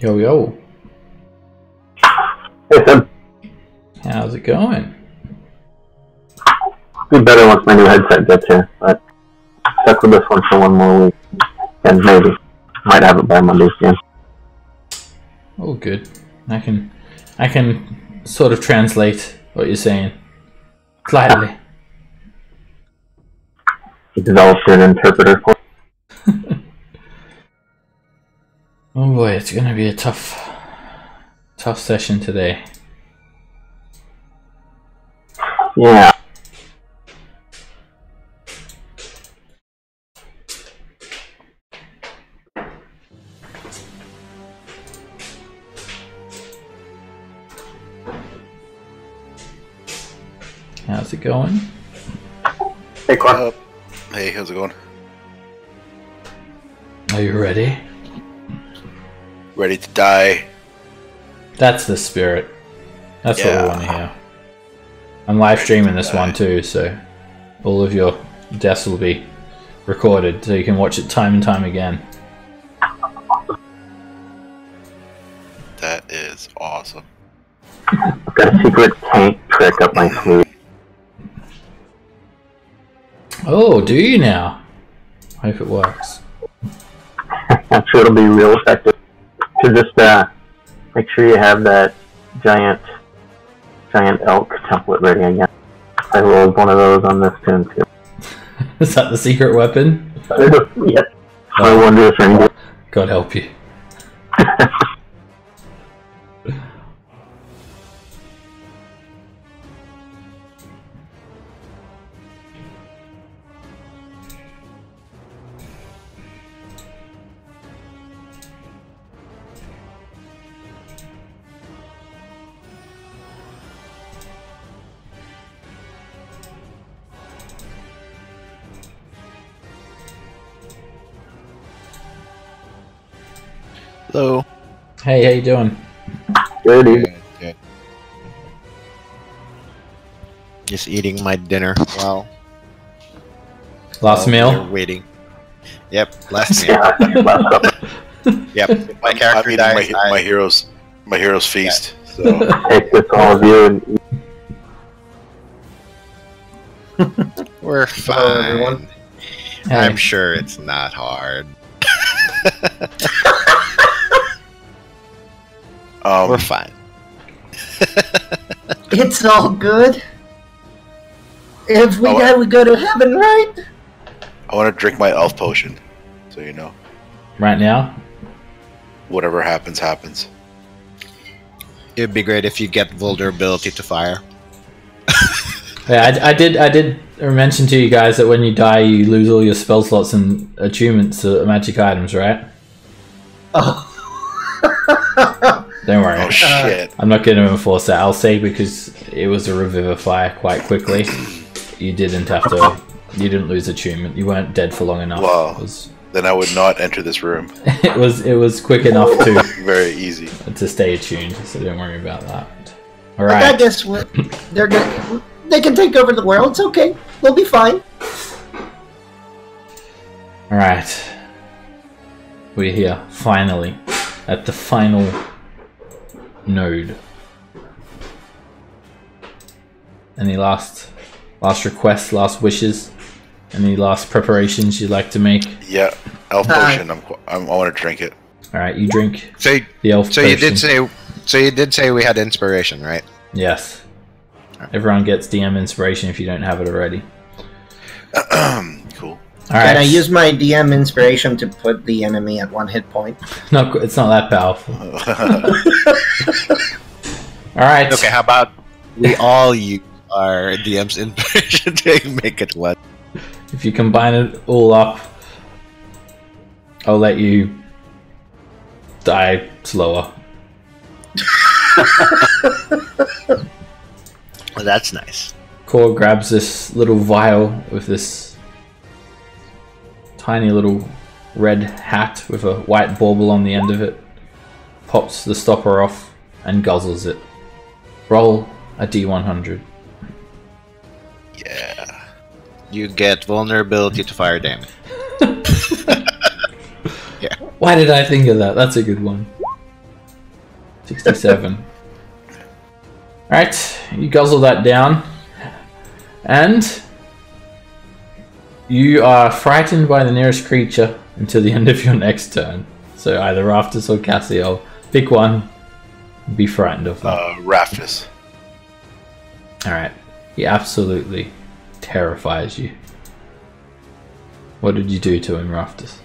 Yo, yo. Hey, Tim. How's it going? Be better once my new headset gets here, but stuck with this one for one more week. And maybe. Might have it by Monday's game. Oh, good. I can sort of translate what you're saying. Slightly. You developed an interpreter course. Oh boy, it's gonna be a tough session today. Yeah. How's it going? Hey, Clark. Hey, how's it going? Are you ready? Ready to die. That's the spirit. That's what we want to hear. I'm live streaming this one too, so all of your deaths will be recorded, so you can watch it time and time again. That is awesome. I've got a secret tank trick up my sleeve. Oh, do you now? I hope it works. I'm sure it'll be real effective. So just make sure you have that giant elk template ready again. I rolled one of those on this tune too. Is that the secret weapon? Yes. I wonder if any. God help you. Hello. Hey, how you doing? Good evening. Good. Just eating my dinner while Last we're meal? waiting. Yep, last meal. Yeah, last couple. Yep, my character I'm dies. eating my hero's feast. So Take this all of you and eat. We're fine. everyone. Hey. I'm sure it's not hard. We're fine. It's all good. If we die, we go to heaven, right? I want to drink my elf potion, so you know. Right now? Whatever happens, happens. It'd be great if you get vulnerability to fire. Yeah, I did mention to you guys that when you die, you lose all your spell slots and attunements to magic items, right? Oh. Don't worry. Oh shit! I'm not going to enforce that. I'll say because it was a revivify quite quickly. You didn't have to. You didn't lose attunement. You weren't dead for long enough. Wow. It was, Then I would not enter this room. it was quick enough to Very easy. stay attuned. So don't worry about that. All Like, right. I guess they're good. They can take over the world. It's okay. We'll be fine. All right. We're here finally at the final node. Any last requests, last wishes? Any last preparations you'd like to make? Yeah, elf potion. I want to drink it. All right, you drink So, the elf so potion. you did say we had inspiration, right? Yes. Everyone gets DM inspiration if you don't have it already. Cool. All right. Can I use my DM inspiration to put the enemy at 1 hit point? No, it's not that powerful. All right. Okay, how about we all use our DM's inspiration to make it one? If you combine it all up, I'll let you die slower. Well, that's nice. Core grabs this little vial with this tiny little red hat with a white bauble on the end of it, pops the stopper off, and guzzles it. Roll a d100. Yeah. You get vulnerability to fire damage. Why did I think of that? That's a good one. 67. Alright, you guzzle that down. And you are frightened by the nearest creature until the end of your next turn. So either Raftus or Cassiel. Pick one. Be frightened of them. Raftus. Alright. He absolutely terrifies you. What did you do to him, Raftus?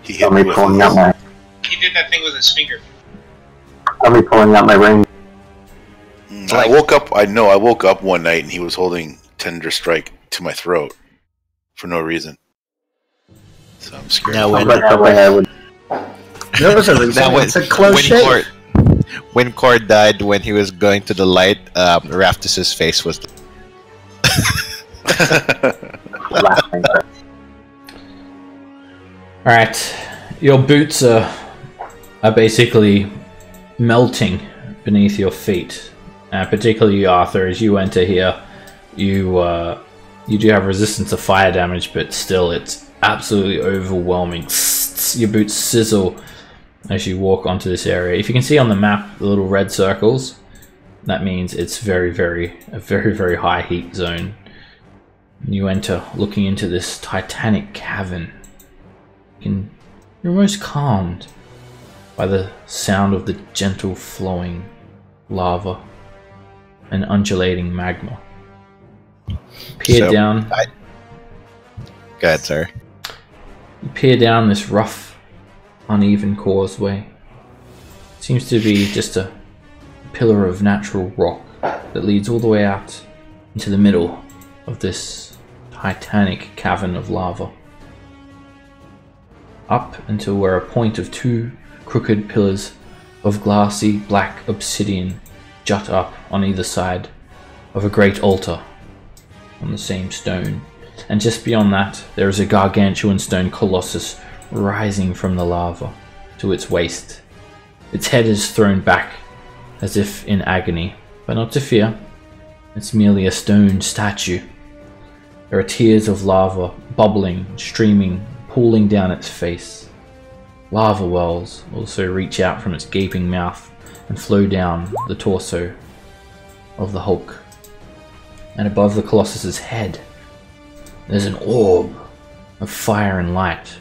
He hit me with pulling out my. He did that thing with his finger. I'll be pulling out my ring. I woke up. I woke up one night and he was holding Tender Strike to my throat for no reason. So I'm scared. Now when, Those are reasons. It's a close shave. When Cord died, when he was going to the light, Raftus's face was. Alright, your boots are basically melting beneath your feet. Particularly you, Arthur, as you enter here, you do have resistance to fire damage, but still it's absolutely overwhelming. Your boots sizzle as you walk onto this area. If you can see on the map the little red circles, that means it's a very, very high heat zone. You enter looking into this titanic cavern. You're almost calmed by the sound of the gentle flowing lava and undulating magma. Peer down. Go ahead, sir. You peer down this rough, uneven causeway. Seems to be just a pillar of natural rock that leads all the way out into the middle of this titanic cavern of lava. Up until where a point of two crooked pillars of glassy black obsidian jut up on either side of a great altar on the same stone. And just beyond that, there is a gargantuan stone colossus rising from the lava to its waist. Its head is thrown back as if in agony, but not to fear. It's merely a stone statue. There are tears of lava bubbling, streaming, pooling down its face. Lava wells also reach out from its gaping mouth and flow down the torso of the Hulk. And above the Colossus's head, there's an orb of fire and light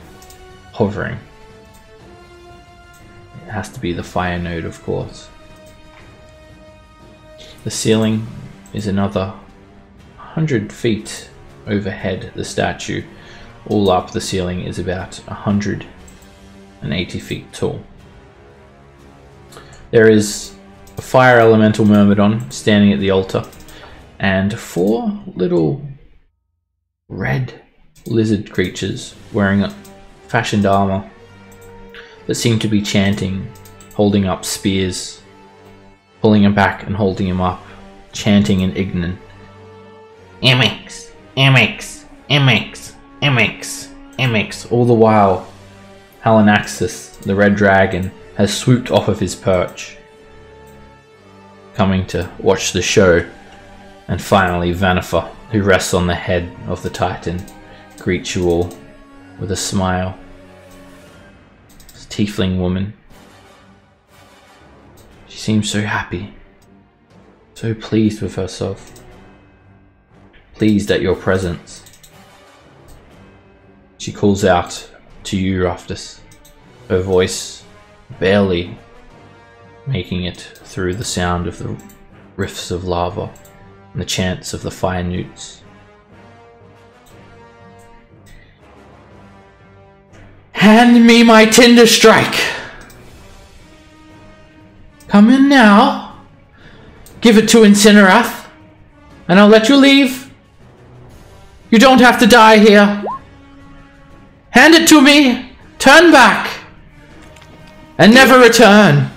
hovering. It has to be the fire node, of course. The ceiling is another 100 feet overhead the statue. All up, the ceiling is about 180 feet tall. There is a fire elemental myrmidon standing at the altar, and 4 little red lizard creatures wearing fashioned armor that seem to be chanting, holding up spears, pulling him back and holding him up, chanting in Ignan. Amix, Amix, Amix, Amix, Amix. All the while, Halanaxis, the red dragon, has swooped off of his perch, coming to watch the show. And finally, Vanifer, who rests on the head of the Titan, greets you all with a smile. This tiefling woman. She seems so happy, so pleased with herself, pleased at your presence. She calls out to you, Raftus, her voice barely making it through the sound of the rifts of lava and the chants of the fire newts. Hand me my tinder strike! Come in now. Give it to Incinerath, and I'll let you leave. You don't have to die here. Hand it to me, turn back, and never return.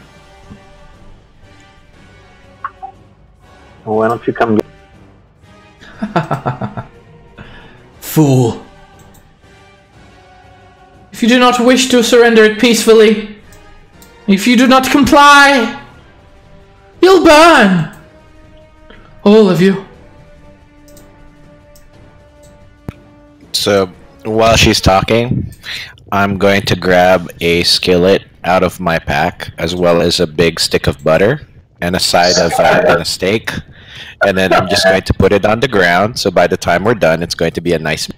Why don't you come get Fool. If you do not wish to surrender it peacefully, if you do not comply, you'll burn. All of you. So while she's talking, I'm going to grab a skillet out of my pack, as well as a big stick of butter and a side of and a steak, and then I'm just going to put it on the ground. So by the time we're done, it's going to be a nice.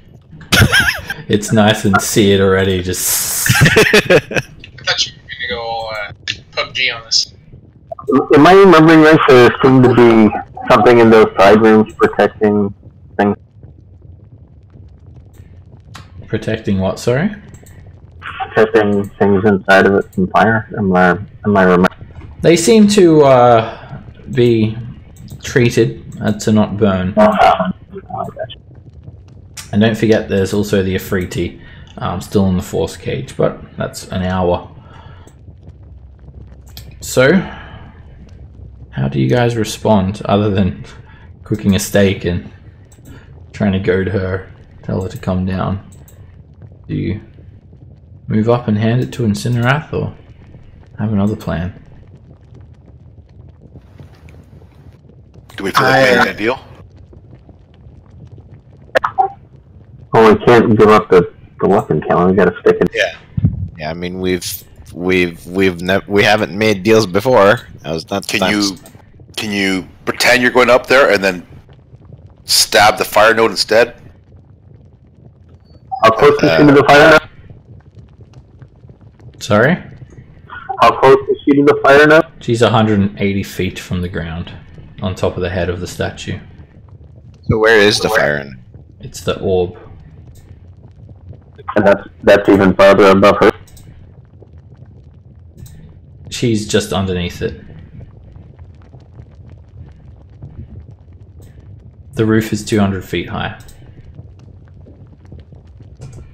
It's nice and seared already. Just. I thought you were going to go PUBG on this. Am I remembering right? There seemed to be something in those side rooms protecting things. Protecting what? Sorry. Protecting things inside of it from fire. Am I remembering? They seem to be treated to not burn. And don't forget, there's also the Afriti still in the force cage, but that's an hour. So, how do you guys respond other than cooking a steak and trying to goad her, tell her to come down? Do you move up and hand it to Incinerath, or have another plan? Do we feel like making a deal? Well, we can't give up the weapon, can we? We gotta stick it. Yeah. Yeah, I mean, we haven't made deals before. That was not. Can you pretend you're going up there and then stab the fire node instead? How close is she to the fire node? Sorry? How close is she to the fire node? She's 180 feet from the ground, on top of the head of the statue. So where is the fire? It's the orb. And that's even farther above her. She's just underneath it. The roof is 200 feet high.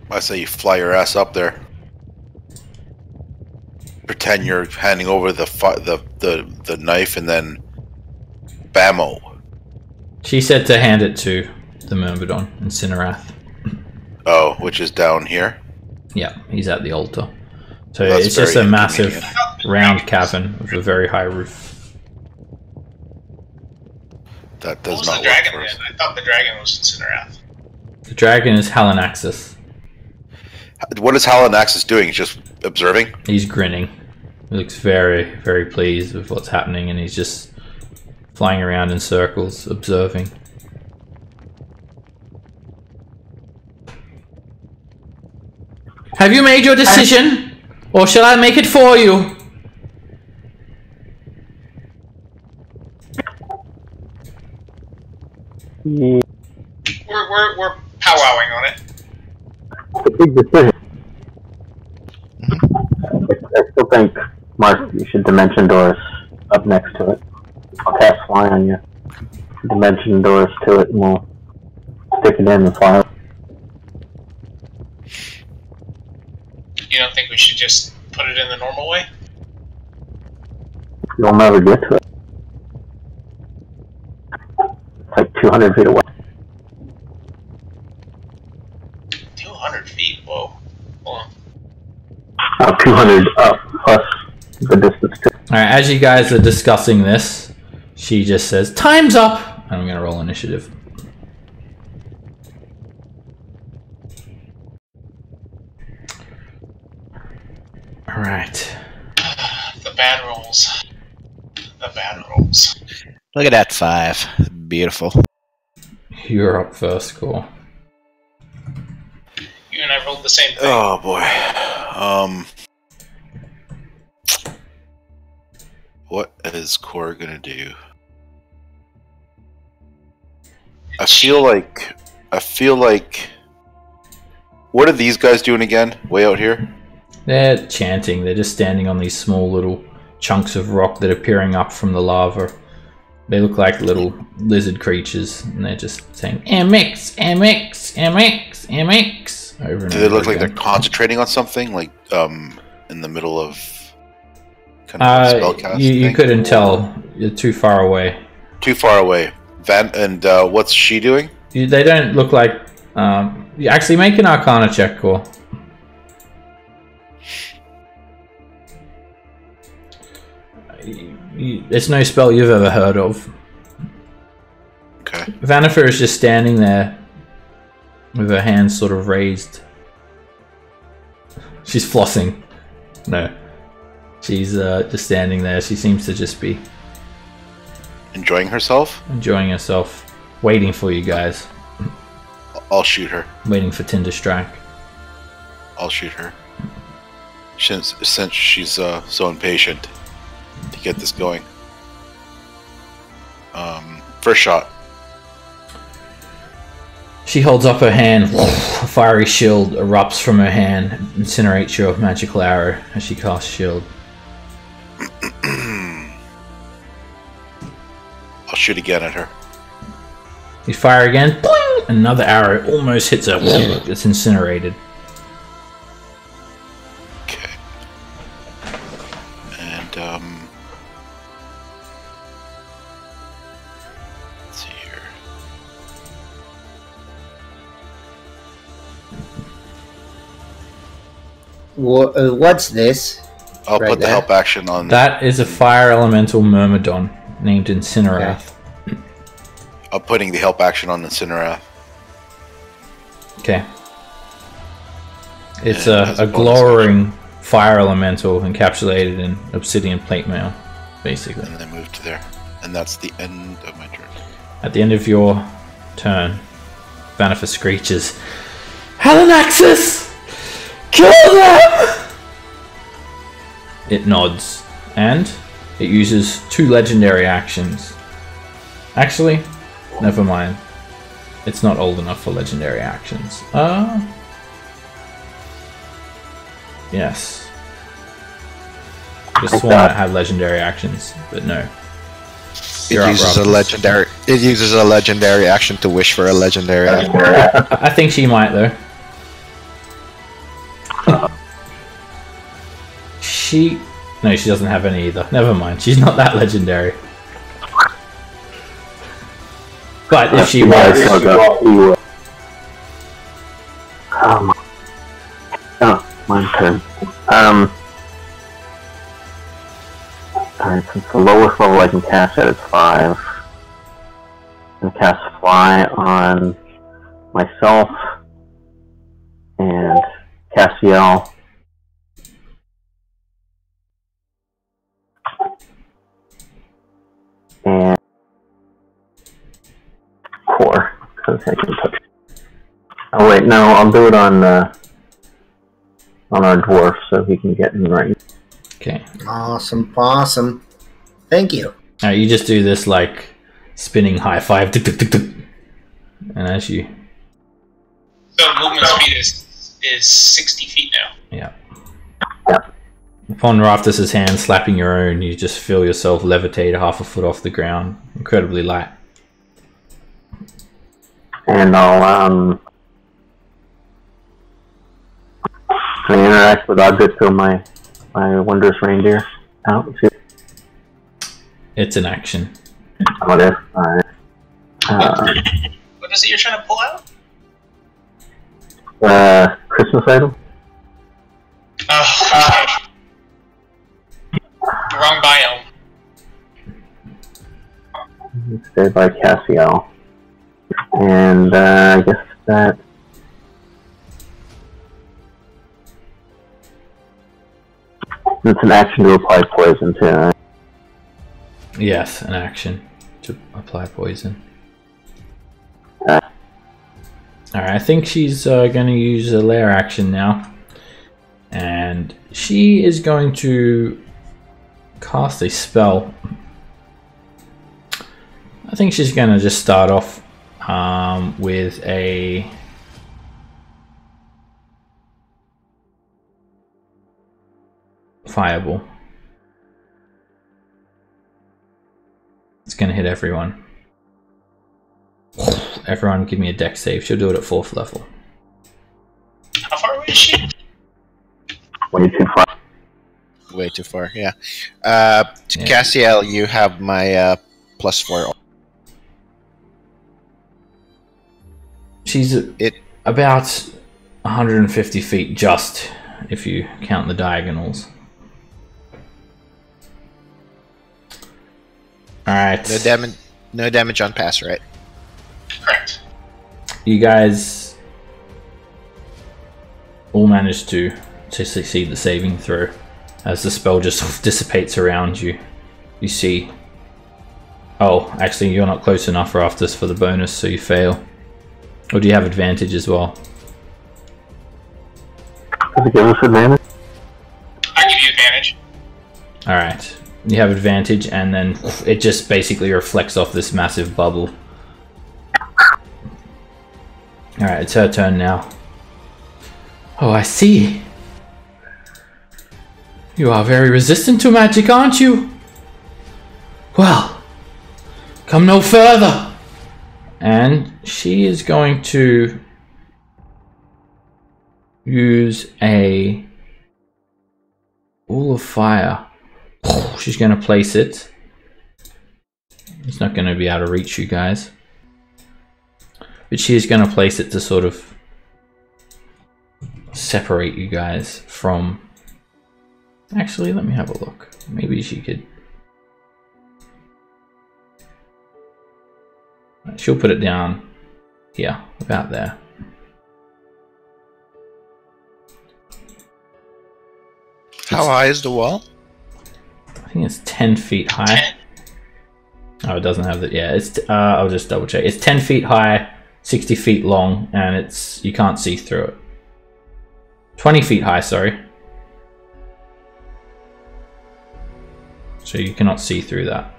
I say you fly your ass up there. Pretend you're handing over the knife, and then bammo. She said to hand it to the Myrmidon, Incinerath. Oh, which is down here? Yeah, he's at the altar. So That's it's just a very massive inconvenient. round cavern with a very high roof. That What does was not the work dragon for us. then? I thought the dragon was Incinerath. The dragon is Halanaxis. What is Halanaxis doing? He's just observing? He's grinning. He looks very, very pleased with what's happening, and he's just flying around in circles, observing. Have you made your decision? Or shall I make it for you? We're powwowing on it. It's a big decision. I still think, Mark, you should Dimension Doors up next to it. I'll cast Fly on you. Dimension Doors to it, and we'll stick it in and fly. You don't think we should just put it in the normal way? You'll never get to it. It's like 200 feet away. 200 feet? Whoa. Hold on. 200 up, plus the distance to. Alright, as you guys are discussing this, she just says, "Time's up!" And I'm gonna roll initiative. Alright. The bad rolls. The bad rolls. Look at that 5. Beautiful. You're up first, Core. You and I rolled the same thing. Oh boy. What is Core gonna do? I feel like. What are these guys doing again? Way out here? They're chanting. They're just standing on these small little chunks of rock that are peering up from the lava. They look like little lizard creatures, and they're just saying MX, MX, MX, MX over and over. Do they look like again. they're concentrating on something? Like in the middle of kind of a spellcast you thing? couldn't tell. You're too far away. Too far away. What's she doing? They don't look like. You actually make an Arcana check, Core. It's no spell you've ever heard of. Okay. Vanifer is just standing there with her hands sort of raised. She's flossing. No. She's just standing there. She seems to just be Enjoying herself? enjoying herself, waiting for you guys, I'll shoot her. waiting for Tinder Strike. I'll shoot her. Since she's so impatient to get this going. First shot. She holds up her hand. A fiery shield erupts from her hand, incinerates your magical arrow as she casts shield. I'll shoot again at her. You fire again. Boing! Another arrow almost hits her. It's incinerated. Okay. And let's see here. What's this? I'll Right put the there. help action on. That is a fire elemental myrmidon named Incinerath. I'm putting the help action on Incinerath. Okay. It's And it has a a bonus glowering fire elemental encapsulated in obsidian plate mail, basically. And then move to there. And that's the end of my turn. At the end of your turn, Vanifer screeches, Helenaxis! Kill them! It nods, and it uses 2 legendary actions. Actually, never mind. It's not old enough for legendary actions. Yes. Just sworn it had legendary actions, but no. You're up, It uses Rob. a legendary. It uses a legendary action to wish for a legendary action. I think she might though. No, she doesn't have any either. Never mind, she's not that legendary. But if she was, My turn. Alright, since the lowest level I can cast at is 5. I'm gonna cast Fly on myself and Castiel. And 4, because I can touch. Oh wait, no, I'll do it on our dwarf so he can get in range. okay. Awesome, awesome. Thank you. Alright, you just do this like spinning high five, tuk, tuk, tuk, tuk. And as you, So movement speed is 60 feet now. yeah. Upon Raftus's hand slapping your own, you just feel yourself levitate half a foot off the ground, incredibly light. And I'll can I interact with objects on my wondrous reindeer out? It's an action. Oh, there. Alright. What is it you're trying to pull out? Christmas item? Oh, okay. Wrong biome. Stayed by Cassiel. And I guess that. It's an action to apply poison too, right? Yes, an action to apply poison. Okay. Alright, I think she's going to use a lair action now. And she is going to cast a spell. I think she's going to just start off with a... fireball. It's going to hit everyone. Everyone give me a dex save. She'll do it at 4th level. How far away is she? Way too far. Way too far. Yeah. Cassiel, you have my +4. She's about 150 feet just, if you count the diagonals. Alright. No damage on pass, right? Correct. You guys all managed to succeed the saving throw. as the spell just dissipates around you. You see... Oh, actually you're not close enough, Raftus, for the bonus, so you fail. Or do you have advantage as well? Does it give us advantage? I give you advantage. Alright. You have advantage, and then it just basically reflects off this massive bubble. Alright, it's her turn now. Oh, I see. You are very resistant to magic, aren't you? Well, come no further. And she is going to use a Wall of Fire. She's going to place it. It's not going to be able to reach you guys. But she is going to place it to sort of separate you guys from... Actually, let me have a look. Maybe she could... She'll put it down here, about there. How high is the wall? I think it's 10 feet high. Oh, it doesn't have that. Yeah, it's. I'll just double check. It's 10 feet high, 60 feet long, and it's you can't see through it. 20 feet high, sorry. So you cannot see through that.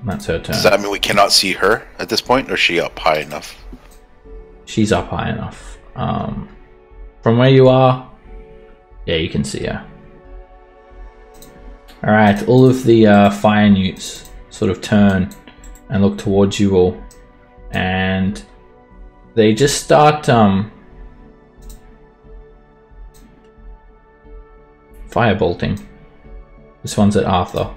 That's her turn. Does that mean we cannot see her at this point, or is she up high enough? She's up high enough. From where you are, yeah, you can see her. Alright, all of the fire newts sort of turn and look towards you all. And they just start firebolting. This one's at Arthur.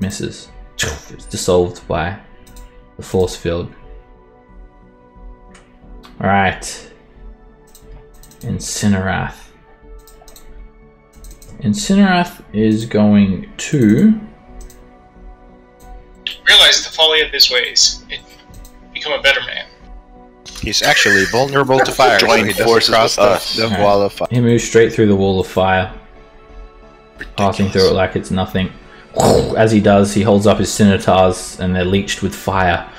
Misses. It's dissolved by the force field. Alright. Incinerath. Incinerath is going to... Realize the folly of his ways. Become a better man. He's actually vulnerable to fire. Join forces with us. The wall of fire. He moves straight through the wall of fire. Passing through it like it's nothing. As he does, he holds up his scimitars and they're leached with fire.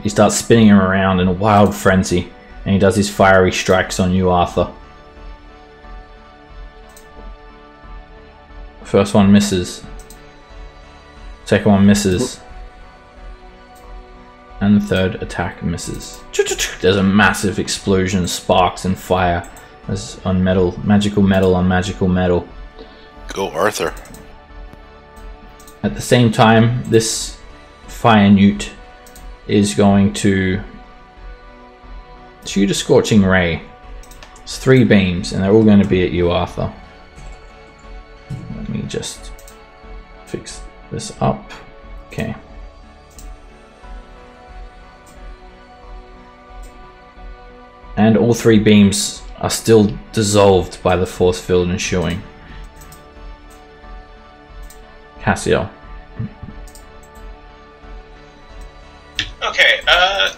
He starts spinning them around in a wild frenzy, and he does his fiery strikes on you, Arthur. First one misses. Second one misses. And the third attack misses. There's a massive explosion, sparks and fire as on metal, magical metal on magical metal. Go, Arthur. At the same time, this fire newt is going to shoot a scorching ray. It's 3 beams, and they're all going to be at you, Arthur. Let me just fix this up. Okay. And all 3 beams are still dissolved by the force field ensuing. Cassiel. Okay, alright,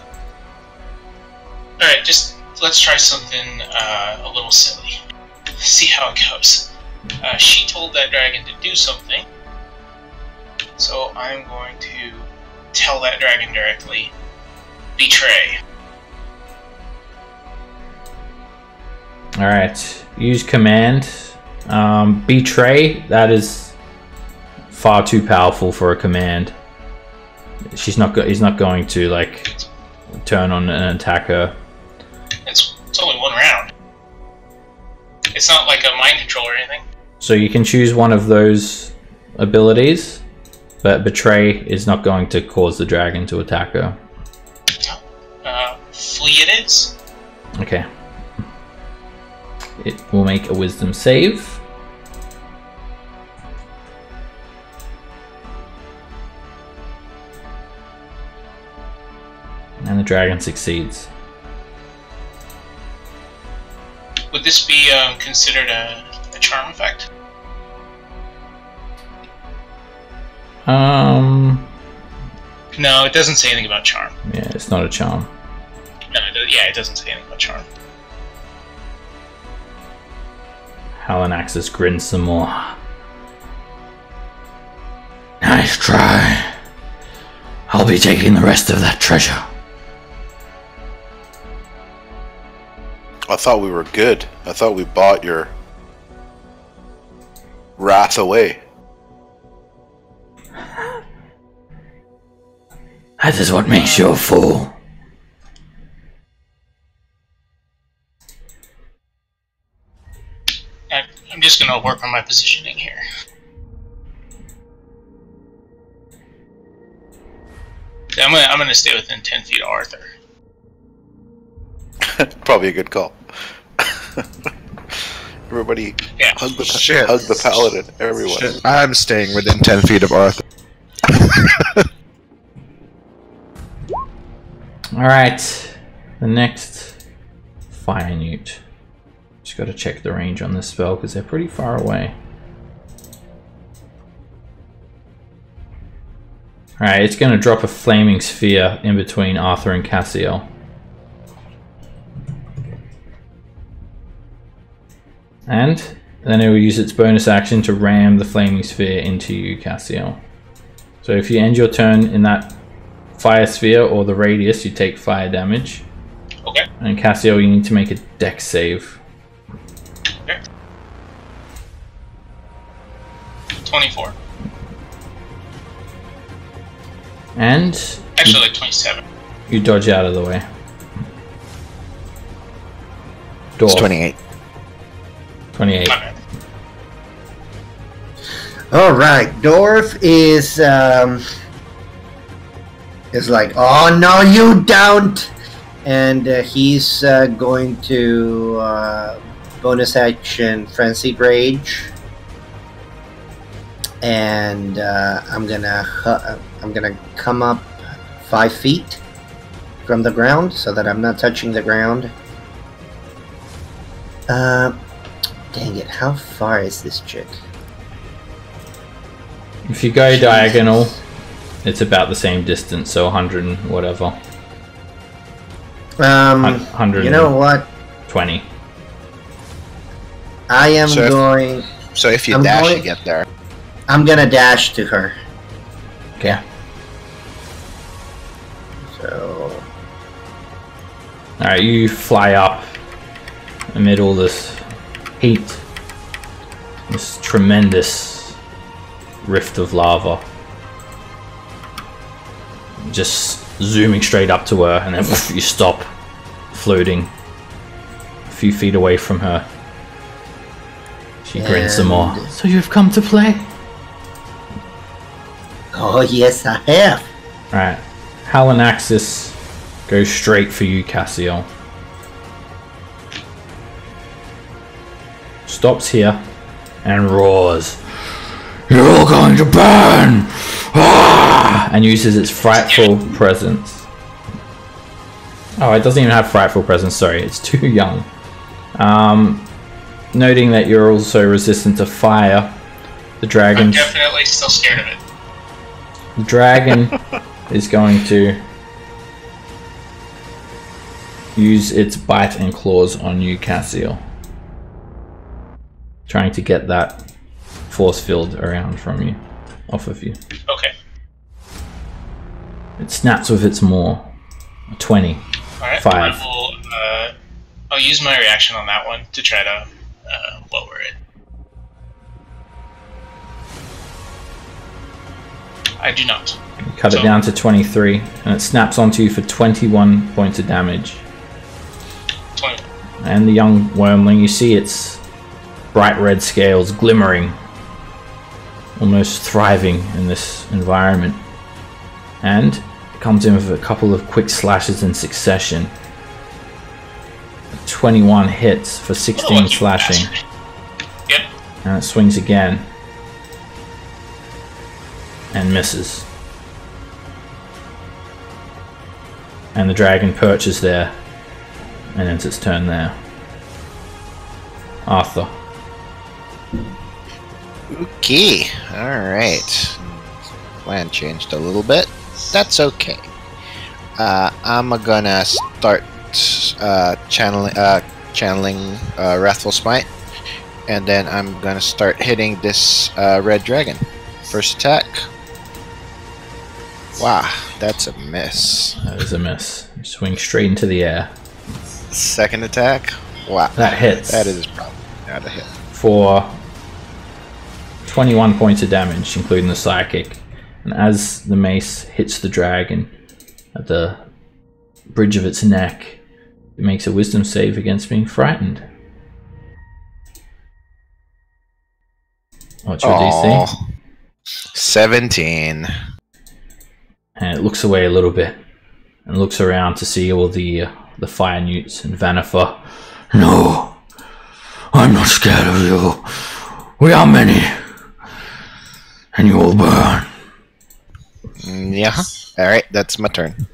just let's try something a little silly. See how it goes. She told that dragon to do something, so I'm going to tell that dragon directly. Betray. Alright, use command. Betray, that is far too powerful for a command. He's not going to like turn on an attacker. It's only 1 round. It's not like a mind control or anything. So you can choose one of those abilities, but betray is not going to cause the dragon to attack her. Flee it is. Okay. It will make a wisdom save. And the dragon succeeds. Would this be considered a charm effect? No, it doesn't say anything about charm. Yeah, it's not a charm. No, it doesn't say anything about charm. Halanaxis grins some more. Nice try. I'll be taking the rest of that treasure. I thought we were good. I thought we bought your wrath away. That is what makes you a fool. I'm just gonna work on my positioning here. I'm gonna stay within 10 feet of Arthur. Probably a good call. Everybody, Yeah. hug the paladin. Everyone. Shit. I'm staying within 10 feet of Arthur. Alright, the next fire newt. Just gotta check the range on this spell because they're pretty far away. Alright, it's gonna drop a flaming sphere in between Arthur and Cassiel. And then it will use its bonus action to ram the flaming sphere into you, Cassiel. So if you end your turn in that fire sphere or the radius, you take fire damage. Okay. And Cassiel, you need to make a dex save. Okay. 24. And Actually, like 27. you dodge out of the way. Dwarf. It's 28. 28. My bad. All right, Dorf is like, oh no, you don't, and he's going to bonus action Frenzied Rage, and I'm gonna come up 5 feet from the ground so that I'm not touching the ground. Dang it, how far is this chick? If you go diagonal, it's about the same distance, so 100 and whatever. 100. You know what? 20. I am So if- going. So if you I'm dash, going- you get there. I'm gonna dash to her. Okay. So Alright, you fly up amid all this heat. This tremendous rift of lava. Just zooming straight up to her, and then you stop, floating a few feet away from her. She grins some more. And- So you've come to play? oh yes, I have. Alright. Halanaxis goes straight for you, Cassiel. Stops here and roars. You're all going to burn! Ah! And uses its frightful presence. Oh, it doesn't even have frightful presence, sorry, it's too young. Noting that you're also resistant to fire, the dragon. I'm definitely still scared of it. The dragon is going to use its bite and claws on you, Cassiel. Trying to get that force field around from you, off of you. Okay. It snaps with its maw. 20. Alright. 5. I will, I'll use my reaction on that one to try to lower it. I do not. You cut it down to 23, and it snaps onto you for 21 points of damage. 20. And the young wormling, you see its bright red scales glimmering, almost thriving in this environment. And it comes in with a couple of quick slashes in succession. 21 hits for 16 slashing. Yep. And it swings again. And misses. And the dragon perches there. And ends its turn there. Arthur. Okay, alright. Plan changed a little bit. That's okay. I'm gonna start channeling Wrathful Smite And then I'm gonna start hitting this red dragon. First attack. Wow, that's a miss. That is a miss. You swing straight into the air. Second attack. Wow. That hits. That is probably not a hit. For 21 points of damage, including the psychic. And as the mace hits the dragon at the bridge of its neck, it makes a wisdom save against being frightened. What's your DC? 17. And it looks away a little bit and looks around to see all the fire newts and Vanifer. No, I'm not scared of you. We are many, and you will burn. Yeah. Alright, that's my turn.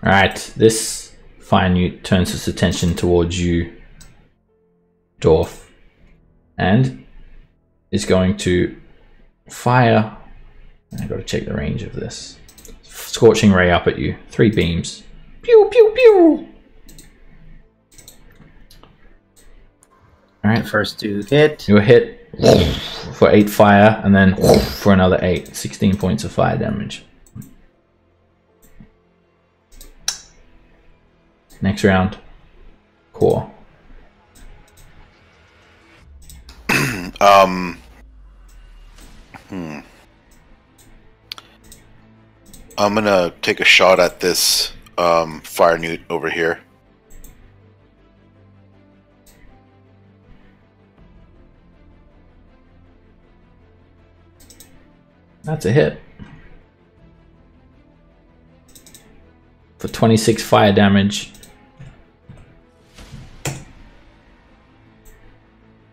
Alright, this fire newt turns its attention towards you, Dwarf, and is going to fire. I gotta check the range of this. Scorching ray up at you. 3 beams. Pew pew pew. Alright. First 2 hit. You were hit for 8 fire, and then for another 8. 16 points of fire damage. Next round. Core. I'm gonna take a shot at this fire newt over here. That's a hit. For 26 fire damage.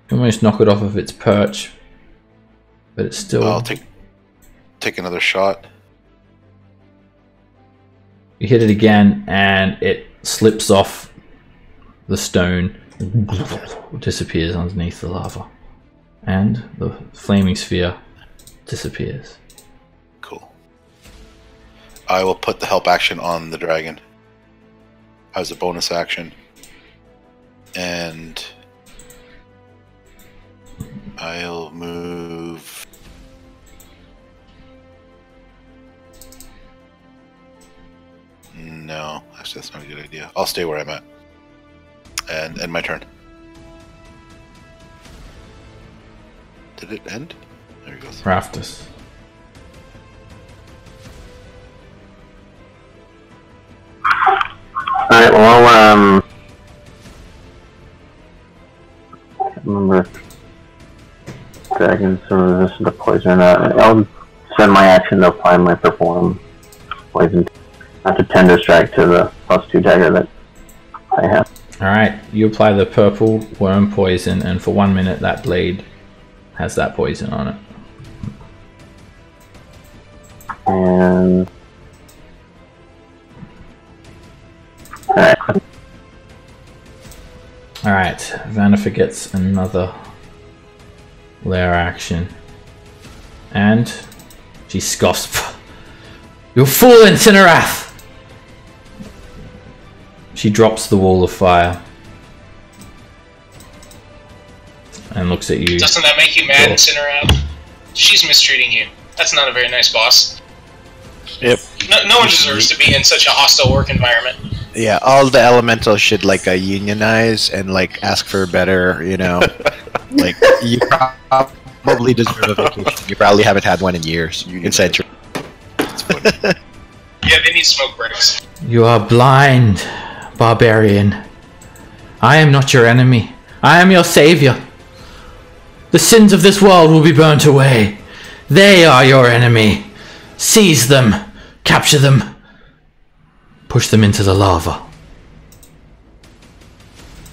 Almost knock it off of its perch. But it's still... I'll take another shot. You hit it again, and it slips off the stone, disappears underneath the lava, and the flaming sphere disappears. Cool. I will put the help action on the dragon as a bonus action, and I'll move. No, actually that's not a good idea. I'll stay where I'm at. And end my turn. Did it end? There he goes. Raftus. Alright, well, I can't remember if dragons are resistant to poison or not. I'll spend my action to apply my perform poison. Not to tender strike to the +2 dagger that I have. Alright, you apply the purple worm poison, and for 1 minute that blade has that poison on it. And... Alright. Alright, Vanifer gets another lair action. And she scoffs. You fool, Incinerath! She drops the wall of fire and looks at you. Doesn't that make you mad, Incinerath? She's mistreating you. That's not a very nice boss. Yep. No one deserves to be in such a hostile work environment. Yeah, all the elementals should like unionize and like ask for better, you know. Like you probably deserve a vacation. You probably haven't had one in years, in centuries. It's funny. Yeah, they need smoke breaks. You are blind, barbarian. I am not your enemy. I am your savior. The sins of this world will be burnt away. They are your enemy. Seize them. Capture them. Push them into the lava.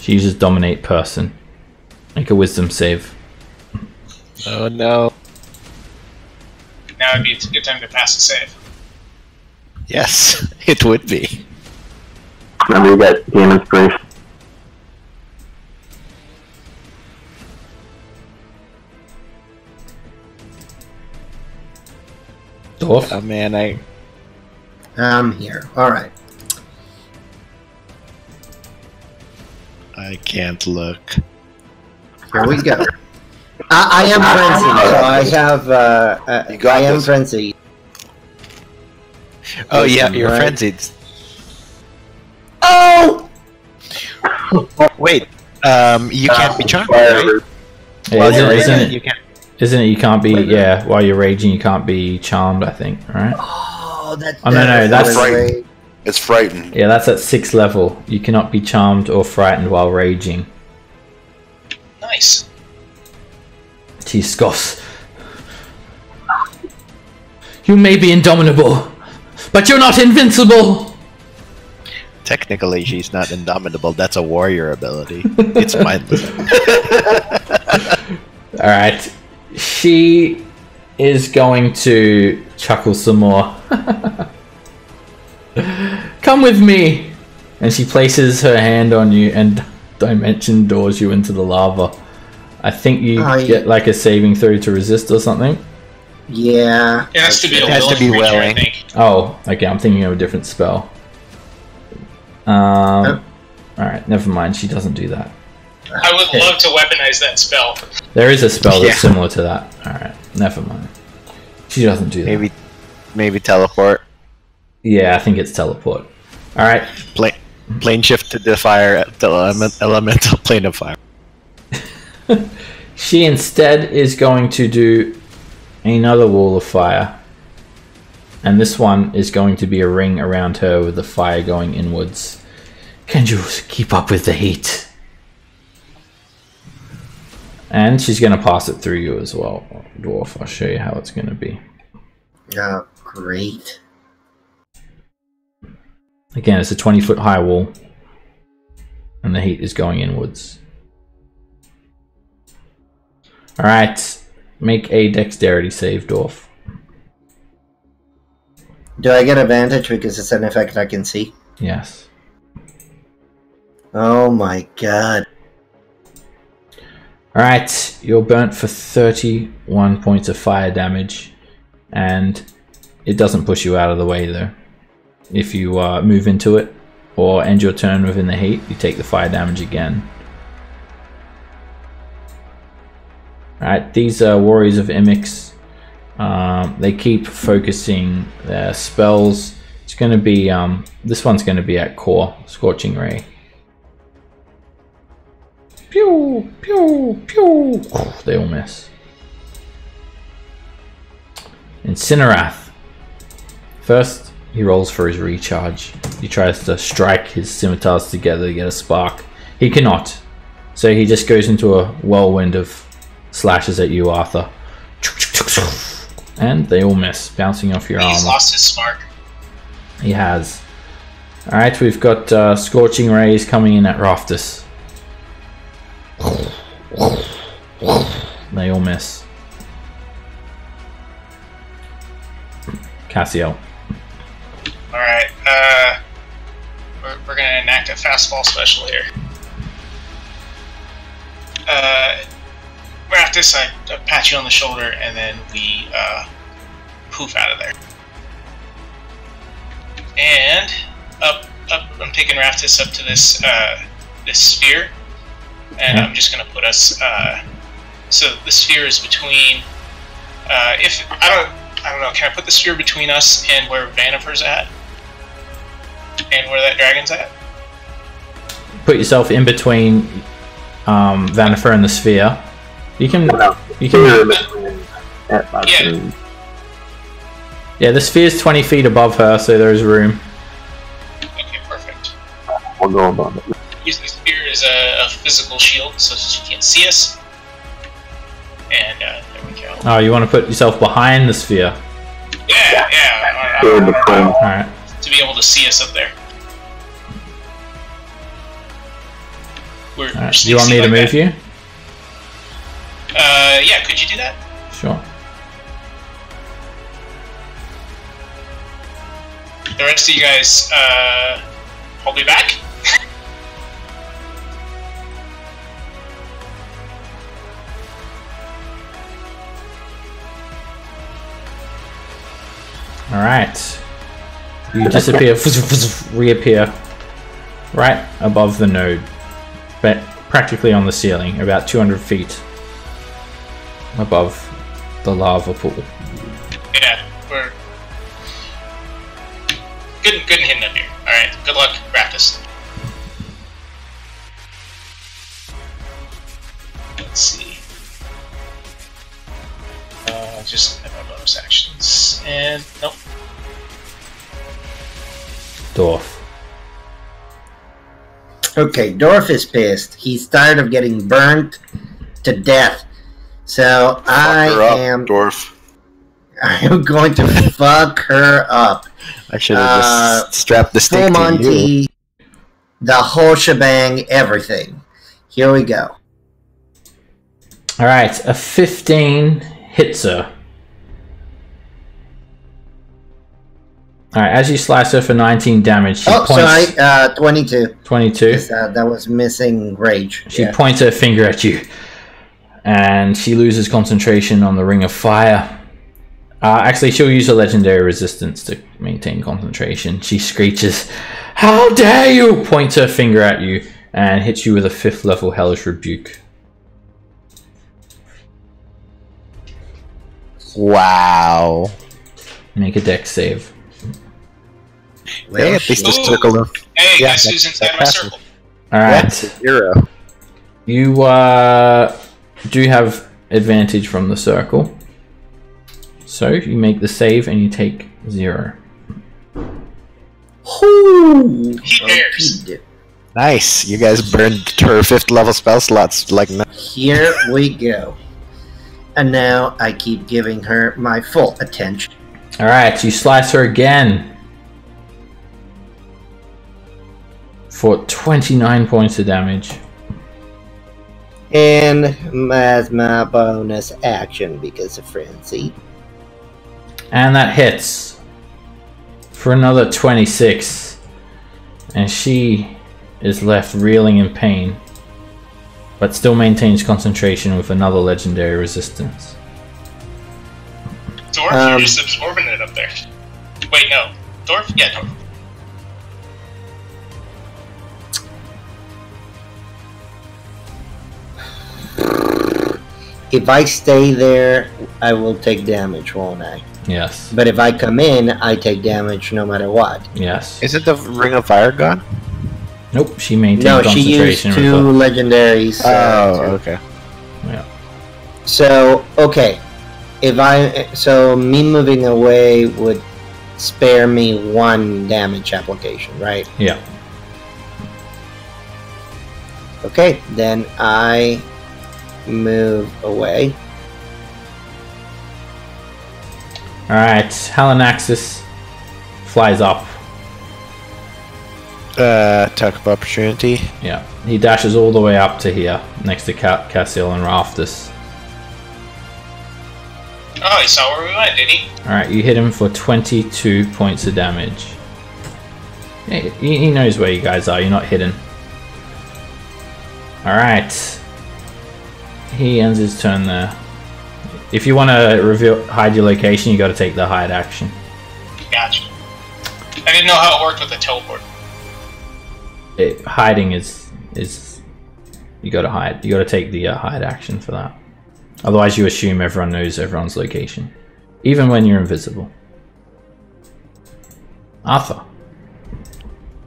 She uses Dominate Person. Make a wisdom save. Oh no. Now would be a good time to pass a save. Yes, it would be. Remember, you got Game Inspiration. Dwarf? Oh man, I'm here. Alright. I can't look. Here we go. I am frenzied, so I have. I am frenzied. Oh yeah, you're frenzied. Oh! Wait, you can't be charmed, right? Yeah, Isn't it? You can't be. Yeah, while you're raging, you can't be charmed. I think, right? Oh, that's. Oh no, that's frightened. It's frightened. Yeah, that's at 6th level. You cannot be charmed or frightened while raging. Nice. She scoffs. You may be indomitable, but you're not invincible! Technically, she's not indomitable. That's a warrior ability. It's mindless. Alright. She is going to chuckle some more. Come with me! And she places her hand on you and dimension doors you into the lava. I think you get like a saving throw to resist or something. Yeah. It has to be It has to be willing creature, I willing. think. Oh, okay, I'm thinking of a different spell. Alright, never mind, she doesn't do that. I would love to weaponize that spell. There is a spell that's similar to that. Alright, never mind. She doesn't do that. Maybe teleport. Yeah, I think it's teleport. Alright. Plane shift to the fire, the elemental plane of fire. She instead is going to do another wall of fire. And this one is going to be a ring around her with the fire going inwards. Can you keep up with the heat? And she's going to pass it through you as well, Dwarf. I'll show you how it's going to be. Oh, great. Again, it's a 20-foot high wall. And the heat is going inwards. Alright. Make a dexterity save, Dwarf. Do I get advantage because it's an effect I can see? Yes. Oh my god. Alright, you're burnt for 31 points of fire damage. And it doesn't push you out of the way though. If you move into it or end your turn within the heat, you take the fire damage again. Alright, these Warriors of Imix, they keep focusing their spells. It's going to be, this one's going to be at core, Scorching Ray. Pew, pew, pew. Oh, they all miss. Incinerath. First, he rolls for his recharge. He tries to strike his scimitars together to get a spark. He cannot. So he just goes into a whirlwind of slashes at you, Arthur. And they all miss, bouncing off your armor. He's lost his spark. He has. Alright, we've got Scorching Rays coming in at Raftus. They all miss. Cassiel. Alright, we're gonna enact a fastball special here. Raftus, I pat you on the shoulder, and then we poof out of there. And up, I'm taking Raftus up to this this sphere, and I'm just gonna put us. So the sphere is between. If I don't know, can I put the sphere between us and where Vanifer's at, and where that dragon's at? Put yourself in between Vanifer and the sphere. You can. Yeah, the sphere's 20 feet above her, so there's room. Okay, perfect. We'll go above it. Use the sphere as a physical shield so she can't see us. And there we go. Oh, you want to put yourself behind the sphere? Yeah. Alright. To be able to see us up there. We're Do you want me to move you? Yeah, could you do that? Sure. The rest of you guys, hold me back. Alright. You disappear, reappear right above the node. But practically on the ceiling, about 200 feet above the lava pool. Yeah, we're good and hidden up here. Alright, good luck, practice. Let's see. Just have my bonus actions. And nope. Dwarf. Okay, Dorf is pissed. He's tired of getting burnt to death. So I am going to fuck her up. I should have just strapped the stick Full to Monty, you. the whole shebang, everything. Here we go. Alright, a 15 hits her. Alright, as you slice her for 19 damage, she points... sorry, 22. 22? That was missing rage. She points her finger at you, and she loses concentration on the Ring of Fire. Actually, she'll use a legendary resistance to maintain concentration. She screeches, "How dare you!" points her finger at you, and hits you with a 5th level Hellish Rebuke. Wow. Make a dex save. Well, Hey, at least the circle of... Hey, Yeah, guess who's inside my that's circle? Alright, 0. you do have advantage from the circle. So, you make the save and you take 0. He dares. Nice. You guys burned her 5th level spell slots like no. Here we go. And now I keep giving her my full attention. Alright, you slice her again. For 29 points of damage. And as my bonus action because of frenzy. And that hits. For another 26. And she is left reeling in pain. But still maintains concentration with another legendary resistance. Dorf, you're just absorbing it up there. Wait, no. Dorf? Yeah, Dorf. If I stay there, I will take damage, won't I? Yes. But if I come in, I take damage no matter what. Yes. Isn't the Ring of Fire gone? Nope, she maintained No, she used concentration. 2 legendaries. Okay. Yeah. So, okay. So me moving away would spare me 1 damage application, right? Yeah. Okay, then I move away. Alright, Halanaxis flies up. Attack of opportunity. Yeah. He dashes all the way up to here, next to Cassil and Raftus. Oh, he saw where we went, did he? Alright, you hit him for 22 points of damage. Yeah, he knows where you guys are, you're not hidden. Alright. He ends his turn there. If you want to hide your location, you got to take the hide action. Gotcha. I didn't know how it worked with the teleport. Hiding is you got to hide. You got to take the hide action for that. Otherwise, you assume everyone knows everyone's location, even when you're invisible. Arthur.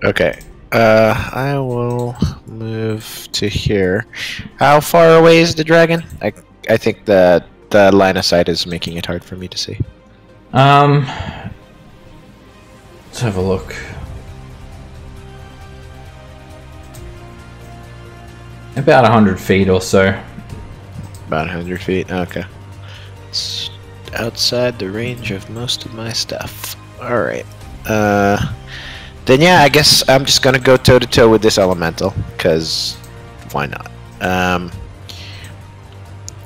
Okay. I will move to here. How far away is the dragon? I think that the line of sight is making it hard for me to see. Let's have a look. About 100 feet or so. About 100 feet. Okay. It's outside the range of most of my stuff. Alright. Then yeah, I guess I'm just gonna go toe to toe with this elemental, because why not?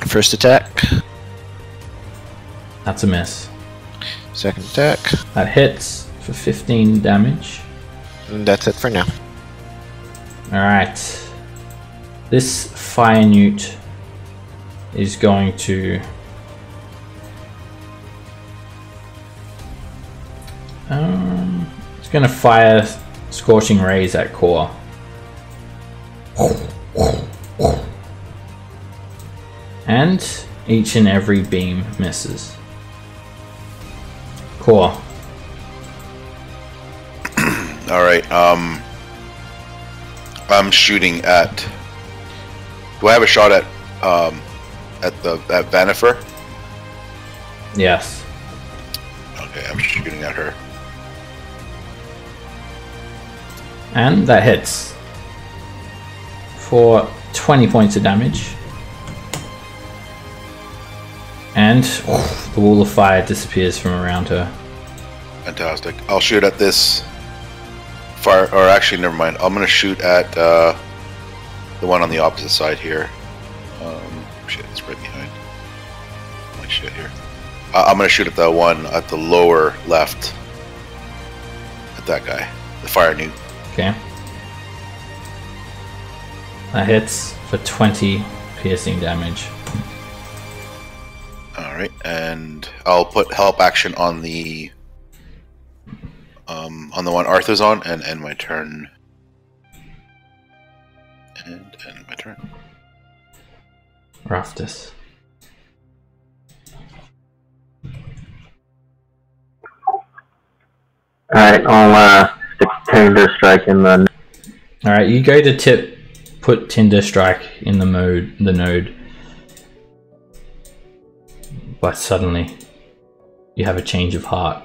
First attack. That's a miss. Second attack. That hits for 15 damage. And that's it for now. Alright. This fire newt is going to it's going to fire scorching rays at Core. And each and every beam misses. Core. Alright, I'm shooting at... Do I have a shot at Vanifer? Yes. Okay, I'm shooting at her. And that hits. For 20 points of damage. And the wall of fire disappears from around her. Fantastic. I'll shoot at this fire, or actually, never mind. I'm gonna shoot at the one on the opposite side here. Shit, it's right behind. My shit here. I'm gonna shoot at the one at the lower left. At that guy, the fire newt. Okay. That hits for 20 piercing damage. Alright, and I'll put help action on the one Arthur's on and end my turn. And end my turn. Raftus. Alright, I'll stick Tinder Strike in the... Alright, you go to put Tinder Strike in the node. But suddenly, you have a change of heart.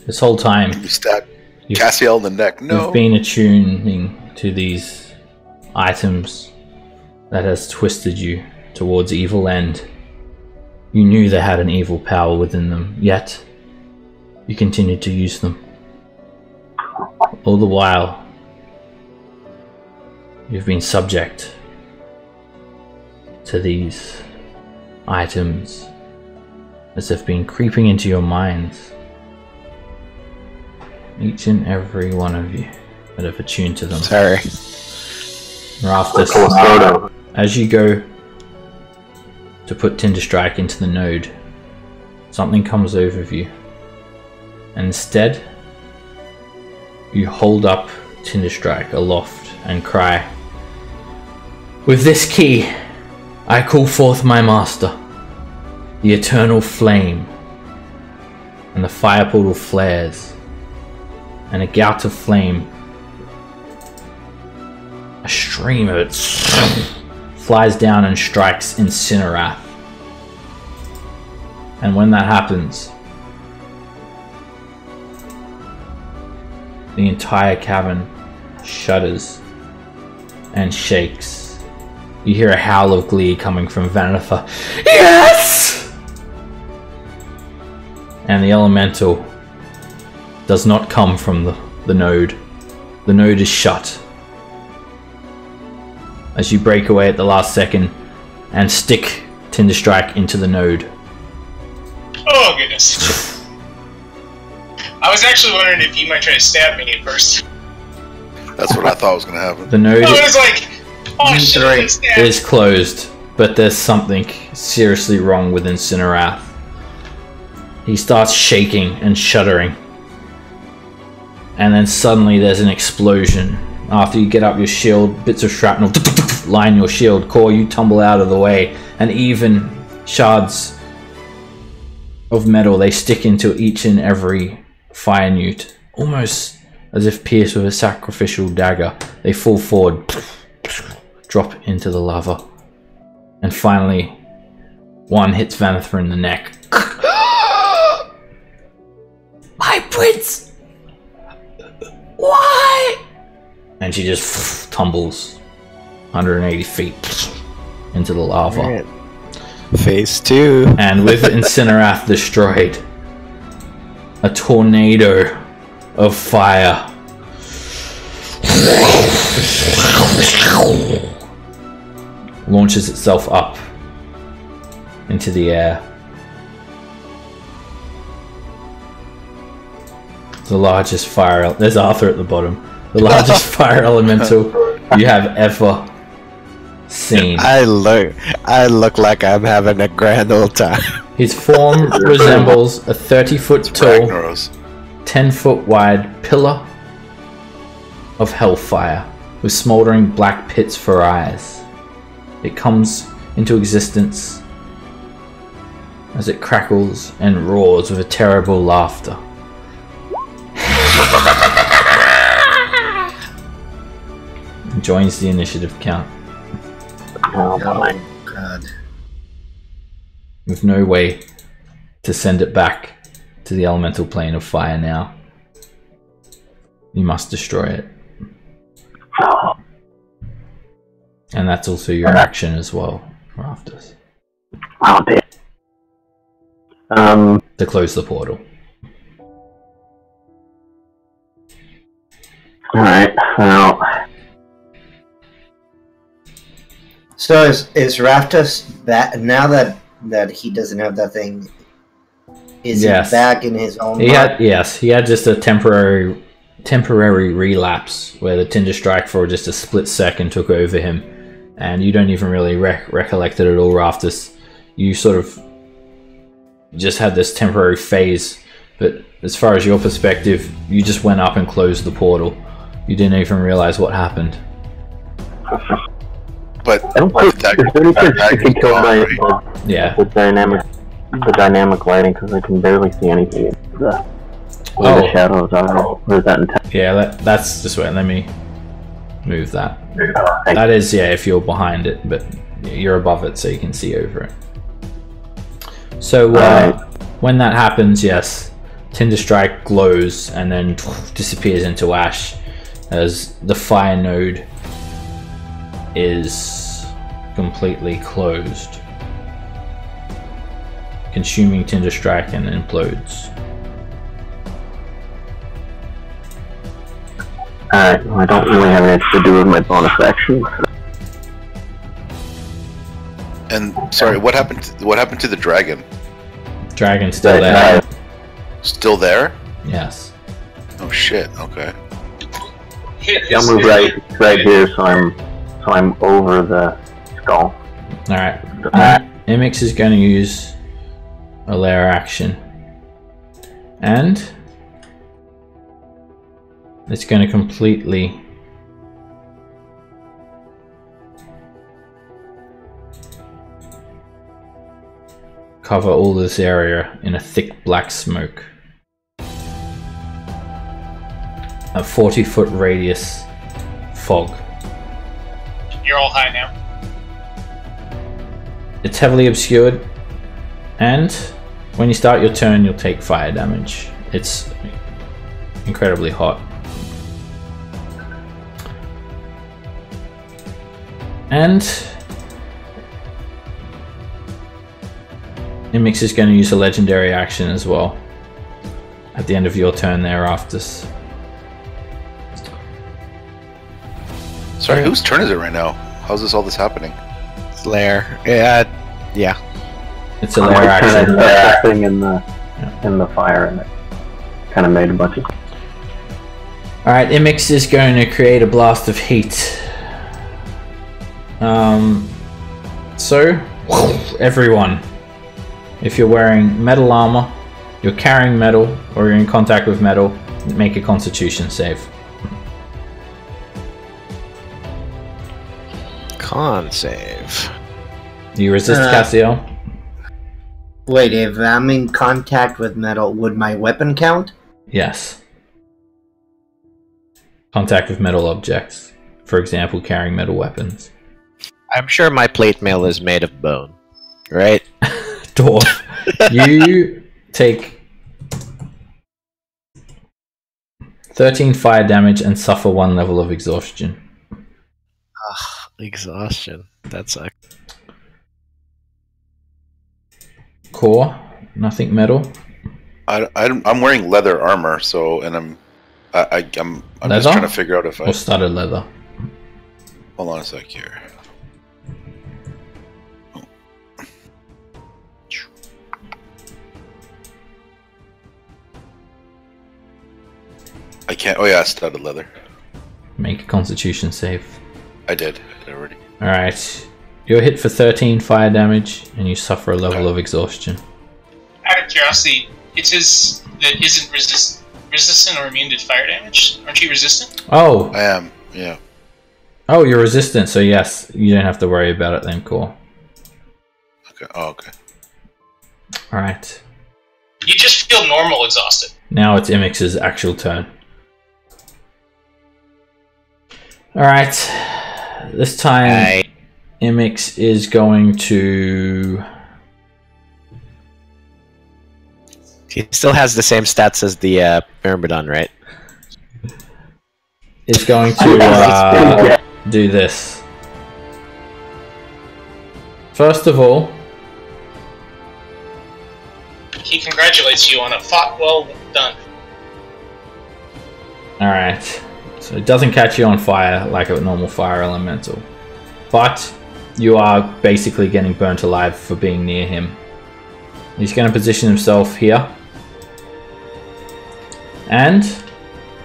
This whole time, You stab Cassiel in the neck. No. you've been attuning to these items that has twisted you towards evil end. You knew they had an evil power within them, yet you continued to use them. All the while, you've been subject to these items as they've been creeping into your minds. Each and every one of you that have attuned to them. Sorry. Raftus, as you go to put Tinder Strike into the node, something comes over you. And instead, you hold up Tinder Strike aloft and cry, "With this key, I call forth my master, the eternal flame." And the fire portal flares, and a gout of flame, a stream of it, flies down and strikes Incinerath. And when that happens, the entire cavern shudders and shakes. You hear a howl of glee coming from Vanifer. Yes! And the elemental does not come from the node. The node is shut. As you break away at the last second and stick Tinder Strike into the node. Oh goodness. I was actually wondering if you might try to stab me at first. That's what I thought was gonna happen. The node I was like, oh shit, is closed, but there's something seriously wrong with Incinerath. He starts shaking and shuddering. And then suddenly there's an explosion. After you get up your shield, bits of shrapnel line your shield. Core, you tumble out of the way, and even shards of metal, they stick into each and every fire newt, almost as if pierced with a sacrificial dagger. They fall forward, drop into the lava, and finally one hits Vanifer in the neck. My prince! Why? And she just tumbles 180 feet into the lava. Right. Phase 2. And with Incinerath destroyed, a tornado of fire launches itself up into the air. The largest fire... There's Arthur at the bottom. The largest fire elemental you have ever seen. I look like I'm having a grand old time. His form resembles a 30-foot tall, Ragnaros. 10-foot wide pillar of hellfire with smoldering black pits for eyes. It comes into existence as it crackles and roars with a terrible laughter. It joins the initiative count. Oh my. God. With no way to send it back to the elemental plane of fire now. You must destroy it. And that's also your action as well, Rafters. Oh, damn. To close the portal. Alright, well. So is Raftus back now that he doesn't have that thing? Is he back in his own? He had just a temporary relapse where the Tinder Strike for just a split second took over him, and you don't even really recollect it at all, Raftus. You sort of just had this temporary phase, but as far as your perspective, you just went up and closed the portal. You didn't even realize what happened. But I don't think it can kill the dynamic lighting because I can barely see anything. The shadows are. Or is that intense? Yeah, that's just wait. Let me move that. That is, yeah, if you're behind it, but you're above it, so you can see over it. So when that happens, yes, Tinder Strike glows and then disappears into ash as the fire node is completely closed, consuming Tinder Strike and implodes. Alright, well, I don't really have anything to do with my bonus action. And sorry, what happened to the dragon? Dragon's still there. Still there? Yes. Oh shit, okay. I'll move right here so I'm over the skull. Alright. Imix is going to use a lair action. And it's going to completely cover all this area in a thick black smoke. A 40-foot radius fog. You're all high now. It's heavily obscured, and when you start your turn, you'll take fire damage. It's incredibly hot. And Imix is going to use a legendary action as well at the end of your turn thereafter. Sorry, whose turn is it right now? How's this happening? Lair. Yeah. It's a lair action. That thing in the fire, and it kind of made a bunch of. Alright, Imix is going to create a blast of heat. So, everyone, if you're wearing metal armor, you're carrying metal, or you're in contact with metal, make a Constitution save. Con save. You resist, Cassiel? Wait, if I'm in contact with metal, would my weapon count? Yes. Contact with metal objects. For example, carrying metal weapons. I'm sure my plate mail is made of bone, right? Dwarf. You take 13 fire damage and suffer 1 level of exhaustion. Exhaustion. That sucks. Core, nothing metal. I'm wearing leather armor, so I'm just trying to figure out if or studded leather. Hold on a sec here. I can't. Oh yeah, studded leather. Make a Constitution save. I did already. Alright. You're hit for 13 fire damage, and you suffer a level of exhaustion. Out of curiosity, it says that isn't resistant or immune to fire damage? Aren't you resistant? Oh. I am. Yeah. Oh, you're resistant, so yes, you don't have to worry about it then, cool. Okay. Oh, okay. Alright. You just feel normal exhausted. Now it's Imix's actual turn. Alright. This time, Imix is going to... He still has the same stats as the Myrmidon, right? Is going to do this. First of all, he congratulates you on a fought well done. alright, so it doesn't catch you on fire like a normal fire elemental, but you are basically getting burnt alive for being near him. He's going to position himself here, and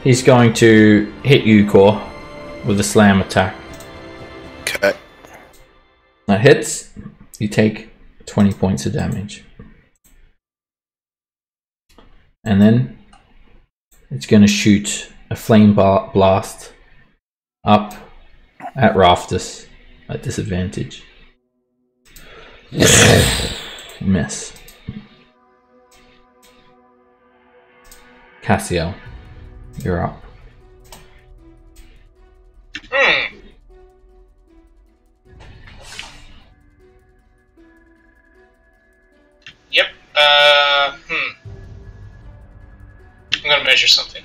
he's going to hit you, Core, with a slam attack. Okay. That hits, you take 20 points of damage. And then it's going to shoot a flame blast up at Raftus at disadvantage. Miss. Cassiel, you're up. Yep. I'm gonna measure something.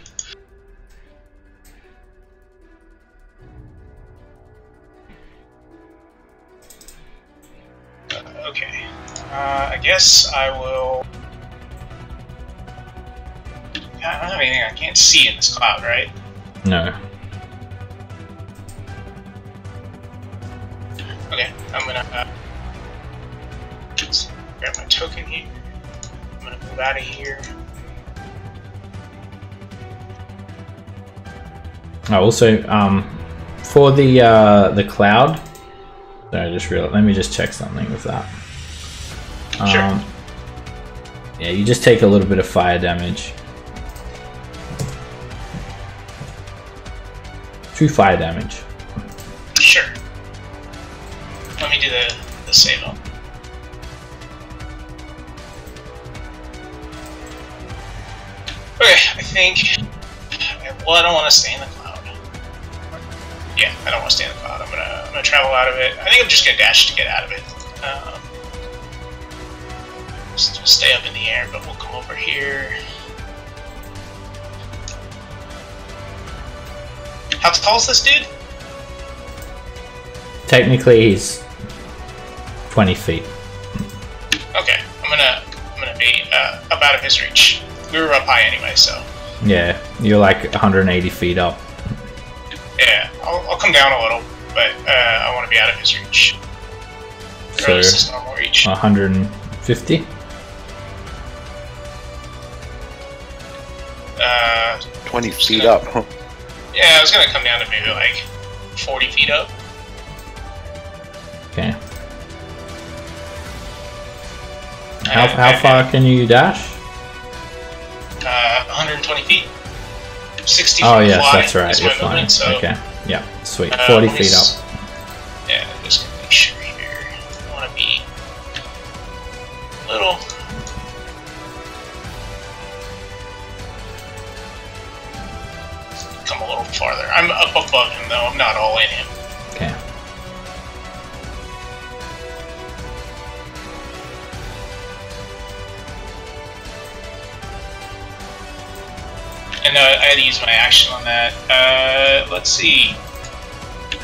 Okay. I guess I will... I don't have anything I can't see in this cloud, right? No. Okay, I'm gonna just grab my token here. I'm gonna move out of here. Also, for the cloud. So I just realized. Let me just check something with that. Sure. Yeah, you just take a little bit of fire damage. 2 fire damage. Sure. Let me do the save up. Okay, I think... Well, I don't want to stay in the cloud. Yeah, I don't want to stay in the cloud. I'm gonna travel out of it. I think I'm just gonna dash to get out of it. Just stay up in the air, but we'll come over here. How tall is this dude? Technically, he's 20 feet. Okay, I'm gonna be up out of his reach. We were up high anyway, so. Yeah, you're like 180 feet up. Yeah, I'll come down a little, but I want to be out of his reach. So, Or his normal reach. 150? 20 feet up. Yeah, I was gonna come down to maybe like 40 feet up. Okay. How far can you dash? 120 feet. 60 Oh feet yes, fly that's right. is You're my flying. movement, so, Okay. Yeah. Sweet. 40 feet up. Yeah, just gonna make sure here. I want to be a little. Come a little farther. I'm up above him though. I'm not all in him. Okay. And I had to use my action on that. Let's see.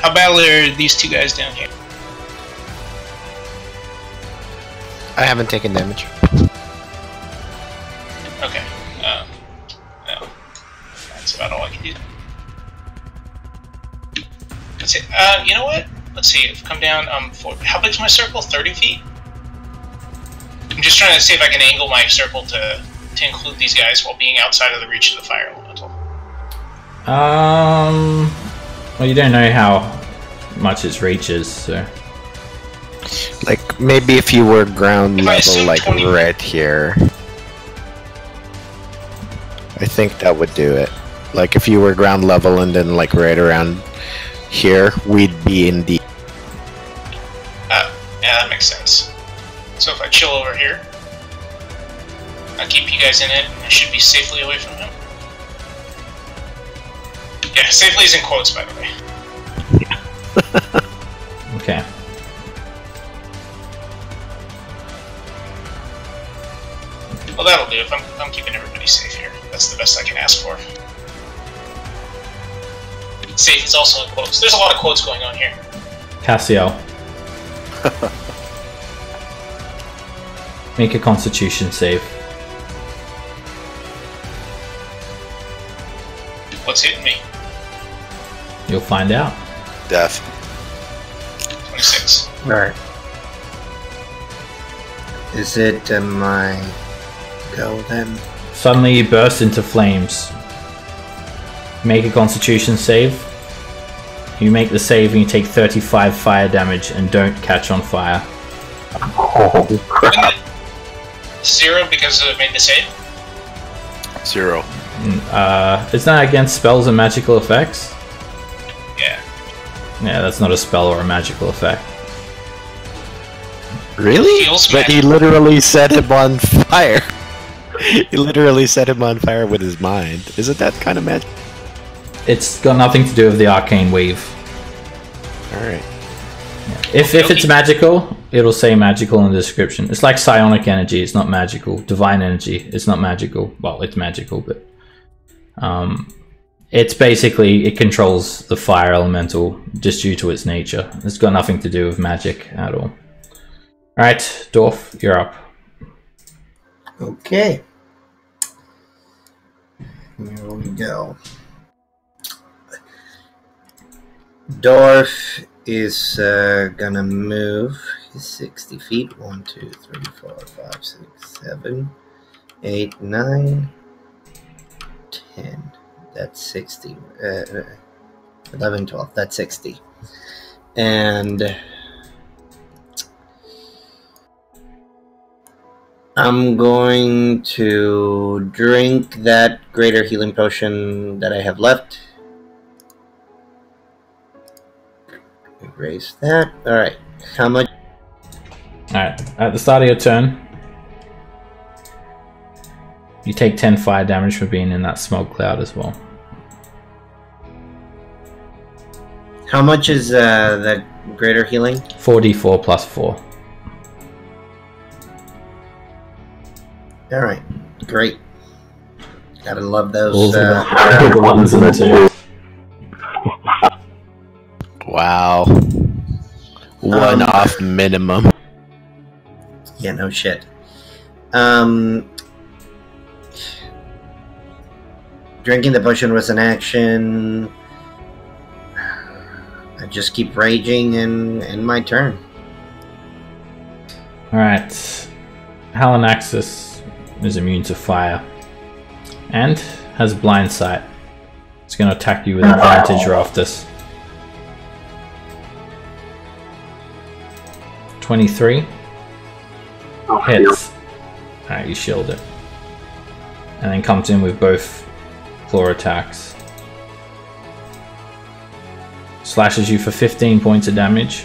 How badly are these two guys down here? I haven't taken damage. Okay. No. That's about all I can do. Let's see. You know what? Let's see. If I come down, how big's my circle? 30 feet? I'm just trying to see if I can angle my circle to include these guys while being outside of the reach of the fire elemental. Well, you don't know how much its reach is, so. Like, maybe if you were ground If I level, assume like 20 right here. I think that would do it. Like if you were ground level and then like right around here, we'd be in the... Yeah, that makes sense. So if I chill over here, I keep you guys in it, and I should be safely away from him. Yeah, safely is in quotes, by the way. Okay. Well, that'll do. If I'm keeping everybody safe here. That's the best I can ask for. Safe is also in quotes. There's a lot of quotes going on here. Cassiel. Make a Constitution save. What's hitting me? You'll find out. Death. 26. Alright. Is it my go then? Suddenly you burst into flames. Make a Constitution save. You make the save and you take 35 fire damage and don't catch on fire. Oh crap! 0 because I made the save? 0. It's not against spells and magical effects. Yeah. Yeah, that's not a spell or a magical effect. Really? Feels But he magical. literally set him on fire. He literally set him on fire with his mind. Isn't that kind of magic? It's got nothing to do with the arcane weave. Alright. If it's magical, it'll say magical in the description. It's like psionic energy, it's not magical. Divine energy, it's not magical. Well, it's magical, but it's basically, it controls the fire elemental just due to its nature. It's got nothing to do with magic at all. Alright, Dorf, you're up. Okay. Here we go. Dorf is gonna move. He's 60 feet. 1, 2, 3, 4, 5, 6, 7, 8, 9, 10. That's 60. 11, 12. That's 60. And I'm going to drink that greater healing potion that I have left. Erase that. Alright. How much? Alright, at the start of your turn, you take 10 fire damage for being in that smoke cloud as well. How much is that greater healing? 4d4 plus 4. Alright. Great. Gotta love those. All the ones and the twos. Wow. One off minimum. Yeah, no shit. Drinking the potion was an action. I just keep raging and my turn. Alright. Halanaxis is immune to fire. And has blind sight. It's going to attack you with advantage, Raftus. 23. Hits. Alright, you shield it. And then comes in with both claw attacks. Slashes you for 15 points of damage.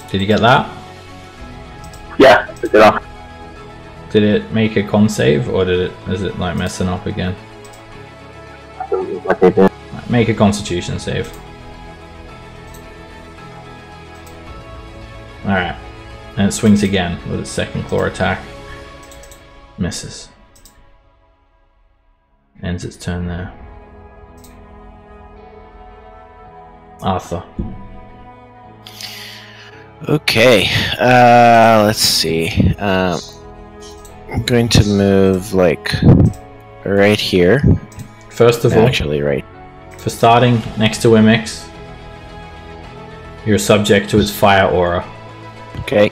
Did you get that? Yeah, took it off. Did it make a con save, or is it like messing up again? What they did. Make a Constitution save. Alright. And it swings again with its second claw attack. Misses. Ends its turn there. Arthur. Okay, let's see. I'm going to move like right here. First of all, Actually, right. for starting next to Wimix, you're subject to its fire aura. Okay.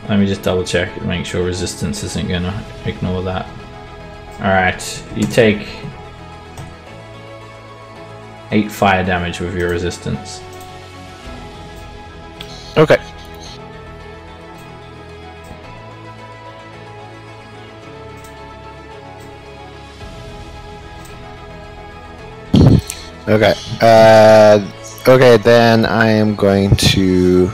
Let me just double check and make sure resistance isn't gonna ignore that. Alright, you take 8 fire damage with your resistance. Okay. Okay. Okay, then I am going to...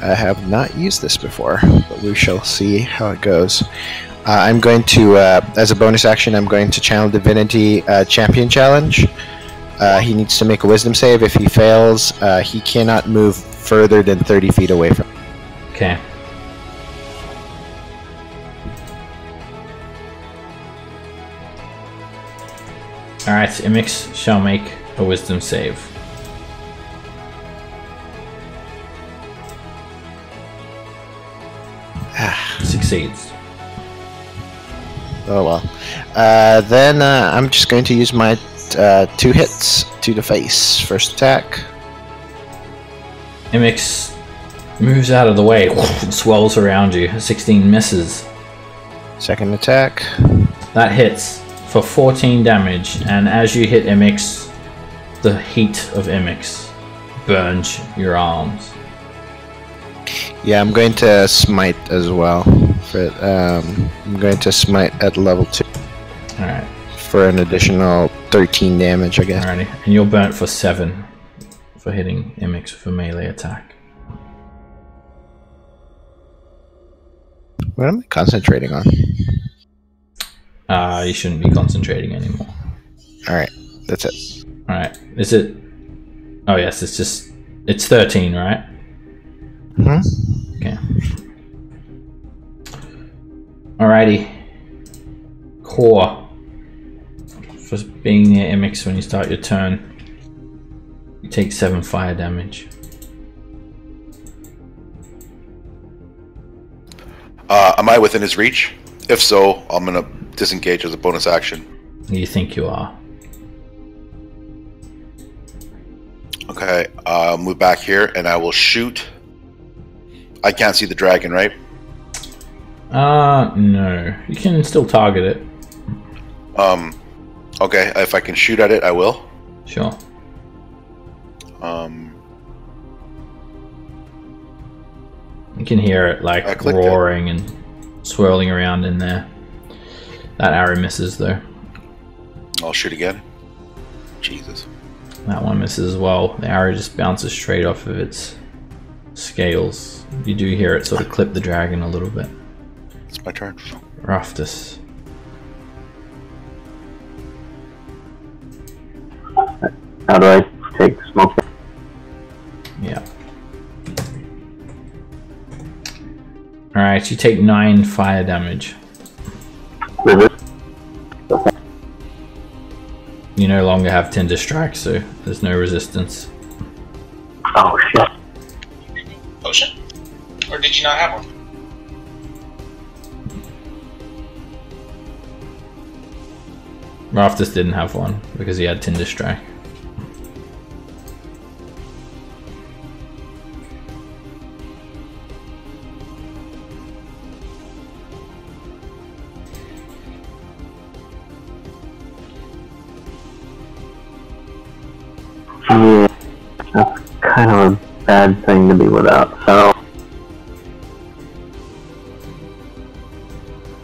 I have not used this before, but we shall see how it goes. I'm going to, as a bonus action, I'm going to channel Divinity Champion Challenge. He needs to make a Wisdom save. If he fails, he cannot move further than 30 feet away from. Okay. Alright, Imix shall make a Wisdom save. Succeeds. Oh well. Then I'm just going to use my 2 hits to the face. First attack. Imix moves out of the way and swirls around you. 16 misses. Second attack. That hits for 14 damage, and as you hit Imix, the heat of Imix burns your arms. Yeah, I'm going to smite as well. I'm going to smite at level 2. Alright. For an additional 13 damage, I guess. Alrighty. And you're burnt for 7 for hitting Imix with a melee attack. What am I concentrating on? You shouldn't be concentrating anymore. Alright, that's it. Alright. Is it... Oh yes, it's 13, right? Mm-hmm. Okay. Alrighty. Core. For being near Imix when you start your turn, you take 7 fire damage. Am I within his reach? If so, I'm gonna disengage as a bonus action. You think you are. Okay, I'll move back here and I will shoot. I can't see the dragon, right? No. You can still target it. Okay, if I can shoot at it, I will. Sure. You can hear it like roaring and swirling around in there. That arrow misses though. I'll shoot again. Jesus. That one misses as well. The arrow just bounces straight off of its scales. You do hear it sort of clip the dragon a little bit. It's my turn. Raftus. How do I take smoke? Yeah. Alright, you take 9 fire damage. You no longer have Tinder Strike, so there's no resistance. Oh shit. Potion? Or did you not have one? Raftus didn't have one because he had Tinder Strike. Yeah, that's kind of a bad thing to be without, so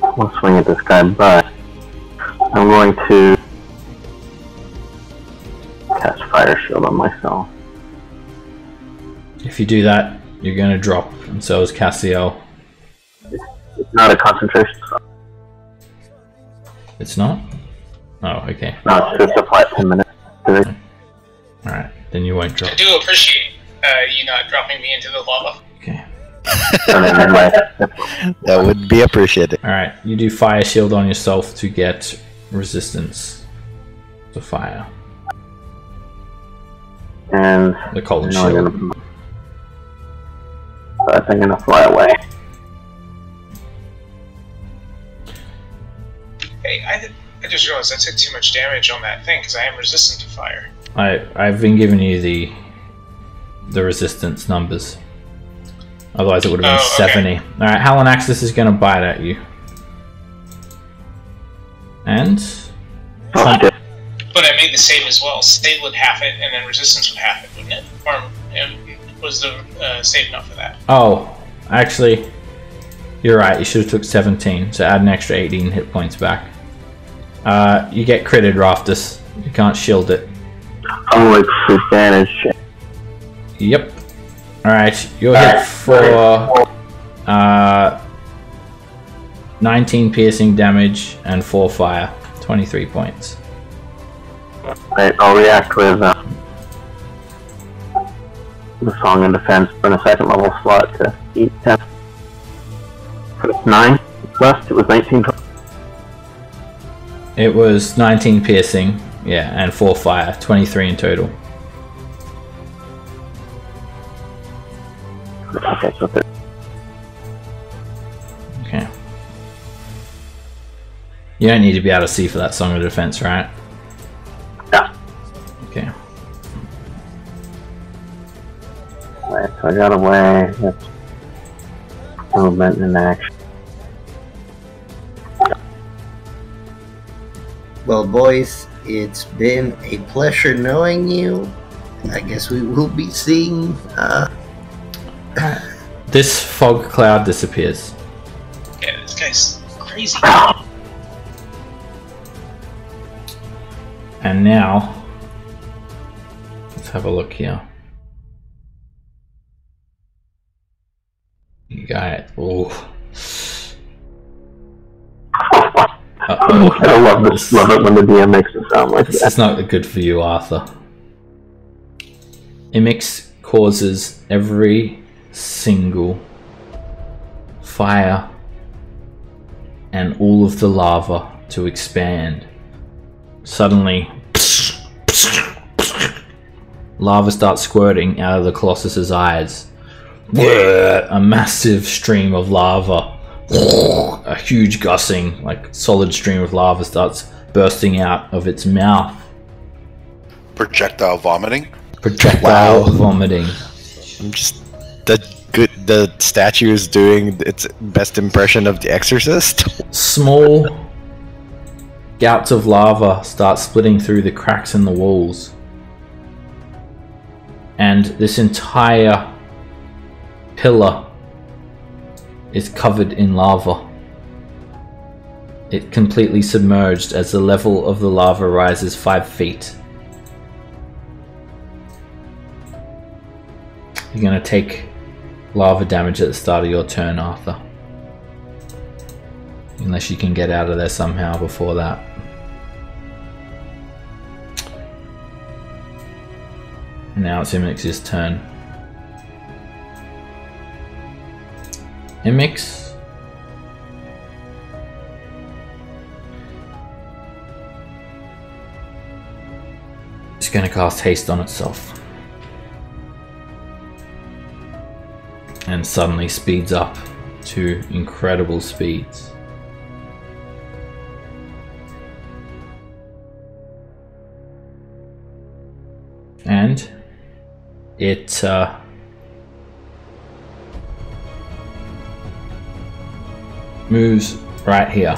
I'll swing at this guy, but I'm going to cast Fire Shield on myself. If you do that, you're going to drop, and so is Cassiel. It's not a concentration spell. It's not? Oh, okay. No, it's just a flat 10 minutes. Alright, then you won't drop. I do appreciate you not dropping me into the lava. Okay. That would be appreciated. Alright, you do Fire Shield on yourself to get resistance to fire. And The cold now shield. I'm gonna fly away. Hey, I just realized I took too much damage on that thing because I am resistant to fire. I've been giving you the resistance numbers. Otherwise it would have been 70. Okay. Alright, Halanaxis is going to bite at you. And Oh, shit. But I made the save as well. Save would half it, and then resistance would half it, wouldn't it? Or was the save not for that? oh, actually, you're right. You should have took 17, so add an extra 18 hit points back. You get critted, Raftus. You can't shield it. I'm like advantage. Yep. Alright, you're hit for 19 piercing damage and 4 fire. 23 points. Right, I'll react with the Song and Defense for a second level slot to eat 10. So it's 9 left, it was 19. It was 19 piercing, yeah, and 4 fire. 23 in total. Okay, so there. Okay. You don't need to be able to see for that Song of Defense, right? Yeah. Okay. Alright, so I got away. That's movement and action. Well, boys, it's been a pleasure knowing you. I guess we will be seeing. This fog cloud disappears. Yeah, this guy's crazy. And now, let's have a look here. You got it. Oh. I love this. Love it when the DM makes it sound like This that. is not good for you, Arthur. Imix causes every single fire and all of the lava to expand. Suddenly, lava starts squirting out of the Colossus's eyes. A massive stream of lava, a huge gushing, like solid stream of lava starts bursting out of its mouth. Projectile vomiting. Projectile Wow. vomiting. I'm just the statue is doing its best impression of the Exorcist. Small gouts of lava start splitting through the cracks in the walls. And this entire pillar is covered in lava. It completely submerged as the level of the lava rises 5 feet. You're gonna take lava damage at the start of your turn, Arthur. Unless you can get out of there somehow before that. Now it's Imix's turn. Imix. It's going to cast haste on itself. And suddenly speeds up to incredible speeds. And it moves right here.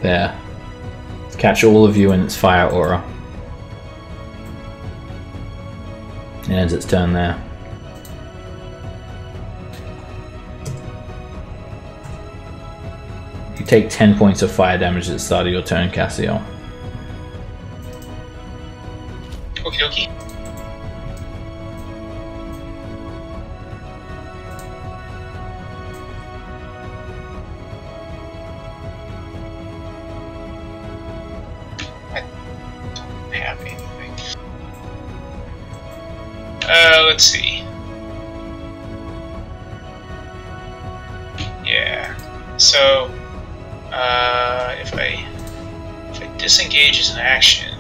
There. Catch all of you in its fire aura. It ends its turn there. You take 10 points of fire damage at the start of your turn, Cassio. Okie dokie. I don't have anything. Let's see. Yeah. So, if I disengage as an action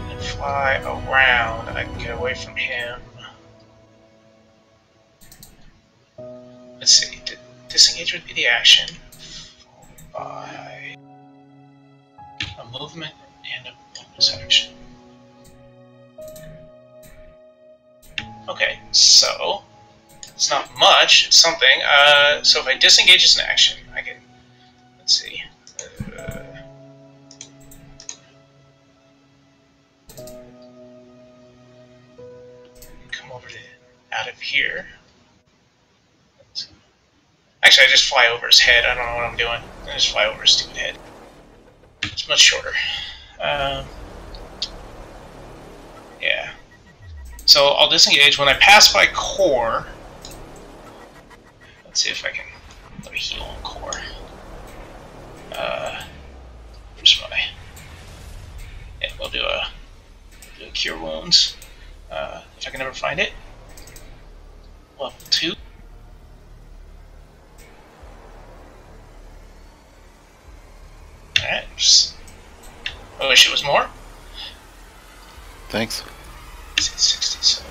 and fly around, I can get away from him. Let's see. Disengage would be the action, followed by a movement and a bonus action. Okay, so it's not much. It's something. So if I disengage as an action, I can. Let's see. Come over to out of here. Actually, I just fly over his head. I don't know what I'm doing. I just fly over his stupid head. It's much shorter. Yeah. So I'll disengage when I pass by core. Let's see if I can. Let me heal on core. Where's my? Yeah, we'll do a cure wounds. If I can ever find it. Level 2. Alright. I wish it was more. Thanks. 67.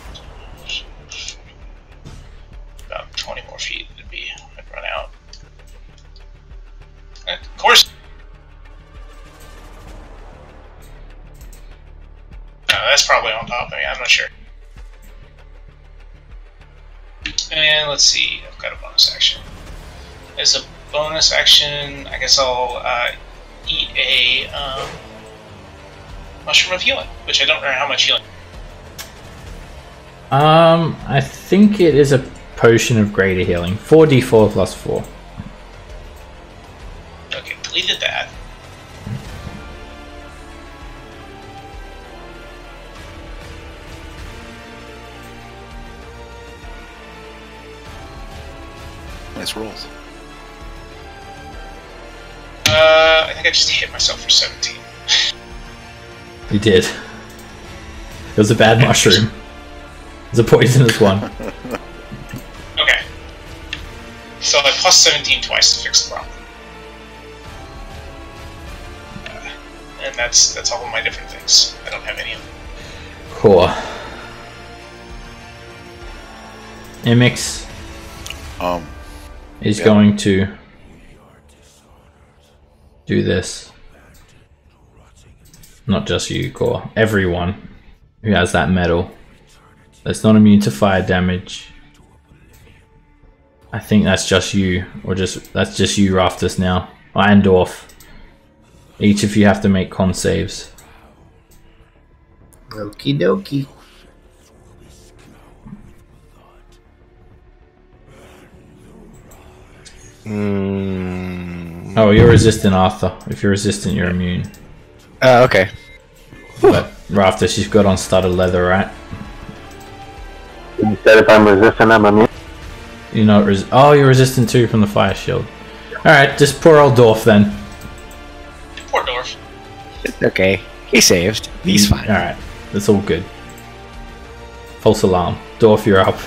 About 20 more feet it'd be. I'd run out. And of course. That's probably on top of me. I'm not sure. And let's see. I've got a bonus action. As a bonus action, I guess I'll eat a mushroom of healing, which I don't know how much healing. I think it is a potion of greater healing. 4d4 plus 4. Okay, deleted that. Nice rolls. I think I just hit myself for 17. You did. It was a bad mushroom. It's a poisonous one. Okay. So I plus 17 twice to fix the problem. And that's all of my different things. I don't have any of them. Cool. Imix is going to do this. Not just you, Core. Everyone who has that medal that's not immune to fire damage. I think that's just you, or that's just you, Raftus, now. And Dorf. Each of you have to make con saves. Okie dokie. Oh, you're resistant, Arthur. If you're resistant, you're immune. Okay. But Raftus, you've got on studded leather, right? You said if I'm resistant, I'm immune. You're not oh, you're resistant too from the fire shield. Alright, just poor old Dorf then. Poor Dorf. It's okay. He saved. He's fine. Alright, that's all good. False alarm. Dorf, you're up.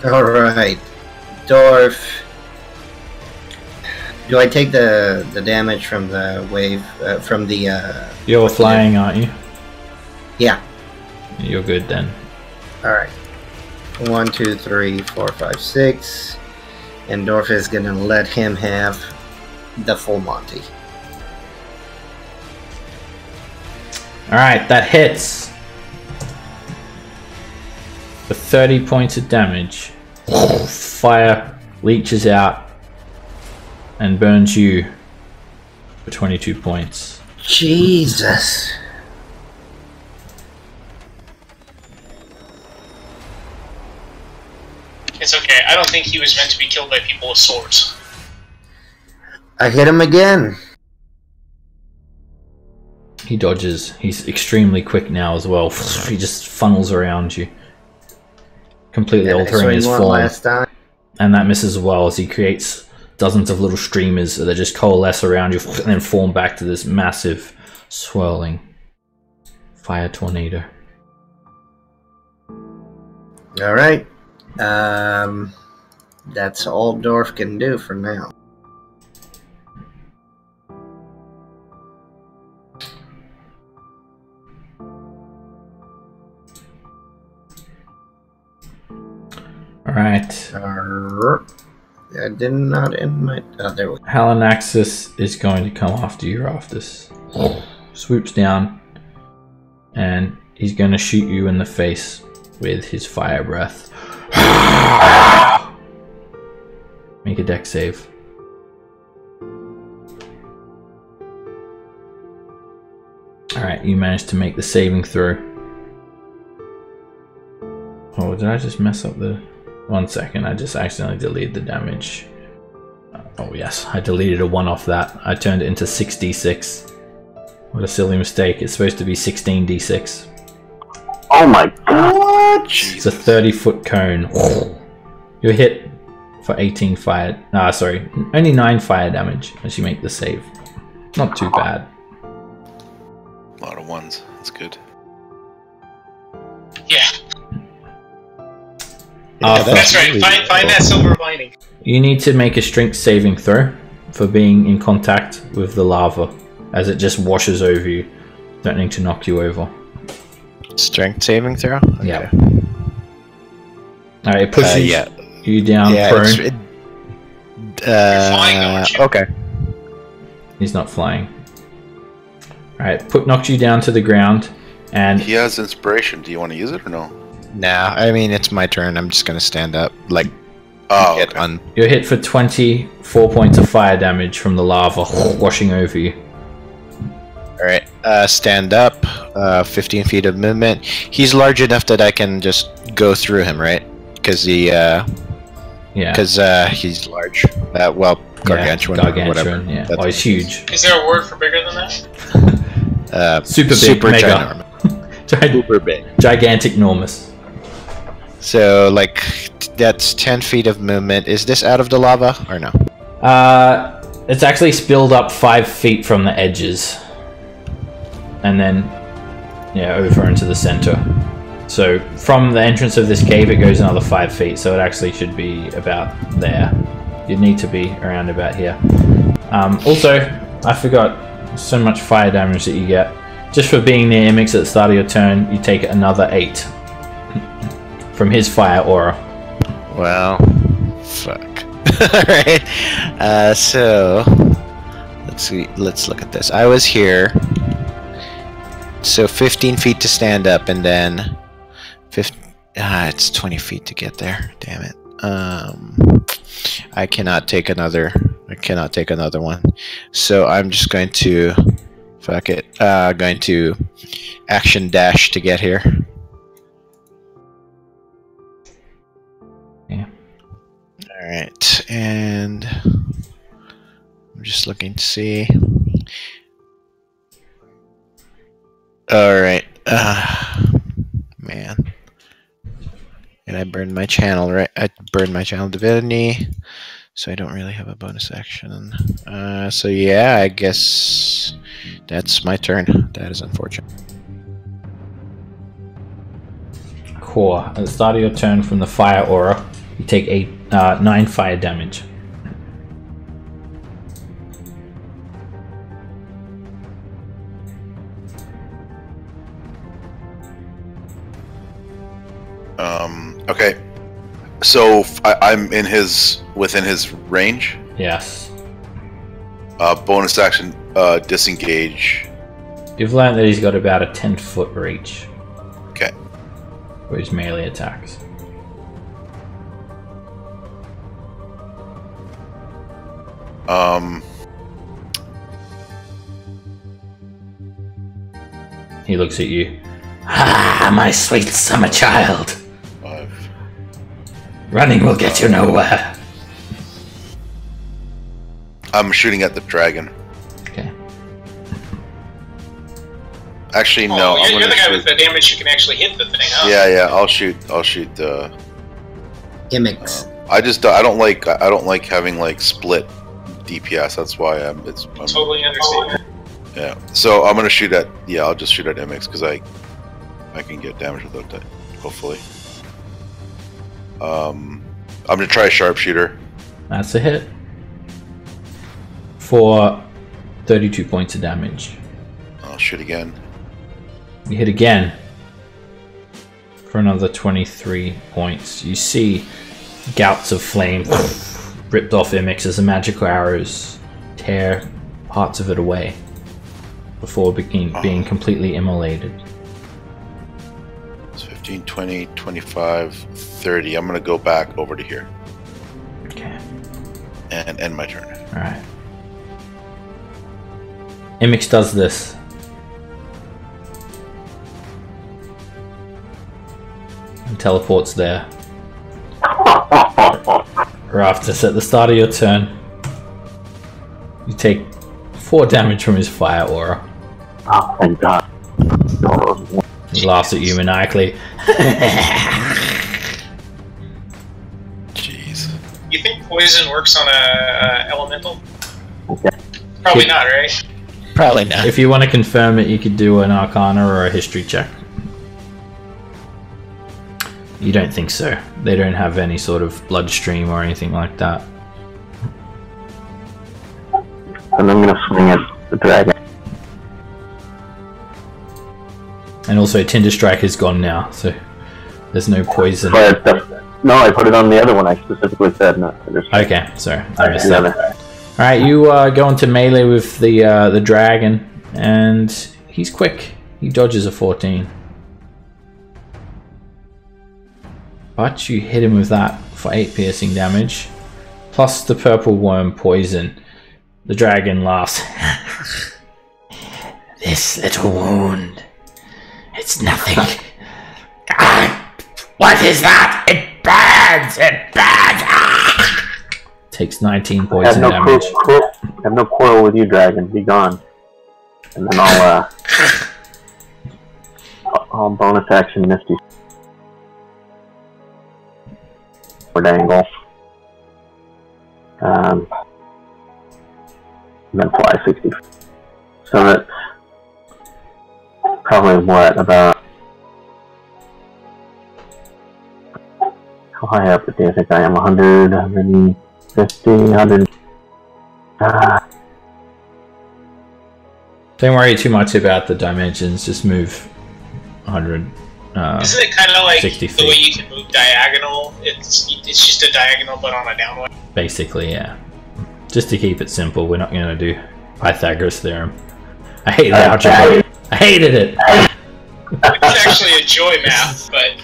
Alright. Dorf. Do I take the damage from the wave, from the... You're flying, aren't you? Yeah. You're good then. Alright. 1, 2, 3, 4, 5, 6. And Dorf is gonna let him have the full Monty. Alright, that hits. For 30 points of damage. Fire leeches out and burns you for 22 points. Jesus. It's okay. I don't think he was meant to be killed by people with swords. I hit him again. He dodges. He's extremely quick now as well. He just funnels around you, completely altering his form. Last time. And that misses as well, as he creates dozens of little streamers that just coalesce around you and then form back to this massive, swirling fire tornado. Alright. That's all Dorf can do for now. Alright. I did not end my... Oh, there we go. Halanaxis is going to come after you, Raftus. Swoops down, and he's going to shoot you in the face with his fire breath. Make a dex save. Alright, you managed to make the saving throw. Oh, did I just mess up the... 1 second, I just accidentally deleted the damage. Oh yes, I deleted a 1 off that. I turned it into 6d6. What a silly mistake. It's supposed to be 16d6. Oh my god. What? It's a 30-foot cone. You're hit for 18 fire... sorry. Only 9 fire damage as you make the save. Not too bad. A lot of ones. That's good. Yeah, Arthur, that's right. Find that silver lining. you need to make a strength saving throw for being in contact with the lava as it just washes over you, threatening to knock you over. Strength saving throw? Okay. Yeah. Alright, it pushes yeah. you down prone. You're flying, aren't you? Okay. He's not flying. Alright, knocked you down to the ground, and He has inspiration. Do you want to use it or no? Nah, I mean, it's my turn. I'm just gonna stand up. Like, Oh, get okay. on. you're hit for 24 points of fire damage from the lava washing over you. Alright, stand up. 15 feet of movement. He's large enough that I can just go through him, right? Because he, Yeah. because he's large. Well, gargantuan, or whatever. Gargantuan, yeah. That's Oh, he's huge. Is there a word for bigger than that? Super big, super mega. ginormous. Super big. Gigantic enormous. So, like, that's 10 feet of movement. Is this out of the lava or no? It's actually spilled up 5 feet from the edges. And then, yeah, over into the center. So, from the entrance of this cave, it goes another 5 feet. So, it actually should be about there. You'd need to be around about here. Also, I forgot so much fire damage that you get. Just for being near Imix at the start of your turn, you take another 8 from his fire aura. Well, fuck. Alright. So, let's see. Let's look at this. I was here. So 15 feet to stand up, and then it's 20 feet to get there. Damn it. I cannot take another one. So I'm just going to fuck it. Going to action dash to get here. Yeah. Alright, and I'm just looking to see. Alright, man. And I burned my channel, right? I burned my channel divinity, so I don't really have a bonus action. So yeah, I guess that's my turn. That is unfortunate. Cool. At the start of your turn from the fire aura, you take 9 fire damage. Okay. So I'm in within his range. Yes. Bonus action, disengage. You've learned that he's got about a 10-foot reach Okay. for his melee attacks. He looks at you. Ah, my sweet summer child. 5. Running will get you nowhere. I'm shooting at the dragon. Okay. Actually, Oh, no. you're I'm the guy gonna with the damage who can actually hit the thing, huh? Yeah. I'll shoot. Gimmicks. I don't like having like split DPS. That's why it's Totally understand. yeah. So I'm gonna shoot at I'll just shoot at MX because I can get damage without that. Hopefully. I'm gonna try a sharpshooter. That's a hit. For 32 points of damage. I'll shoot again. You hit again. For another 23 points. You see gouts of flame ripped off Imix as the magical arrows tear parts of it away before being completely immolated. It's 15. 15, 20, 25, 30. I'm going to go back over to here. Okay. And end my turn. Alright. Imix does this. And teleports there. Raftus, at the start of your turn, you take 4 damage from his fire aura. Oh, thank God. He laughs at you maniacally. Jeez. You think poison works on a elemental? Okay. Probably not, right? Probably not. If you want to confirm it, you could do an Arcana or a History check. You don't think so. They don't have any sort of bloodstream or anything like that. And I'm gonna swing at the dragon. And also Tinder Strike is gone now, so there's no poison. No, I put it on the other one. I specifically said not to just. Okay, sorry, I missed that. Alright, you go into melee with the dragon, and he's quick. He dodges a 14. But you hit him with that for 8 piercing damage, plus the purple worm poison. The dragon laughs. This little wound, it's nothing. What is that? It burns! It burns! Takes 19 poison damage. I have no quarrel with you, dragon. Be gone. And then I'll bonus action Misty. Angle. And then fly 60. So that's probably what, about how high up do you think I am? 100, 150, 100. Don't worry too much about the dimensions, just move 100. Isn't it kind of like 60 the way feet. you can move diagonal? It's just a diagonal, but on a downward. Basically, yeah. Just to keep it simple, we're not going to do Pythagoras theorem. I hate algebra. I hated it. I can actually enjoy math, but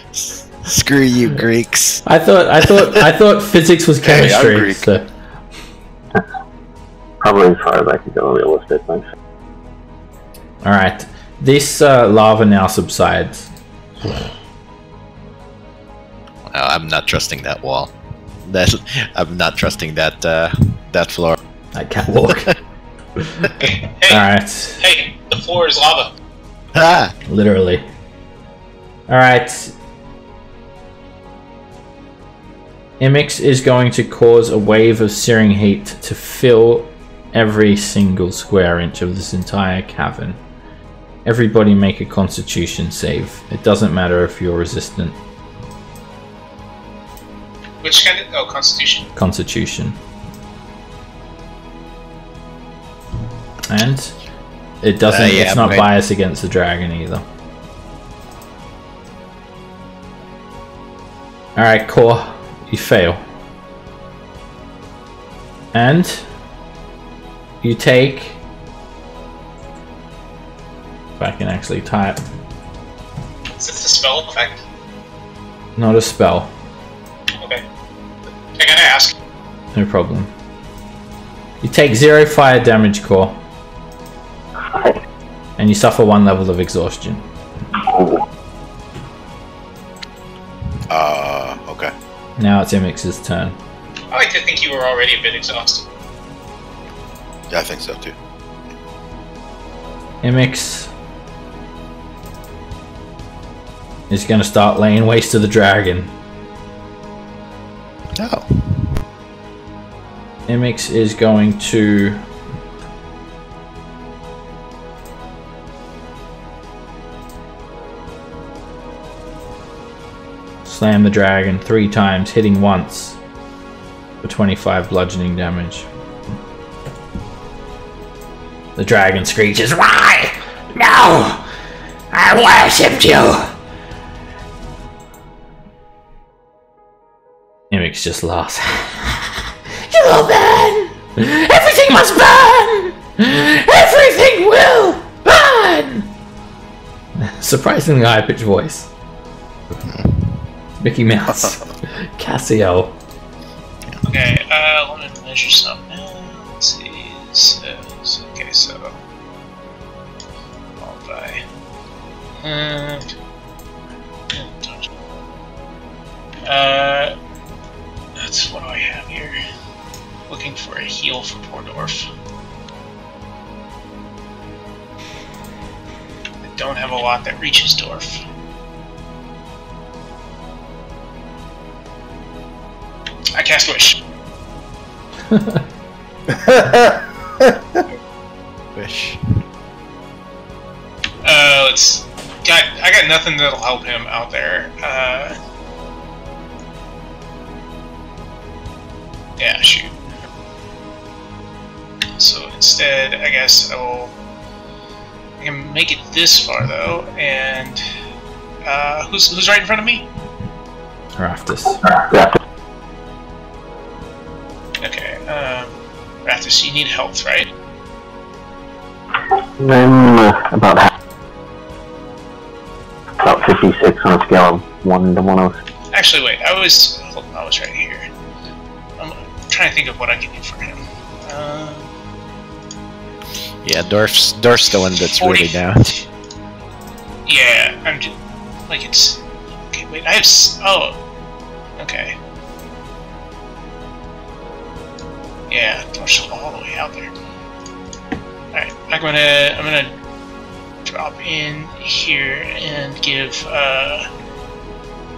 Screw you, Greeks. I thought physics was Hey, I'm chemistry. Greek. So. Probably as far as I can go realistically. All right, this lava now subsides. I'm not trusting that wall. I'm not trusting that floor. I can't walk. hey, All right, hey, the floor is lava. Ah! literally. All right. Imix is going to cause a wave of searing heat to fill every single square inch of this entire cavern. Everybody make a Constitution save. It doesn't matter if you're resistant. Which kind of? Oh, Constitution. Constitution. And it doesn't. Yeah, it's not right. biased against the dragon either. All right, Core, you fail, and you take. If I can actually type. Is it the spell effect? Not a spell. Okay. I gotta ask. No problem. You take 0 fire damage, Core. And you suffer 1 level of exhaustion. Okay. Now it's Imix's turn. I like to think you were already a bit exhausted. Yeah, I think so too. Imix is going to start laying waste to the dragon. Oh. Imix is going to slam the dragon 3 times, hitting once for 25 bludgeoning damage. The dragon screeches, "Why? No! I worshipped you!" Imix just laughs. "You will burn! Everything must burn! Everything will burn!" Surprisingly high-pitched voice. Mickey Mouse. Cassio. Okay, let me measure something. Let's see. Okay, so multiply. That's what do I have here? Looking for a heal for poor dwarf. I don't have a lot that reaches dwarf. I cast wish. Wish. I got nothing that'll help him out there. Yeah, shoot. So instead, I guess I can make it this far though, and who's right in front of me? Raftus. Okay, Raftus, you need health, right? I'm about 56 on a scale of 1 to 106. Actually, wait, I was right here. I'm trying to think of what I can do for him. Yeah, Dorf's the one that's 40. really down. Yeah, I'm just like it's. Okay, wait, I have. Oh, okay. Yeah, Dorf's all the way out there. All right, I'm gonna drop in here and give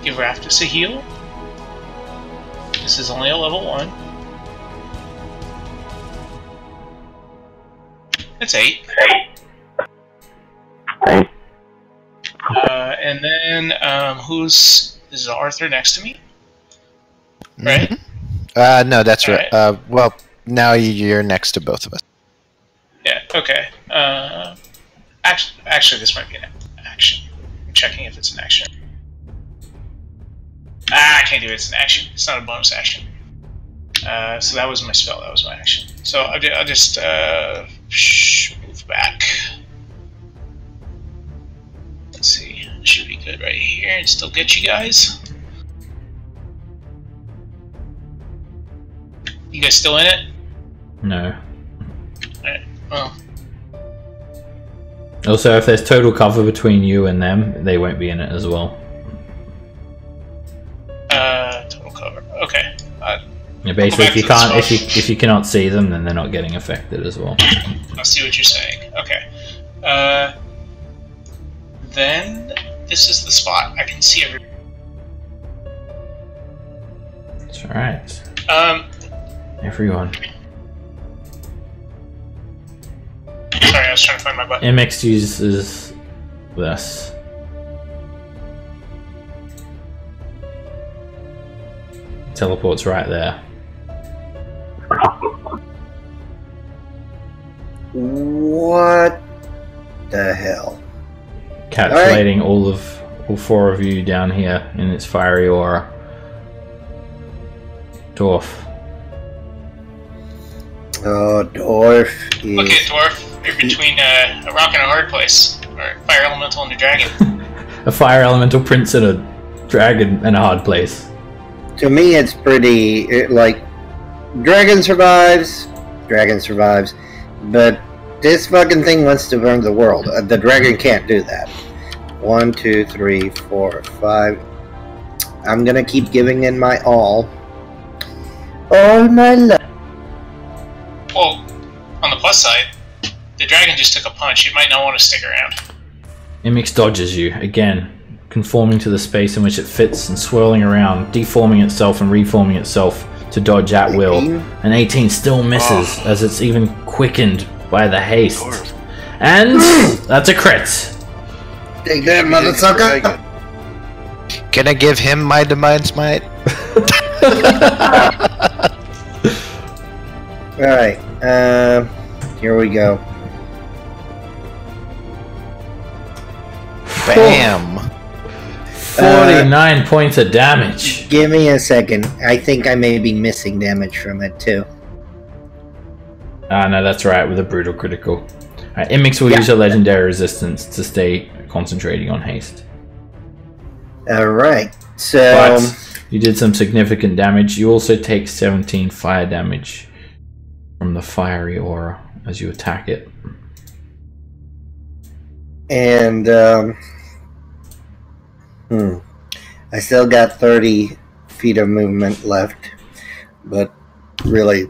Raftus a heal. This is only a level 1. It's 8. Right. And then this is Arthur next to me, right? No, that's right. Well, now you're next to both of us. Yeah. Okay. Actually, this might be an action. I'm checking if it's an action. I can't do it. It's an action. It's not a bonus action. So that was my spell. That was my action. So I'll just move back. Let's see. Should be good right here and still get you guys. You guys still in it? No. Alright, well. Also, if there's total cover between you and them, they won't be in it as well. Total cover. Okay. Yeah, basically, if you cannot see them, then they're not getting affected as well. I see what you're saying. Okay. Then this is the spot. I can see everything. That's alright. Everyone. Sorry, I was trying to find my button. MX uses this. Teleport's right there. What the hell? Capsulating all 4 of you down here in its fiery aura. Dwarf. Oh, Dwarf is... Look at Dwarf. You're between a rock and a hard place. Or fire elemental and a dragon. A fire elemental prince and a dragon and a hard place. To me, it's pretty... like, dragon survives, but this fucking thing wants to burn the world. The dragon can't do that. 1, 2, 3, 4, 5. I'm gonna keep giving in my all. All my love. Well, on the plus side, the dragon just took a punch. It might not want to stick around. MX dodges you, again, conforming to the space in which it fits and swirling around, deforming itself and reforming itself to dodge at will. And 18 still misses as it's even quickened by the haste. And that's a crit. Take that, motherfucker! Can I give him my Divine Smite? Alright, here we go. Bam! 49 points of damage. Give me a second. I think I may be missing damage from it too. Ah, no, that's right, with a brutal critical. Alright, Imix will use a legendary resistance to stay concentrating on haste. Alright, so... But you did some significant damage. You also take 17 fire damage from the fiery aura as you attack it. And, I still got 30 feet of movement left. But really,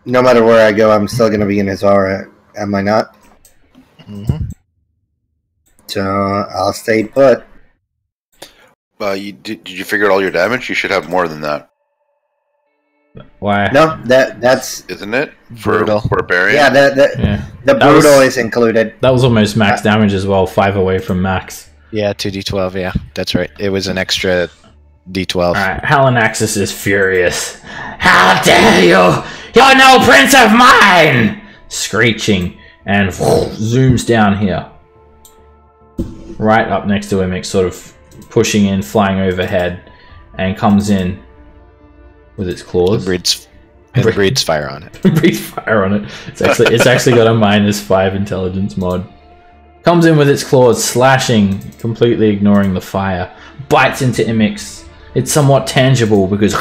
no matter where I go, I'm still going to be in his aura, am I not? Mm-hmm. So I'll stay put. Did you figure out all your damage? You should have more than that. Why? No, that's... Isn't it? Brutal. For Barbarian? Yeah, the brutal is included. That was almost max damage as well, 5 away from max. Yeah, 2d12, yeah. That's right. It was an extra d12. Alright, Halanaxis is furious. How dare you! You're no prince of mine! Screeching, and zooms down here. Right up next to him, it's sort of pushing in, flying overhead, and comes in with its claws. It breathes fire on it. Breathe fire on it. It's actually got a -5 intelligence mod. Comes in with its claws, slashing, completely ignoring the fire. Bites into Imix. It's somewhat tangible because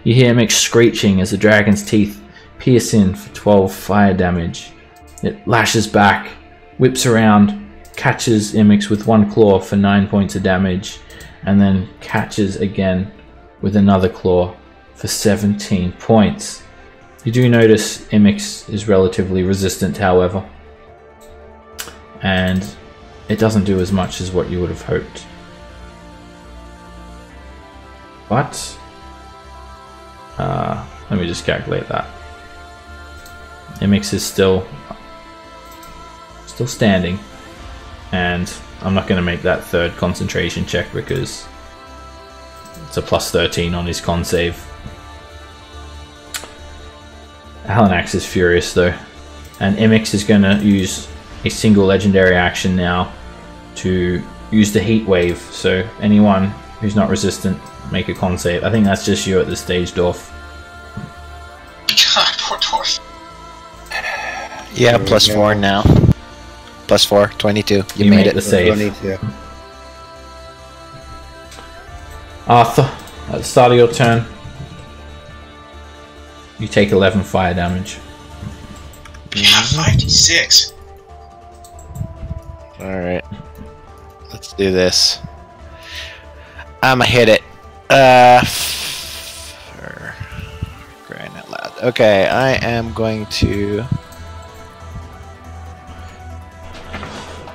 you hear Imix screeching as the dragon's teeth pierce in for 12 fire damage. It lashes back, whips around, catches Imix with one claw for 9 points of damage, and then catches again with another claw for 17 points. You do notice Imix is relatively resistant, however, and it doesn't do as much as what you would have hoped. But let me just calculate that. Imix is still standing, and I'm not going to make that third concentration check because it's a +13 on his con save. Halanax is furious though, and Imix is going to use a single legendary action now to use the heat wave. So anyone who's not resistant, make a con save. I think that's just you at this stage, Dorf. God, poor dwarf. Yeah, +4 now. +4, 22. You made made it. The save. 22. Arthur, at the start of your turn, you take 11 fire damage. Yeah, 5d6. Alright. Let's do this. I'ma hit it. For crying out loud. Okay, I am going to...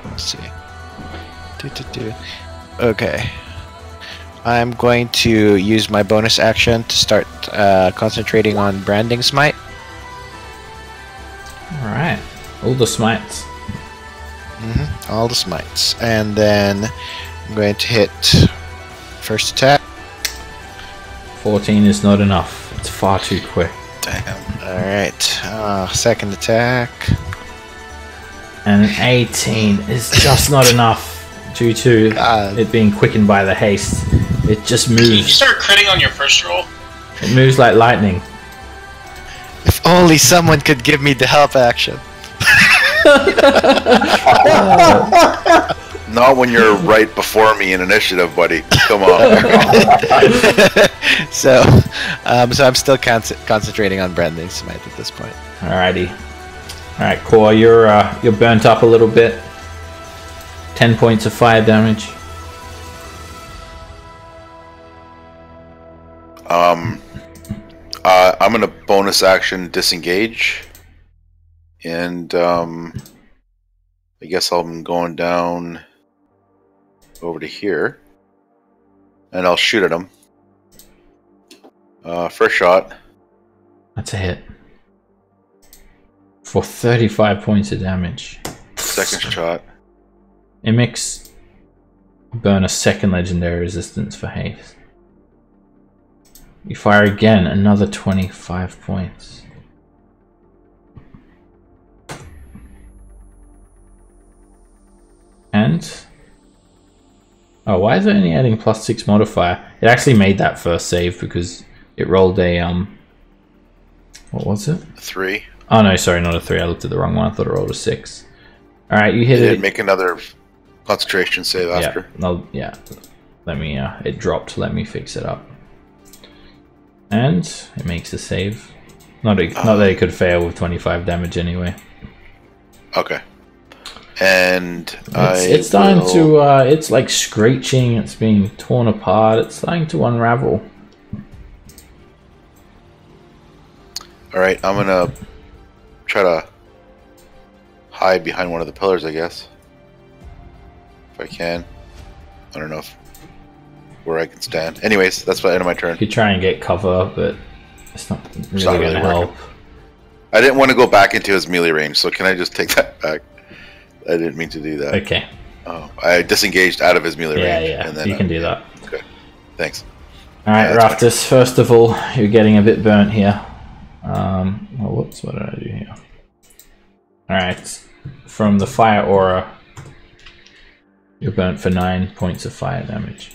Let's see. Okay. I'm going to use my bonus action to start concentrating on Branding Smite. Alright, all the smites. All the smites. And then I'm going to hit first attack. 14 is not enough. It's far too quick. Damn. Alright. Second attack. And an 18 is just not enough due to it being quickened by the haste. It just Can you moves. start critting on your first roll? It moves like lightning. If only someone could give me the help action. Not when you're right before me in initiative, buddy. Come on. So I'm still concentrating on Branding Smite at this point. Alrighty. Alright, Core, you're burnt up a little bit. 10 points of fire damage. I'm gonna bonus action disengage, and I guess I'm going down over to here, and I'll shoot at him. First shot. That's a hit. For 35 points of damage. Second shot. Imix, burn a second legendary resistance for haste. You fire again, another 25 points. And... oh, why is it only adding +6 modifier? It actually made that first save because it rolled a, what was it? 3. Oh no, sorry, not a 3. I looked at the wrong one. I thought it rolled a 6. Alright, you hit Did it. it make another Concentration save after. Yeah. Let me. It dropped. Let me fix it up. And it makes a save. Not that it could fail with 25 damage anyway. Okay. And it's starting to. It's like screeching. It's being torn apart. It's starting to unravel. All right, I'm gonna try to hide behind one of the pillars, I guess, if I can. I don't know where I can stand. Anyways, that's the end of my turn. You could try and get cover, but it's not really going to help. I didn't want to go back into his melee range, so can I just take that back? I didn't mean to do that. Okay. Oh, I disengaged out of his melee range. Yeah, and then you can do that. Okay, thanks. Alright, Raftus, first of all, you're getting a bit burnt here. Whoops, what did I do here? Alright, from the fire aura, you're burnt for 9 points of fire damage.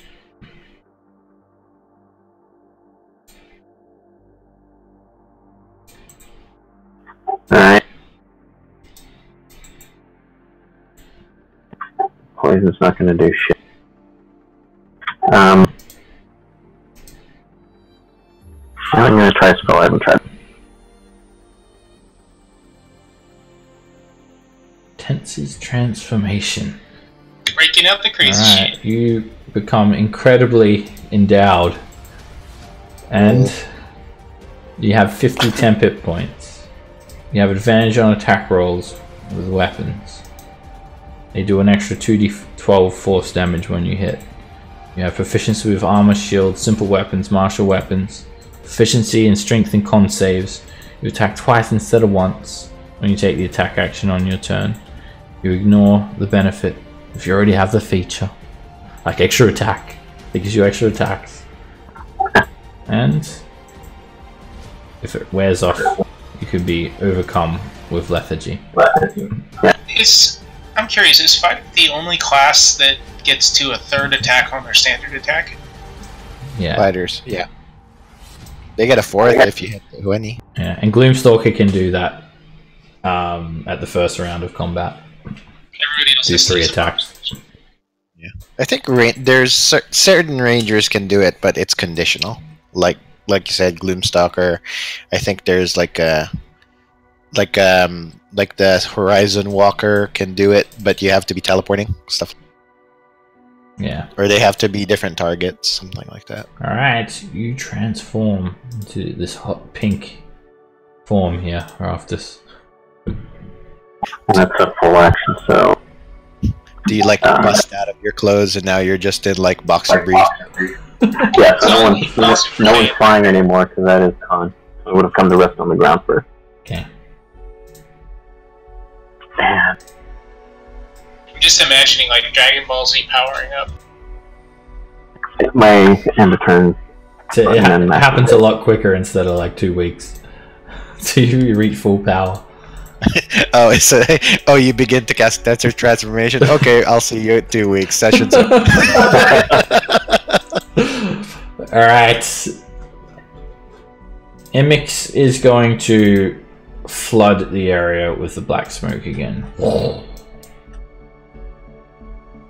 Alright. Poison's not gonna do shit. I'm gonna try a spell I haven't tried. Tense's transformation. Breaking out the crazy shit. You become incredibly endowed. And you have 50 temp hit points. You have advantage on attack rolls with weapons. They do an extra 2d12 force damage when you hit. You have proficiency with armor, shield, simple weapons, martial weapons. Proficiency in strength and con saves. You attack twice instead of once when you take the attack action on your turn. You ignore the benefit if you already have the feature. Like extra attack. It gives you extra attacks. And if it wears off, you could be overcome with lethargy. I'm curious, is fighter the only class that gets to a third attack on their standard attack? Yeah. Fighters, yeah. They get a fourth if you hit the 20. Yeah, and Gloomstalker can do that at the first round of combat. Everybody else Do has 3 to attacks. Yeah, I think there's certain rangers can do it, but it's conditional. Like you said, Gloomstalker. I think there's like the Horizon Walker can do it, but you have to be teleporting stuff. Yeah. Or they have to be different targets, something like that. Alright, you transform into this hot pink form here, Raftus. That's a full action, so... Do you like bust out of your clothes and now you're just in like boxer briefs? Yeah, so no one's flying anymore because that is con. So it would have come to rest on the ground first. Okay. Man. I'm just imagining like Dragon Ball Z powering up. My end of turn. So it happens a lot quicker instead of like 2 weeks. So you reach full power. Oh, you begin to cast Tenser Transformation? Okay, I'll see you in 2 weeks. Session's up. Alright. Imix is going to flood the area with the black smoke again.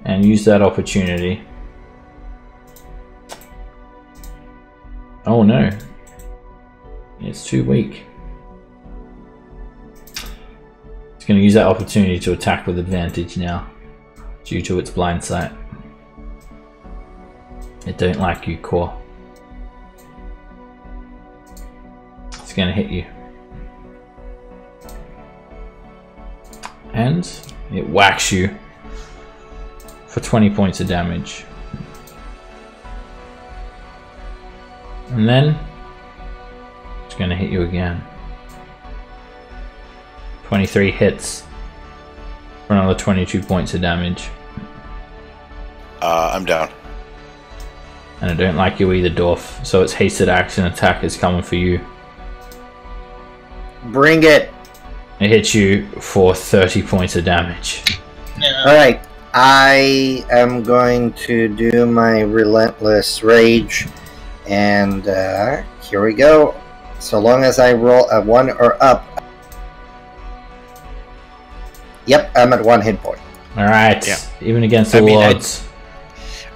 And use that opportunity. Oh no. It's too weak. It's going to use that opportunity to attack with advantage now, due to its blind sight. It don't like you, Core. It's going to hit you. And it whacks you for 20 points of damage. And then it's going to hit you again. 23 hits for another 22 points of damage. I'm down. And I don't like you either, Dorf. So its hasted action attack is coming for you. Bring it. It hits you for 30 points of damage. Alright, I am going to do my Relentless Rage. And here we go. So long as I roll a 1 or up. Yep, I'm at 1 hit point. Alright, Yeah. even against I all mean, odds.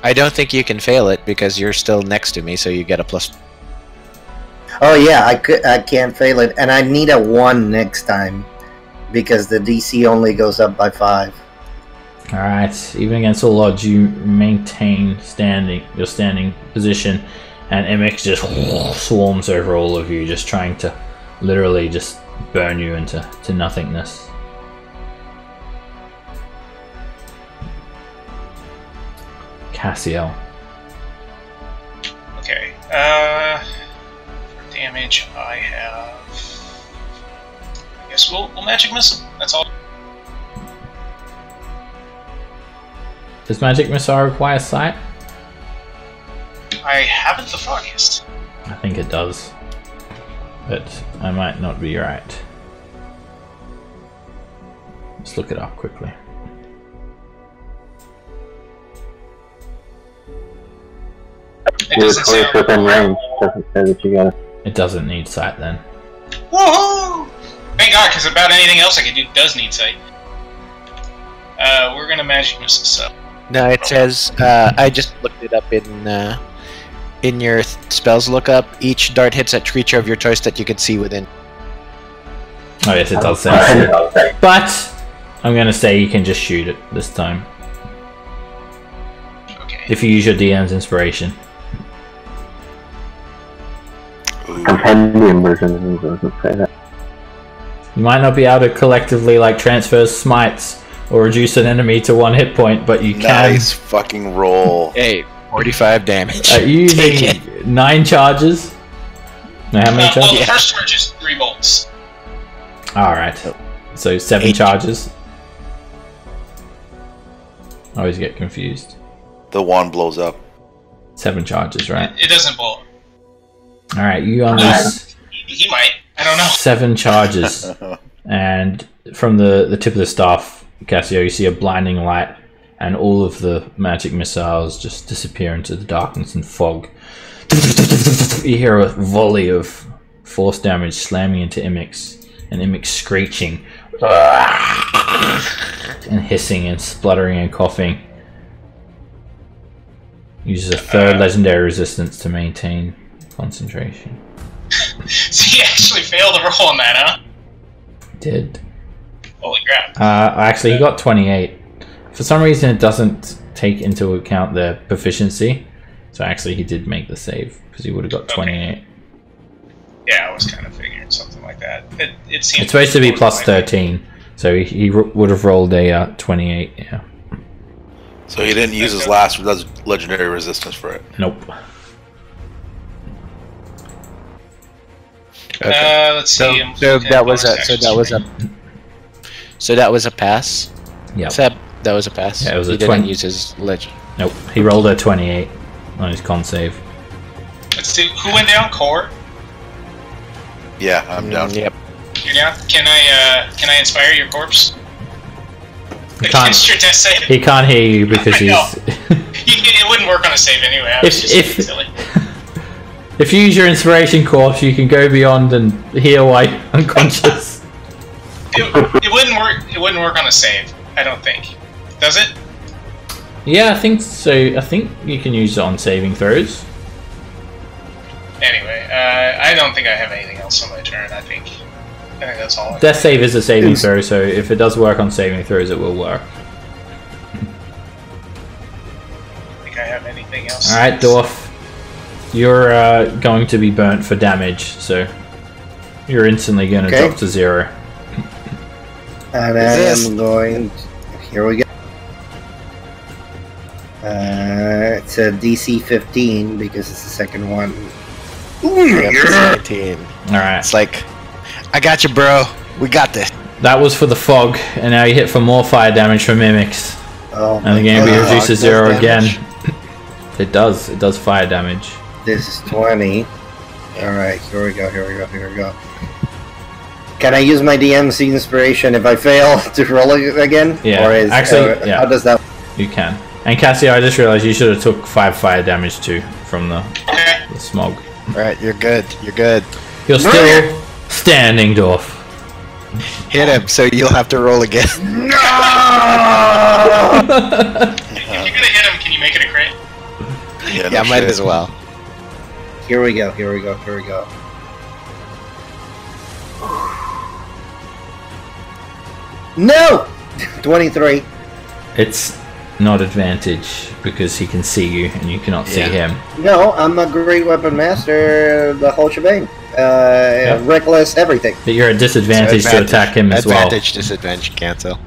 I don't think you can fail it because you're still next to me, so you get a plus. Oh yeah, I can't fail it, and I need a 1 next time because the DC only goes up by 5. Alright, even against all odds, you maintain your standing position, and MX just swarms over all of you, just trying to literally just burn you into nothingness. Cassiel. Okay. For damage, I have. I guess we'll magic missile. That's all. Does magic missile require sight? I haven't the foggiest. I think it does, but I might not be right. Let's look it up quickly. It You're doesn't close sound. within range. Doesn't say that you got it. It doesn't need sight then. Woohoo! Thank God, because about anything else I can do does need sight. We're gonna magic missile. So No, it says. I just looked it up in your spells lookup. Each dart hits a creature of your choice that you can see within. Oh yes, it does say. But I'm gonna say you can just shoot it this time okay. if you use your DM's inspiration. Compendium version doesn't say that. You might not be able to collectively like transfer smites or reduce an enemy to 1 hit point, but you can. Nice fucking roll. Hey, 45 damage. Are you Take using 9 charges? No, how many Well, charges? the first charge is 3 bolts. Alright. So 7 8. charges. I always get confused. The wand blows up. 7 charges, right? It doesn't blow. Alright, you unleash He might. I don't know. 7 charges. And from the tip of the staff, Cassio, you see a blinding light, and all of the magic missiles just disappear into the darkness and fog. You hear a volley of force damage slamming into Imix, and Imix screeching and hissing and spluttering and coughing. Uses a 3rd legendary resistance to maintain concentration. So he actually failed to roll on that, huh? Did. Holy crap. Actually, he got 28. For some reason, it doesn't take into account their proficiency. So actually, he did make the save because he would have got 28. Yeah, I was kind of figuring something like that. It seems. It's supposed to be plus 13, so he would have rolled a 28. Yeah. So he didn't use his last legendary resistance for it. Nope. Let's see. So that was a pass. Yeah. Seb, that was a pass. Yeah, it was he a didn't 20. use his legend. Nope. He rolled a 28 on his con save. Let's see. Who went down? Core? Yeah, I'm down. Yep. You're down? Can I inspire your corpse? Can't. Against your death save? He can't hear you because I know. he's. It wouldn't work on a save anyway. I was just being silly. If you use your inspiration corpse, you can go beyond and heal while you're unconscious. It wouldn't work. It wouldn't work on a save. I don't think. Does it? Yeah, I think so. I think you can use it on saving throws. Anyway, I don't think I have anything else on my turn. I think that's all. Death save is a saving throw, so if it does work on saving throws, it will work. I think I have anything else. Alright, Dwarf. You're going to be burnt for damage, so you're instantly going to drop to 0. And I am going. Here we go. It's a DC 15 because it's the second one. Yep, 17. Alright. It's like, I got you, bro. We got this. That was for the fog, and now you hit for more fire damage from mimics. Oh, And the game will be God. reduced to Does 0 damage? again. It does fire damage. This is 20. Alright, here we go. Can I use my DMC inspiration if I fail to roll it again? Yeah, Or is, actually, yeah. How does that? You can. And Cassio, I just realized you should have took 5 fire damage too from the smog. Alright, you're good. You're good. You're still standing, Dwarf. Hit him, so you'll have to roll again. No! If you're gonna hit him, can you make it a crit? Yeah, might as well. Here we go, here we go, here we go. No! 23. It's not advantage because he can see you and you cannot see him. No, I'm a great weapon master, the whole shebang. Reckless, everything. But you're at disadvantage to attack him as well. Advantage, disadvantage, cancel.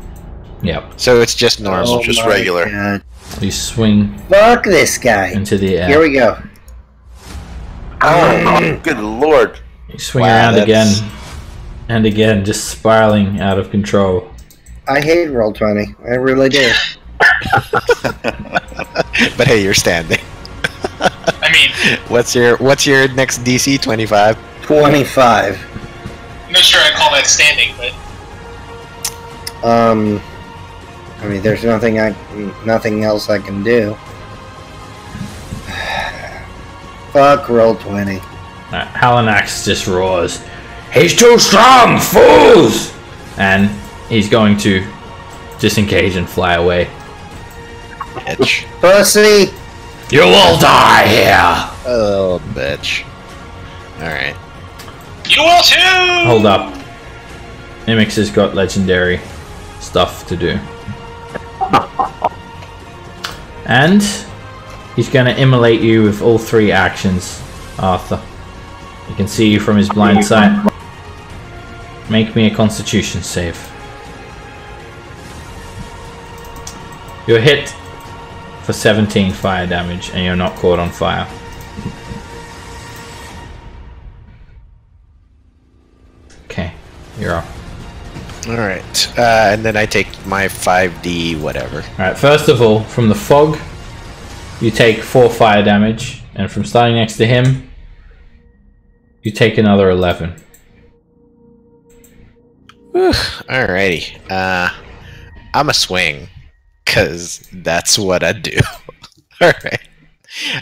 Yep. So it's just normal. Just my regular. God. You swing Fuck this guy. into the air. Here we go. Oh, good lord. You swing Wow, around that's- again and again, just spiraling out of control. I hate Roll20. I really do. But hey, you're standing. I mean, What's your next DC? 25. 25. I'm not sure I'd call that standing, but I mean, there's nothing else I can do. Fuck Roll20. Halanax just roars, "He's too strong, fools!" And he's going to disengage and fly away. Bitch. Pussy! You will die here! Oh, bitch. Alright. you will too. Hold up. Mimix has got legendary stuff to do. And he's going to immolate you with all 3 actions, Arthur. He can see you from his blind sight. Make me a constitution save. You're hit for 17 fire damage and you're not caught on fire. Okay, you're up. Alright. And then I take my 5D whatever. Alright, first of all, from the fog, you take 4 fire damage, and from starting next to him, you take another 11. Alrighty. I'm a swing, cause that's what I do. Alright.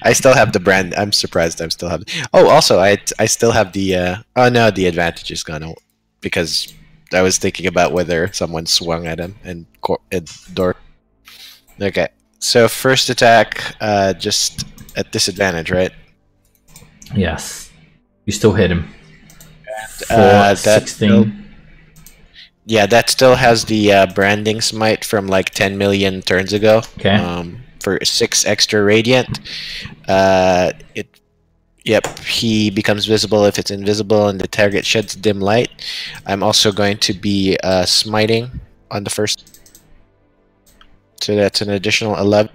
I still have the brand. I'm surprised I still have. Oh, also, I still have the. Oh no, the advantage is gone because I was thinking about whether someone swung at him and door. Okay, so first attack, just at disadvantage, right? Yes. You still hit him. For That 16. Yeah, that still has the branding smite from like 10 million turns ago. Okay. For 6 extra radiant. Yep, he becomes visible if it's invisible and the target sheds dim light. I'm also going to be smiting on the first. So that's an additional 11.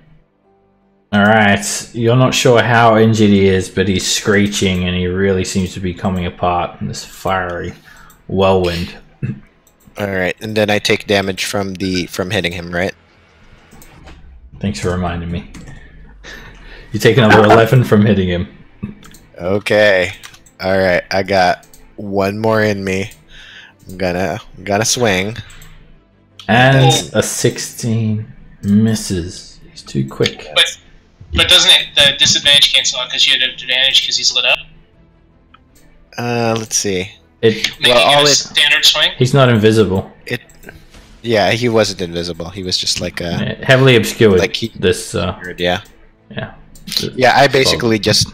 Alright, you're not sure how injured he is, but he's screeching and he really seems to be coming apart in this fiery whirlwind. Alright, and then I take damage from hitting him, right? Thanks for reminding me. You take another 11 from hitting him. Okay. Alright, I got one more in me. I'm gonna swing. And a 16 misses. He's too quick. But doesn't the disadvantage cancel out because you had an advantage because he's lit up? Let's see. Standard swing? He's not invisible. Yeah, he wasn't invisible. He was just like Heavily obscured. like yeah. Yeah, I basically just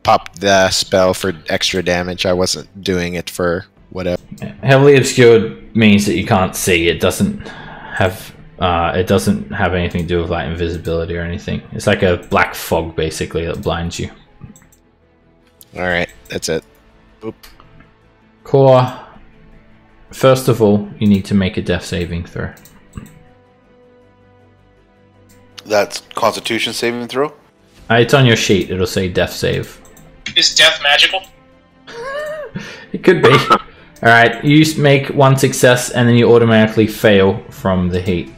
popped the spell for extra damage. I wasn't doing it for whatever. Heavily obscured means that you can't see. It doesn't have anything to do with like invisibility or anything. It's like a black fog basically that blinds you. Alright, that's it. Oop. Core, first of all, you need to make a death saving throw. That's Constitution saving throw? It's on your sheet. It'll say death save. Is death magical? It could be. Alright, you make 1 success and then you automatically fail from the heat.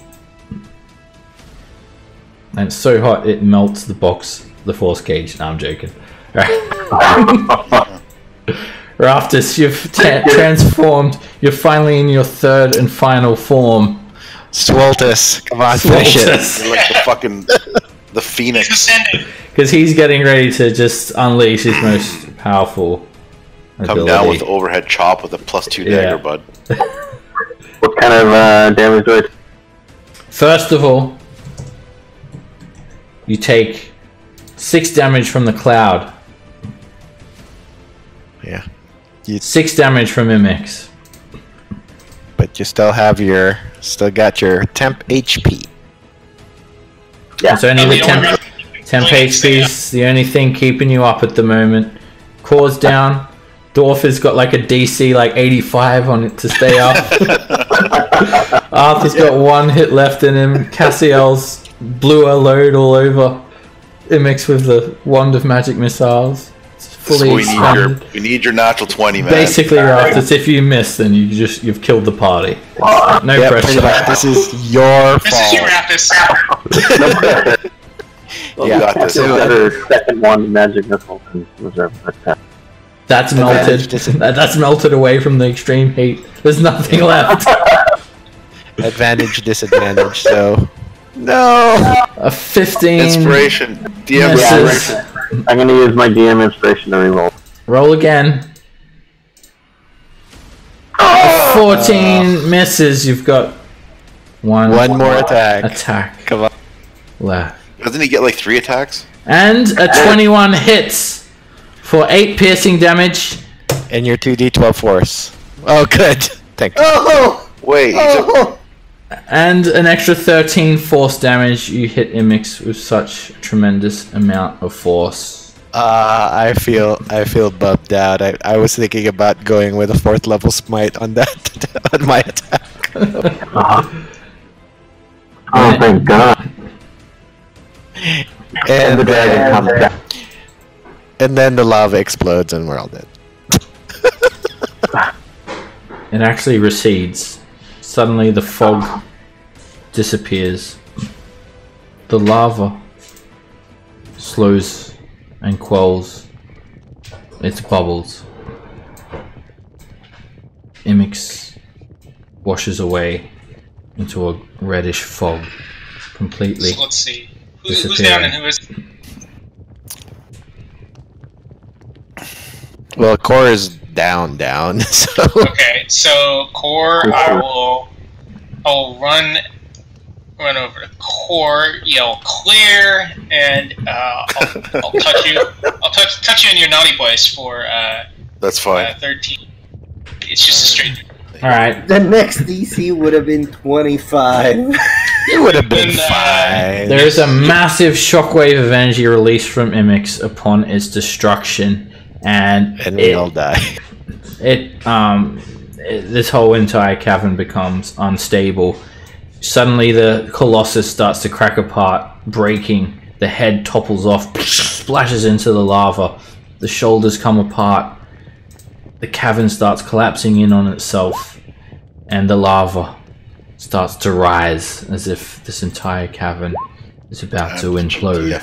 And it's so hot it melts the force cage. No, I'm joking. Right. Raptus, you've transformed. You're finally in your 3rd and final form. Swoltus, come on, finish it. You're like the fucking the phoenix. He's ascending. Because he's getting ready to just unleash his most powerful Come ability. down with the overhead chop with a +2 dagger, bud. What kind of damage do First of all, you take 6 damage from the cloud. Yeah. 6 damage from Mimics. But you still got your temp HP. Yeah. It's only the temp HP's the only thing keeping you up at the moment. Core's down. Dorf has got like a DC like 85 on it to stay up. Arthur's got 1 hit left in him. Cassiel's blew a load all over Imix with the wand of magic missiles. It's fully expanded. We need your natural 20, man. Basically, Arthur, if you miss, then you've killed the party. No pressure. This is your fault. This is you, Raptus. Got this. Better second one magic missile in reserve attack. That's melted. That's melted away from the extreme heat. There's nothing left. Advantage, disadvantage, so... No! A 15. Inspiration. DM misses. inspiration. I'm gonna use my DM inspiration to reroll. Roll again. A 14 misses. You've got one more attack. Come on. left. Doesn't he get like 3 attacks? And a 21 hits for 8 piercing damage. And your 2d12 force. Oh, good. Thank you. Oh! Wait, Oh! And an extra 13 force damage. You hit Imix with such a tremendous amount of force. I feel bummed out. I was thinking about going with a 4th level smite on that on my attack. Oh, thank God. And the dragon comes down. And then the lava explodes and we're all dead. It actually recedes. Suddenly the fog disappears. The lava slows and quells its bubbles. Imix washes away into a reddish fog, completely. So let's see. Who's down and who is... Well, Core is down, so... Okay, so Core, I'll run over to Core, yell clear, and I'll touch you. I'll touch you in your naughty voice for That's fine. 13. It's just a straight. Alright. The next DC would have been 25. It would have been fine. There is a massive shockwave of energy released from Imix upon its destruction, and we all die. This whole entire cavern becomes unstable. Suddenly the Colossus starts to crack apart, breaking. The head topples off, splashes into the lava. The shoulders come apart. The cavern starts collapsing in on itself, and the lava starts to rise as if this entire cavern is about to implode.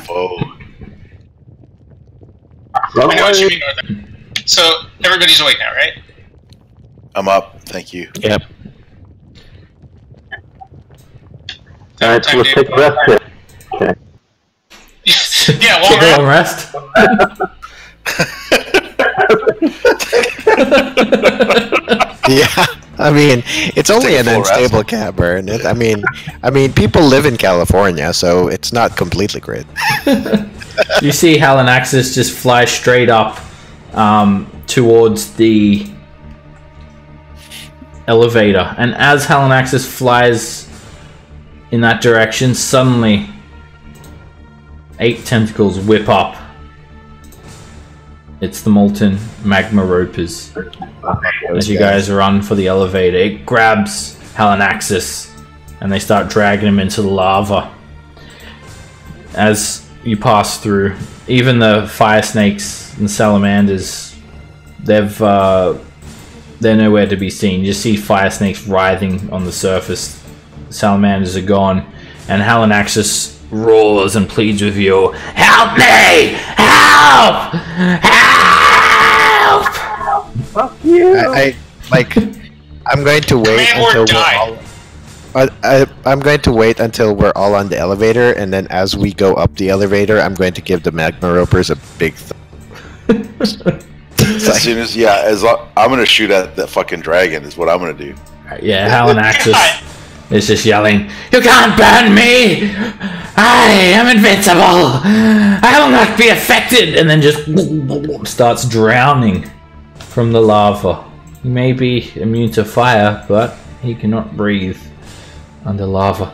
I know what you mean, Northern. So everybody's awake now, right? I'm up. Thank you. Yep. Alright, so let's take a rest here. Okay. Yeah, Take a well, long rest. Yeah, I mean, it's only take a an full rest. unstable cavern. I mean, people live in California, so it's not completely great. You see Halanaxis just fly straight up towards the elevator, and as Halanaxis flies in that direction, suddenly 8 tentacles whip up. It's the molten magma ropers. As you guys run for the elevator, it grabs Halanaxis and they start dragging him into the lava. As you pass through, even the fire snakes and salamanders, they're nowhere to be seen. You just see fire snakes writhing on the surface. Salamanders are gone, and Halanaxis roars and pleads with you, "Help me! Help! Help!" Fuck you! I'm going to wait until I'm going to wait until we're all on the elevator, and then as we go up the elevator, I'm going to give the magma ropers a big As soon as I'm gonna shoot at that fucking dragon. Is what I'm gonna do. Yeah, Halanaxis It's just yelling, "You can't burn me! I am invincible! I will not be affected!" And then just starts drowning from the lava. He may be immune to fire, but he cannot breathe under lava.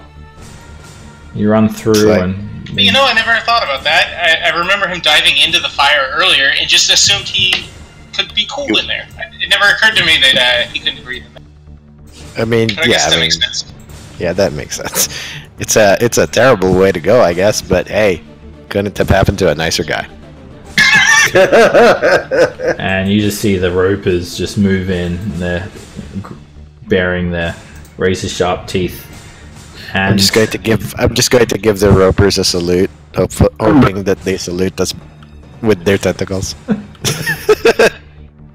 You run through and... You know, I never thought about that. I remember him diving into the fire earlier and just assumed he could be cool in there. It never occurred to me that he couldn't breathe in there. I mean, But I guess that makes sense. Yeah, that makes sense. It's a terrible way to go, I guess, but hey, couldn't have happened to a nicer guy. And you just see the ropers just move in. They're baring their razor-sharp teeth. And I'm just going to give the ropers a salute, hoping that they salute us with their tentacles.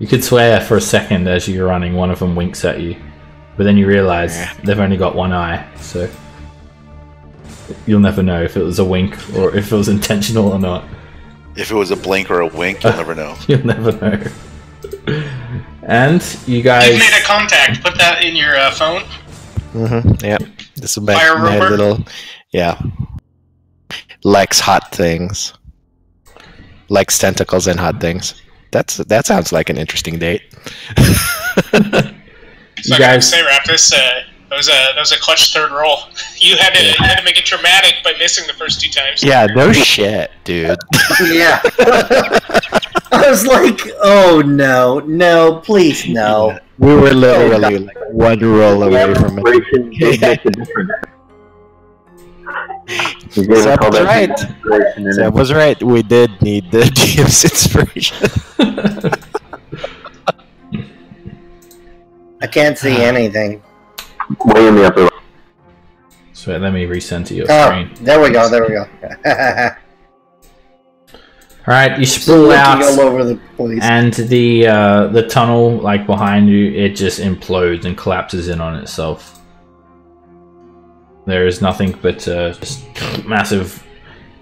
you could swear for a second as you're running, one of them winks at you, but then you realize they've only got one eye, so you'll never know if it was a wink or if it was intentional or not. If it was a blink or a wink, you'll never know. You'll never know. And you guys... You've made a contact. Put that in your phone. Mm-hmm. Yeah. This is my roper? little... Yeah. Likes hot things. Likes tentacles and hot things. That sounds like an interesting date. So I gotta say, Raptus, that was a clutch third roll. You had to make it dramatic by missing the first 2 times. Yeah, no shit, dude. Yeah. I was like, oh no, please no. We were literally like one roll away from it. Seb was right. We did need the GM's inspiration. I can't see anything. Way in the upper. So let me recenter your Oh, screen. there we go. Alright, you sprawl out, all over the place. and the tunnel, like behind you, it just implodes and collapses in on itself. There is nothing but just massive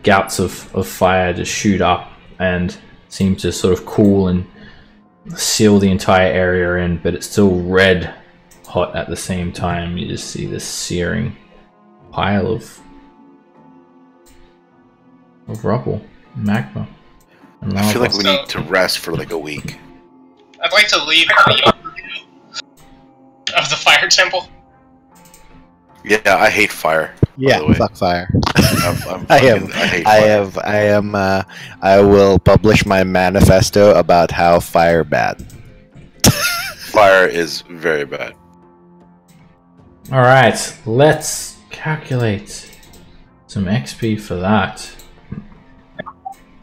gouts of fire just shoot up and seem to sort of cool and seal the entire area in, but it's still red hot at the same time. You just see this searing pile of rubble, magma. I feel like we need to rest for like a week. I'd like to leave the overview of the fire temple. Yeah, I hate fire. Yeah, by the way. fuck fire. I hate fire. I will publish my manifesto about how fire bad. Fire is very bad. Alright, let's calculate some XP for that.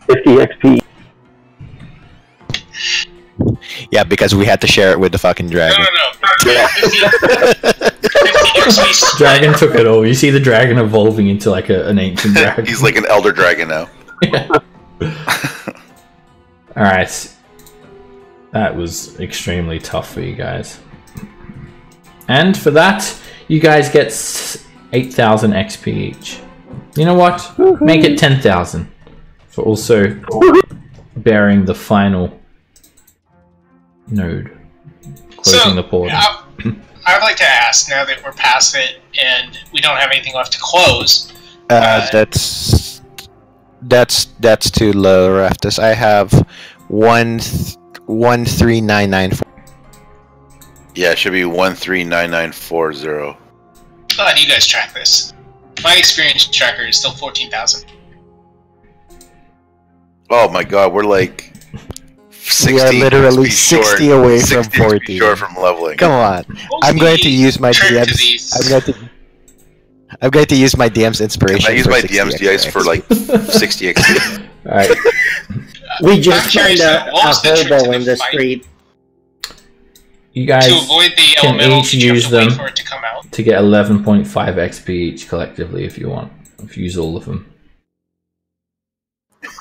50 XP. Yeah, because we had to share it with the fucking dragon. No. 50 XP split. Dragon took it all. You see the dragon evolving into like an ancient dragon. He's like an elder dragon now. Yeah. Alright. That was extremely tough for you guys. And for that, you guys get 8,000 XP each. You know what? Make it 10,000 for also bearing the final node, closing the portal. I'd like to ask, now that we're past it and we don't have anything left to close. That's too low, Raftus. I have 13994. Yeah, it should be 139940. Glad you guys track this. My experience tracker is still 14,000. Oh my god, we're like 60 We are literally 60 short, away 60 from 40. short from leveling. Come on. I'm going to use my DM's. I'm going to use my DM's inspiration. Can I use my DM's dice for like 60 XP? Alright. We just I'm curious, found what was the trick hobo to in the the fight? street. You guys To avoid the can elemental, each did you have use to wait them for it to come out? to get 11.5 XP each collectively if you want. If you use all of them.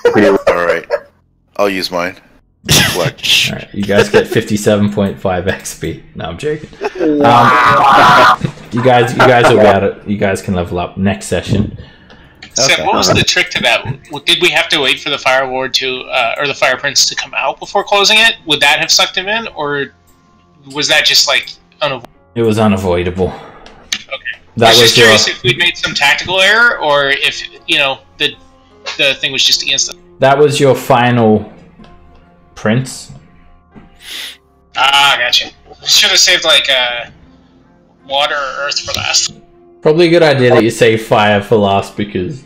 Alright. I'll use mine. Collect. Alright, you guys get 57.5 XP. No, I'm joking. You guys will get it. You guys can level up next session. So what was the trick to that? Did we have to wait for the Fire Ward to, or the Fire Prince to come out before closing it? Would that have sucked him in, or was that just like unavoidable? It was unavoidable. Okay. That I was was just curious if we'd made some tactical error, or if the thing was just against us. that was your final prince. Ah, gotcha. Should have saved like water or earth for last. Probably a good idea that you save fire for last because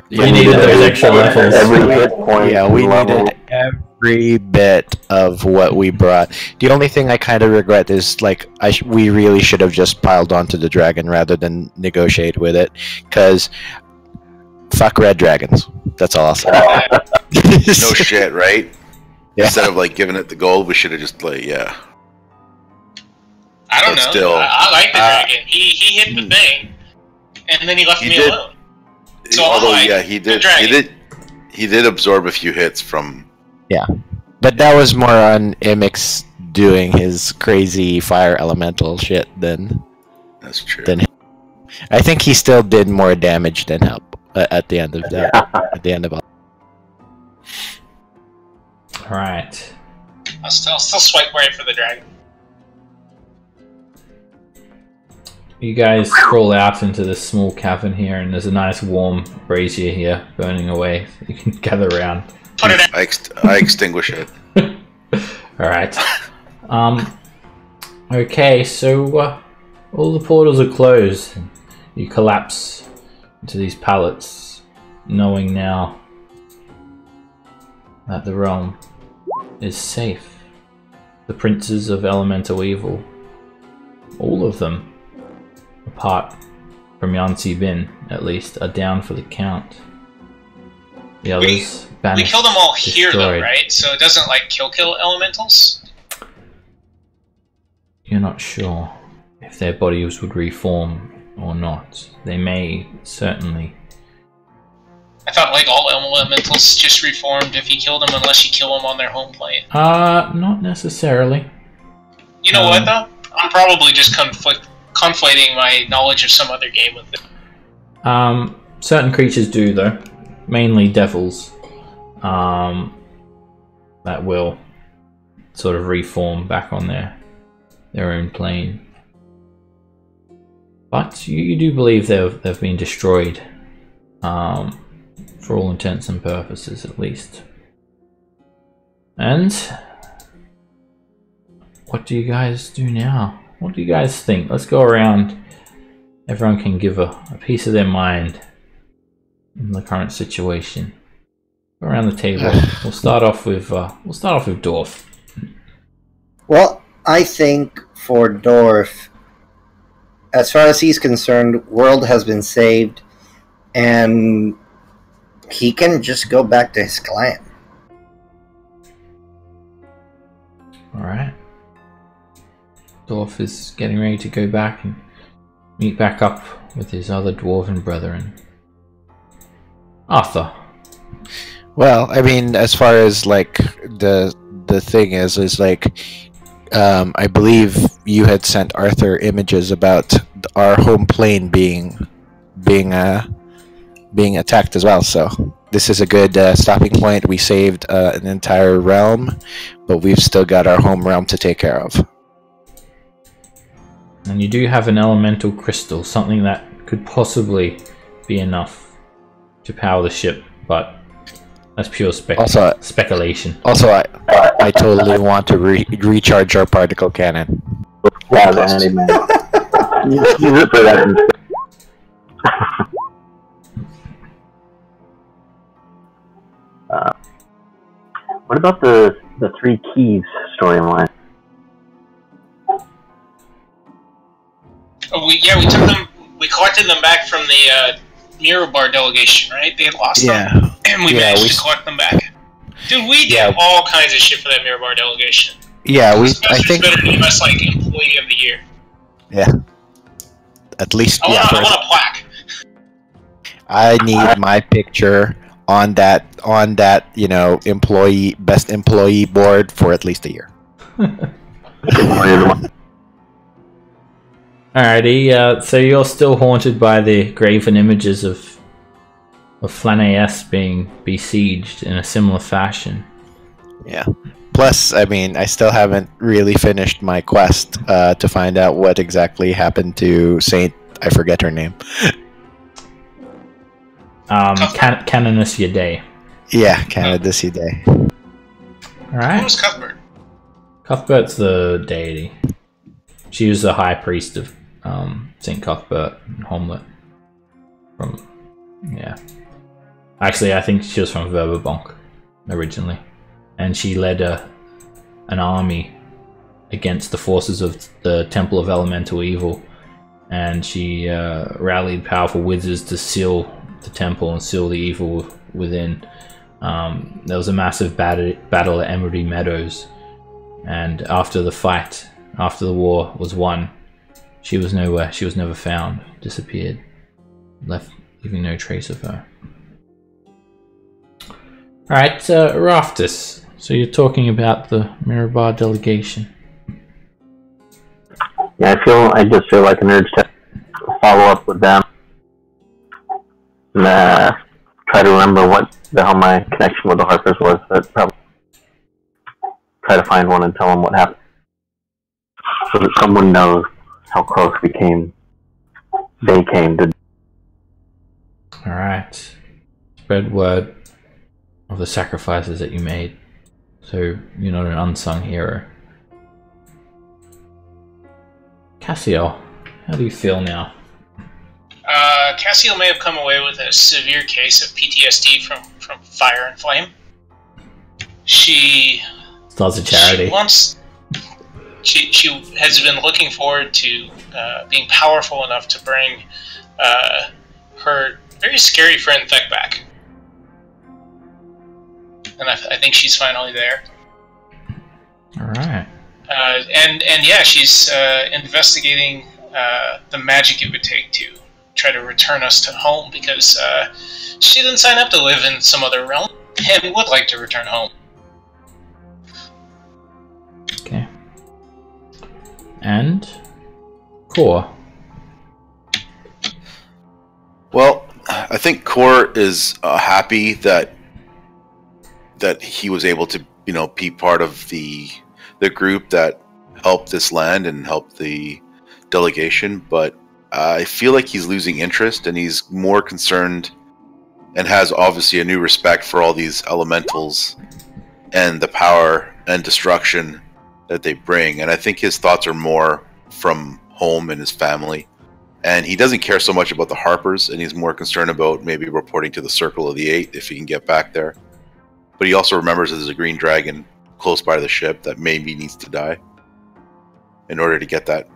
you needed those extra levels. Every hit point. Yeah, we level. needed every bit of what we brought. The only thing I kind of regret is like we really should have just piled onto the dragon rather than negotiate with it, because fuck red dragons. That's all I'll say. No shit, right? Yeah. Instead of like giving it the gold, we should have just like I don't But know. still, I like the dragon. He hit the thing, and then he left He me did. alone. So I'm Although like, yeah, he the did. dragon. He did absorb a few hits from. But that was more on Imix doing his crazy fire elemental shit than. That's true. Then I think he still did more damage than help at the end of that. At the end of all. Alright. I'll still swipe right for the dragon. You guys crawl out into this small cavern here, and there's a nice warm brazier here burning away. You can gather around. Put it out. I extinguish it. Alright. Okay, so all the portals are closed. You collapse into these pallets, knowing now that the realm is safe. The princes of elemental evil, all of them, apart from Yancy Bin, at least, are down for the count. The others We banished, killed them all here, though, destroyed. right? So it doesn't like kill elementals. You're not sure if their bodies would reform or not. They may, certainly. I thought like all elementals just reformed if you kill them, unless you kill them on their home plane. Not necessarily. You know what though? I'm probably just conflating my knowledge of some other game with it. Certain creatures do, though. Mainly devils. That will sort of reform back on their own plane. But you do believe they've been destroyed. For all intents and purposes, at least. And what do you guys do now? What do you guys think? Let's go around. Everyone can give a piece of their mind in the current situation. Go around the table. We'll start off with Dorf. Well, I think for Dorf, as far as he's concerned, world has been saved, and he can just go back to his clan. Alright. Dorf is getting ready to go back and meet back up with his other dwarven brethren. Arthur. Well, I mean, as far as like the thing is like, I believe you had sent Arthur images about our home plane being attacked as well. So this is a good stopping point. We saved an entire realm, but we've still got our home realm to take care of. And you do have an elemental crystal, something that could possibly be enough to power the ship, but that's pure speculation. Also, I totally want to recharge our particle cannon. Yeah, the handyman. Use it for that instead. What about the Three Keys storyline? Oh, we took them. We collected them back from the Mirror Bar delegation, right? They had lost them, and we managed to collect them back. Dude, we did all kinds of shit for that Mirror Bar delegation. Yeah, I think better to give us like Employee of the Year. Yeah. At least I want a plaque. I need my picture on that best employee board for at least a year. Alrighty, so you're still haunted by the graven images of Flanaes being besieged in a similar fashion. Yeah. Plus, I mean, I still haven't really finished my quest to find out what exactly happened to Saint I forget her name. Canonus Yade. Yeah, Candidacy Day. Alright. Who's Cuthbert? Cuthbert's the deity. She was the high priest of St. Cuthbert and Homlet. Actually, I think she was from Verbabonk originally. And she led an army against the forces of the Temple of Elemental Evil. And she rallied powerful wizards to seal the temple and seal the evil within. There was a massive battle at Emerald Meadows, and after the fight, after the war was won, she was nowhere. She was never found, disappeared, leaving no trace of her. Alright, Raftus, so you're talking about the Mirabar delegation. Yeah, I just feel like an urge to follow up with them. And, try to remember what the hell my connection with the Harpers was, but probably try to find one and tell them what happened. So that someone knows how close they came to. Alright. Spread word of the sacrifices that you made, so you're not an unsung hero. Cassiel, how do you feel now? Cassiel may have come away with a severe case of PTSD from Fire and Flame. She Starts a charity. She has been looking forward to being powerful enough to bring her very scary friend Thek back. And I think she's finally there. Alright. And yeah, she's investigating the magic it would take to try to return us to home, because she didn't sign up to live in some other realm and would like to return home. Okay. And Core. Well, I think Core is happy that he was able to, be part of the group that helped this land and helped the delegation, but I feel like he's losing interest, and he's more concerned and has obviously a new respect for all these elementals and the power and destruction that they bring. And I think his thoughts are more from home and his family. And he doesn't care so much about the Harpers, and he's more concerned about maybe reporting to the Circle of the Eight if he can get back there. But he also remembers that there's a green dragon close by the ship that maybe needs to die in order to get that.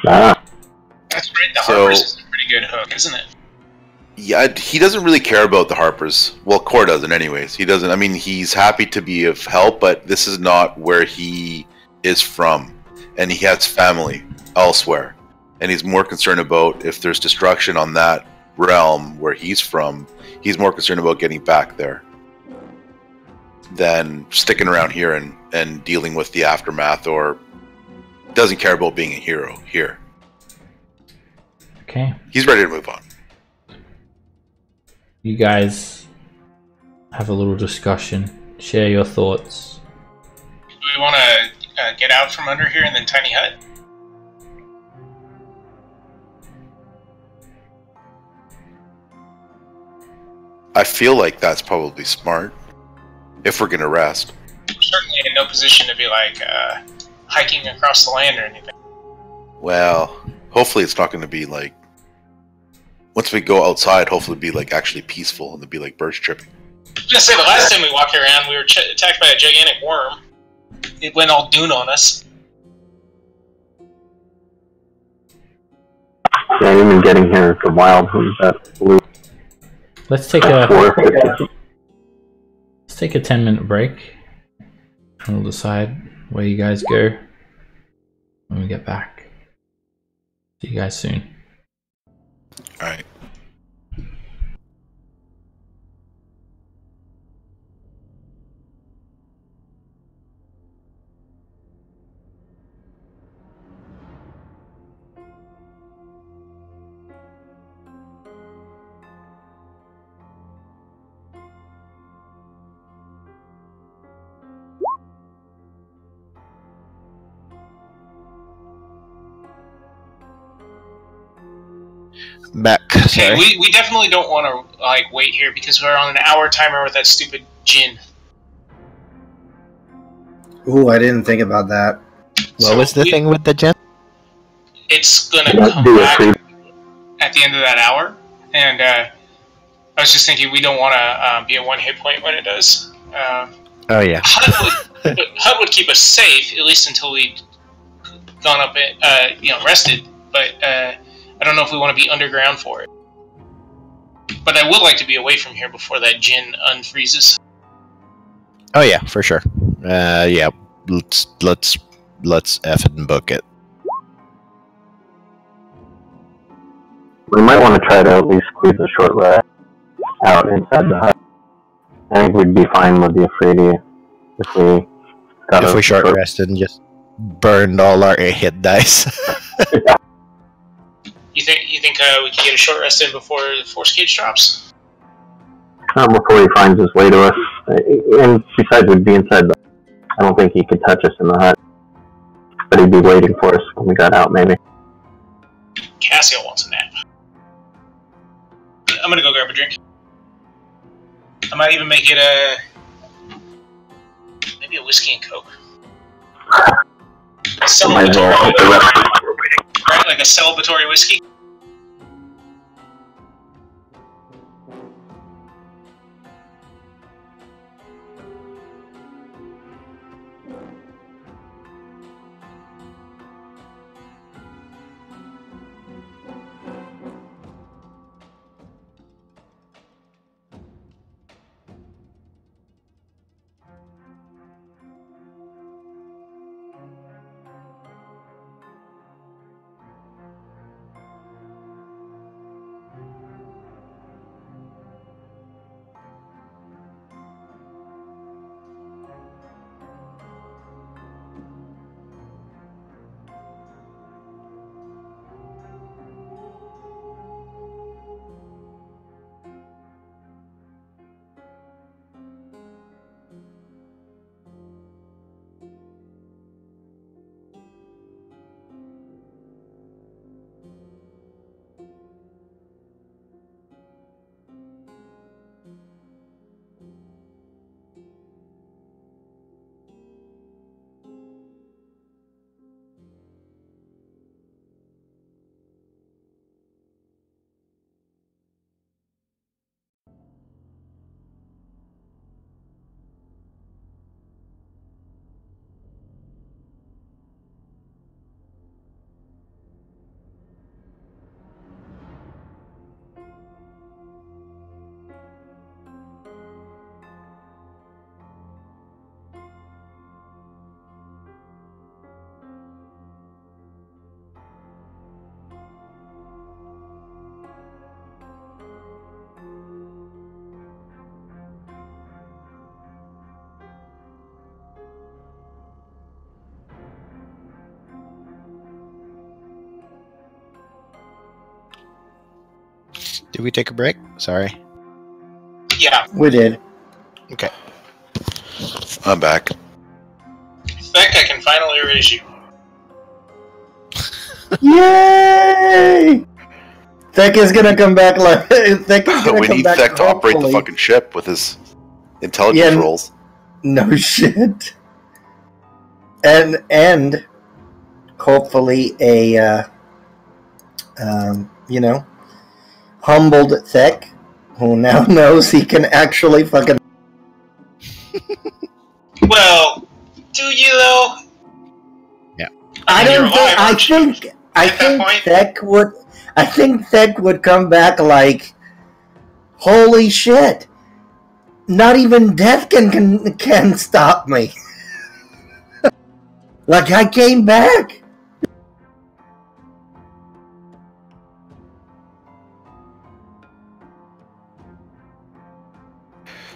That's great. The Harpers is a pretty good hook, isn't it? Yeah, he doesn't really care about the Harpers. Well, Core doesn't anyways. He doesn't. I mean, he's happy to be of help, but this is not where he is from. And he has family elsewhere. And he's more concerned about if there's destruction on that realm where he's from. He's more concerned about getting back there than sticking around here and dealing with the aftermath, or doesn't care about being a hero here. Okay. He's ready to move on. You guys have a little discussion. Share your thoughts. Do we want to get out from under here and then tiny hut? I feel like that's probably smart if we're going to rest. We're certainly in no position to be like hiking across the land or anything. Well, hopefully it's not going to be like, once we go outside, hopefully it'll be like actually peaceful and it'll be like birds chirping. I was gonna say, the last time we walked around, we were attacked by a gigantic worm. It went all Dune on us. Yeah, even getting here from wild from that blue. Let's take a 10-minute break, and we'll decide where you guys go when we get back. See you guys soon. All right. Back. Okay, Sorry. we definitely don't want to like wait here because we're on an hour timer with that stupid gin. Ooh, I didn't think about that. What was the thing with the gem? It's gonna Yeah, come do it, back please. at the end of that hour, and I was just thinking we don't want to be at 1 hit point when it does. Oh yeah. HUD would keep us safe at least until we'd gone up, rested. But I don't know if we want to be underground for it. But I would like to be away from here before that gin unfreezes. Oh yeah, for sure. Yeah. Let's effing book it. We might want to try to at least squeeze a short rest out inside the hut. I think we'd be fine with the Afraidi if we short rested and just burned all our hit dice. You think we can get a short rest in before the force cage drops? Before he finds his way to us. And besides, we'd be inside the I don't think he could touch us in the hut. But he'd be waiting for us when we got out, maybe. Cassio wants a nap. I'm gonna go grab a drink. I might even make it maybe a whiskey and coke. A celebratory, right? Like a celebratory whiskey. Did we take a break? Sorry. Yeah. We did. Okay. I'm back. In fact, I can finally erase you. Yay! Thek is gonna come back like Thek is gonna We come need back Thek to operate the hopefully. fucking ship with his intelligence Yeah, rolls. No shit. And hopefully a humbled Thek who now knows he can actually fucking. Well, do you though? Yeah. I mean, don't you're think. alive, I aren't you? think. I At that think point? Thek would. I think Thek would come back like, holy shit! Not even death can stop me. Like I came back.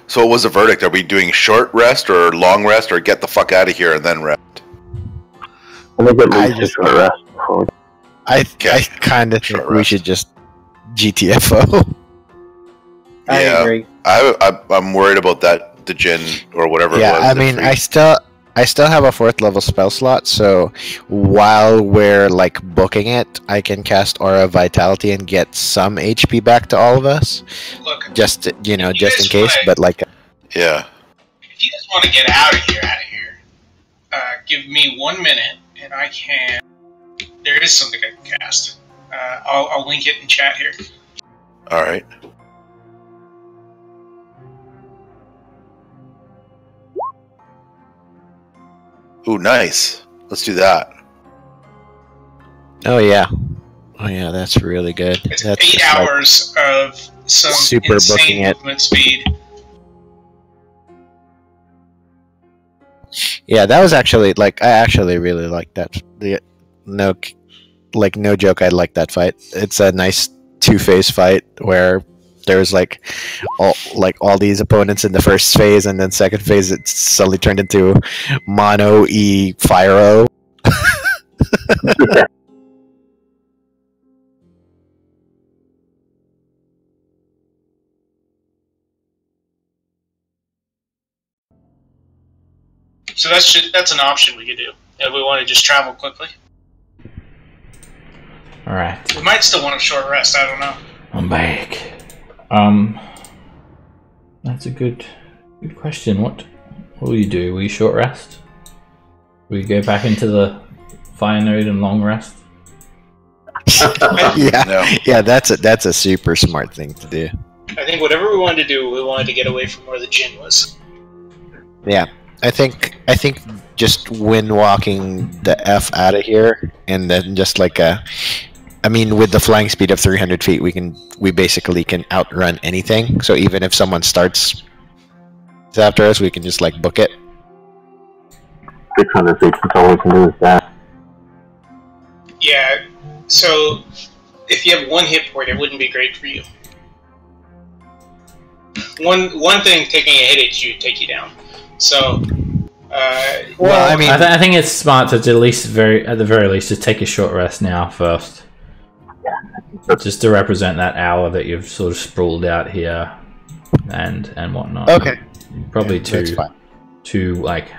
So what was the verdict? Are we doing short rest or long rest or get the fuck out of here and then rest? I think at I least a just- short rest before we... I Okay. kind of think Short we rest. should just GTFO. I Yeah. agree. I'm worried about that, the gin or whatever it Yeah, was. I the mean, free- I I still have a 4th level spell slot, so while we're like booking it, I can cast Aura of Vitality and get some HP back to all of us. Look, Just you know, you just in guys case. wanna- But like, Yeah. if you guys want to get out of here, give me 1 minute, and I can. There is something I can cast. I'll link it in chat here. All right. Ooh, nice. Let's do that. oh yeah, that's really good. It's That's 8 just, like, hours of some super booking insane it. movement speed. Yeah, that was actually like I actually really like that. No joke, I like that fight. It's a nice 2-phase fight where there's like all these opponents in the first phase, and then second phase it suddenly turned into mono e Fyro. So that's an option we could do if we want to just travel quickly. All right, We might still want a short rest. I don't know. I'm back. That's a good question. What will you do? Will you short rest? Will you go back into the fire node and long rest? yeah, No. yeah, that's a super smart thing to do. I think whatever we wanted to do, we wanted to get away from where the gin was. Yeah, I think just wind walking the F out of here, and then just like I mean, with the flying speed of 300 feet, we basically can outrun anything. So even if someone starts after us, we can just like book it. 600 feet, that's all we can do is that. Yeah. So if you have 1 hit point, it wouldn't be great for you. One thing taking a hit at you would take you down. So. Well, I mean, I think it's smart to at the very least, just take a short rest now first. Just to represent that hour that you've sort of sprawled out here, and whatnot. okay. Probably Yeah, that's fine. too like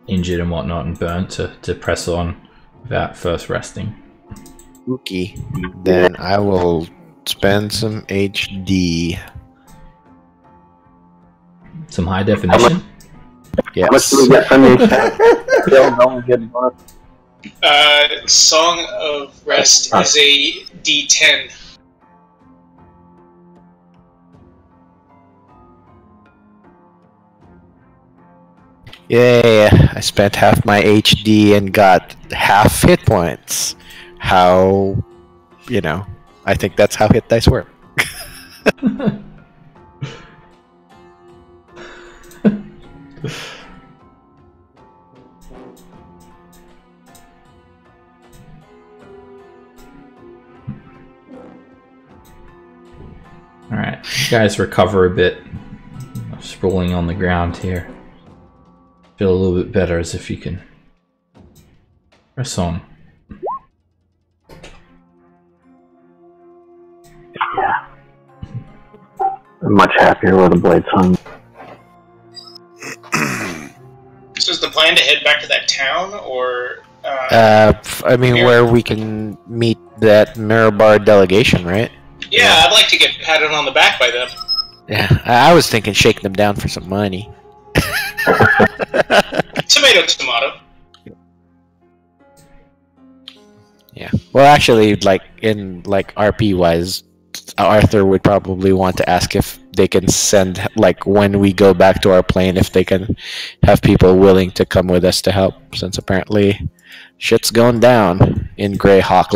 injured and whatnot and burnt to press on without first resting. Okay. Then I will spend some HD. Some high definition. How much do we Yes. get from these? Still don't get a bonus. Song of Rest is a D10. Yeah, I spent half my HD and got half hit points. How, I think that's how hit dice work. Alright, you guys recover a bit. Sprawling on the ground here. Feel a little bit better, as if you can press on. I'm much happier with the blades hung. So is the plan to head back to that town, or? I mean, where we can meet that Mirabar delegation, right? Yeah, I'd like to get patted on the back by them. Yeah, I was thinking shake them down for some money. Tomato, tomato. Yeah. Well, actually, in RP wise, Arthur would probably want to ask if they can send, when we go back to our plane, if they can have people willing to come with us to help, since apparently shit's going down in Greyhawk.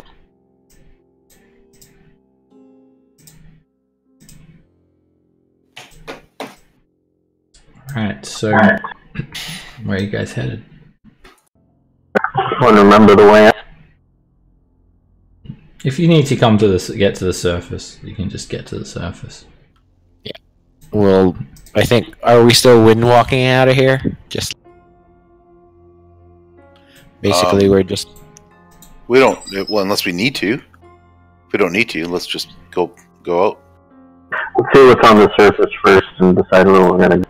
Alright, so where are you guys headed? Want to remember the way out? If you need to come to get to the surface, you can just get to the surface. Well, I think, are we still wind walking out of here? Just basically, we're just. We don't. Well, unless we need to. If we don't need to, let's just go out. Let's see what's on the surface first and decide where we're gonna go.